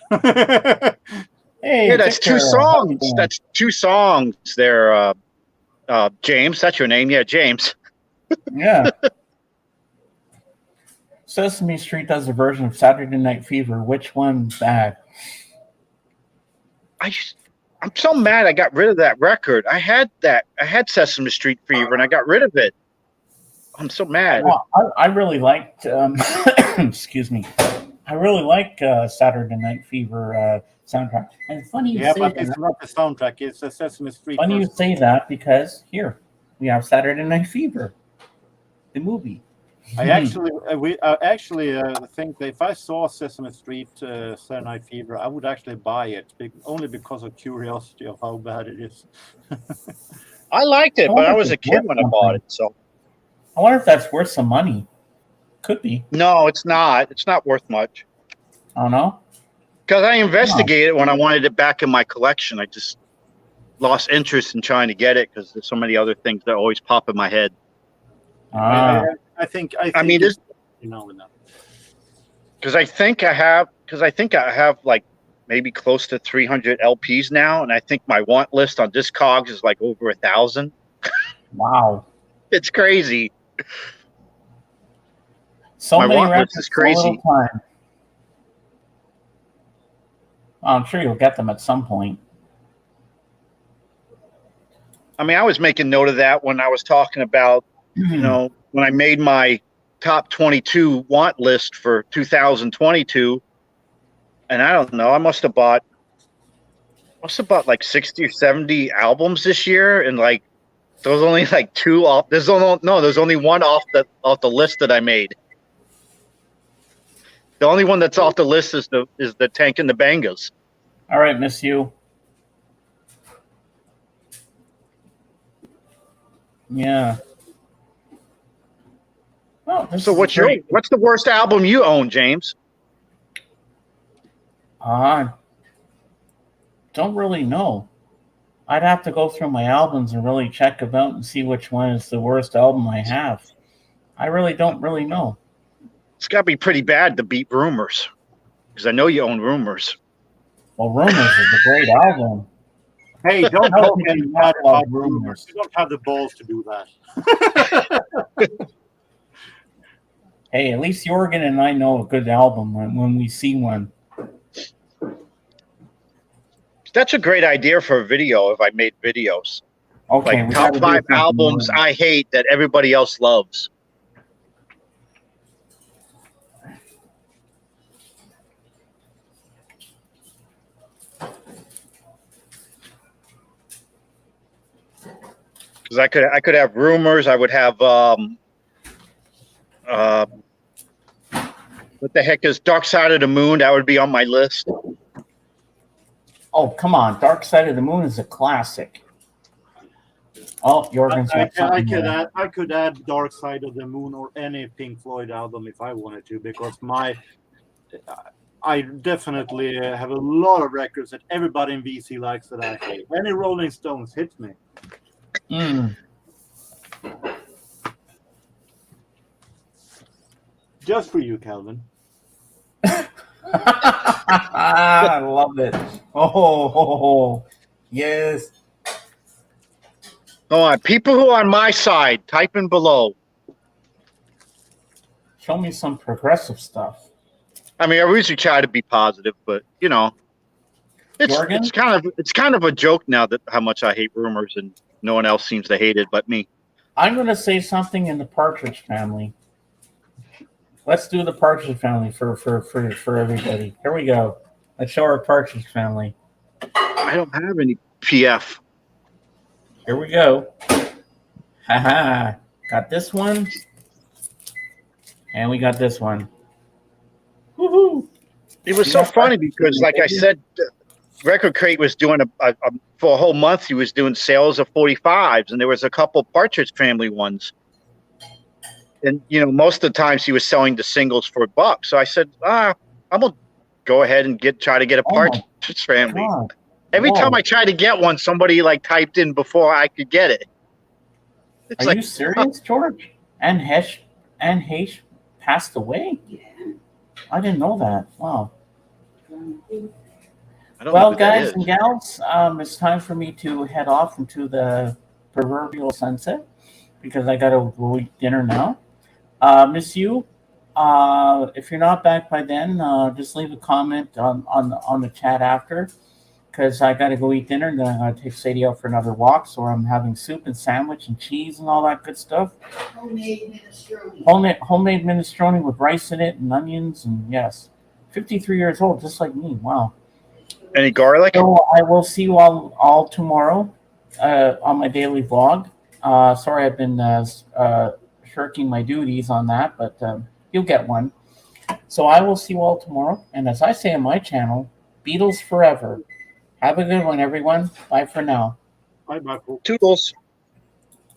Hey, Yeah, that's Victor, 2 how you songs. doing? That's 2 songs there. James, that's your name. Yeah, James. Yeah. Sesame Street does a version of Saturday Night Fever. Which one's bad? I'm so mad I got rid of that record. I had Sesame Street Fever and I got rid of it. I'm so mad. Well, I really liked, excuse me, I really like Saturday Night Fever soundtrack. And funny you Yeah, say but that. it's not the soundtrack. It's a Sesame Street. Funny you version. say that because here we have Saturday Night Fever, the movie. I actually think that if I saw Sesame Street Saturday Night Fever, I would actually buy it only because of curiosity of how bad it is. I liked it, but I was a kid when I bought it. So I wonder if that's worth some money. Could be. no, it's not. It's not worth much. I don't know. Because I investigated when I wanted it back in my collection. I just lost interest in trying to get it because there's so many other things that always pop in my head. Ah, I think I mean, now and then. Because I think I have like maybe close to 300 LPs now, and I think my want list on Discogs is like over 1,000. Wow. It's crazy. So My many want list records, is so little crazy. time. Well, I'm sure you'll get them at some point. I mean, I was making note of that when I was talking about, when I made my top 22 want list for 2022, and I don't know, I must have bought like 60 or 70 albums this year, and like there's only like two off. There's only one off the list that I made. The only one that's off the list is the Tank and the Bangas. All right, Miss You. Yeah. Well, So what's the worst album you own, James? Don't really know. I'd have to go through my albums and really check them out and see which one is the worst album I have. I really don't really know. It's got to be pretty bad to beat Rumors, because I know you own Rumors. Well, Rumors is a great album. Hey, don't How talk could any you bad not love about Rumors? Rumors. You don't have the balls to do that. Hey, at least Jorgen and I know a good album when we see one. That's a great idea for a video if I made videos. Okay, Like we top gotta do 5 something albums more. I hate that everybody else loves. Because I could have Rumors. I would have what the heck is Dark Side of the Moon? That would be on my list. Oh, come on. Dark Side of the Moon is a classic. Oh, Jorgen's got something there. I could add Dark Side of the Moon or any Pink Floyd album if I wanted to, because I definitely have a lot of records that everybody in VC likes that I hate. Any Rolling Stones hits me. Mm. Just for you, Calvin. I love it. Oh, yes. Go on, people who are on my side, type in below. Show me some progressive stuff. I mean, I usually try to be positive, but Jorgen? it's kind of a joke now that how much I hate Rumors, and no one else seems to hate it but me. I'm going to say something in the Partridge Family. Let's do the Partridge Family for everybody. Here we go. Let's show our Partridge Family. I don't have any PF. Here we go. Haha. Got this one. And we got this one. Woohoo! It was so funny because, like I said, Record Crate was doing for a whole month. He was doing sales of 45s, and there was a couple Partridge Family ones. And most of the times he was selling the singles for $1. So I said, I'm gonna go ahead and try to get a Partridge Family. God. Every time I tried to get one, somebody like typed in before I could get it. It's Are you serious, George? And Hesh passed away? Yeah. I didn't know that. Wow. I don't know Well, who that guys is. and gals, it's time for me to head off into the proverbial sunset because I got to go eat dinner now. Miss you. If you're not back by then, just leave a comment on the chat after, because I got to go eat dinner and then I'm going to take Sadie out for another walk. So I'm having soup and sandwich and cheese and all that good stuff. Homemade minestrone. Homemade minestrone with rice in it and onions, and yes, 53 years old, just like me. Wow. Any garlic? So I will see you all tomorrow on my daily vlog. Sorry, I've been shirking my duties on that, but you'll get one. So I will see you all tomorrow. And as I say on my channel, Beatles forever. Have a good one, everyone. Bye for now. Bye, Michael. Toodles.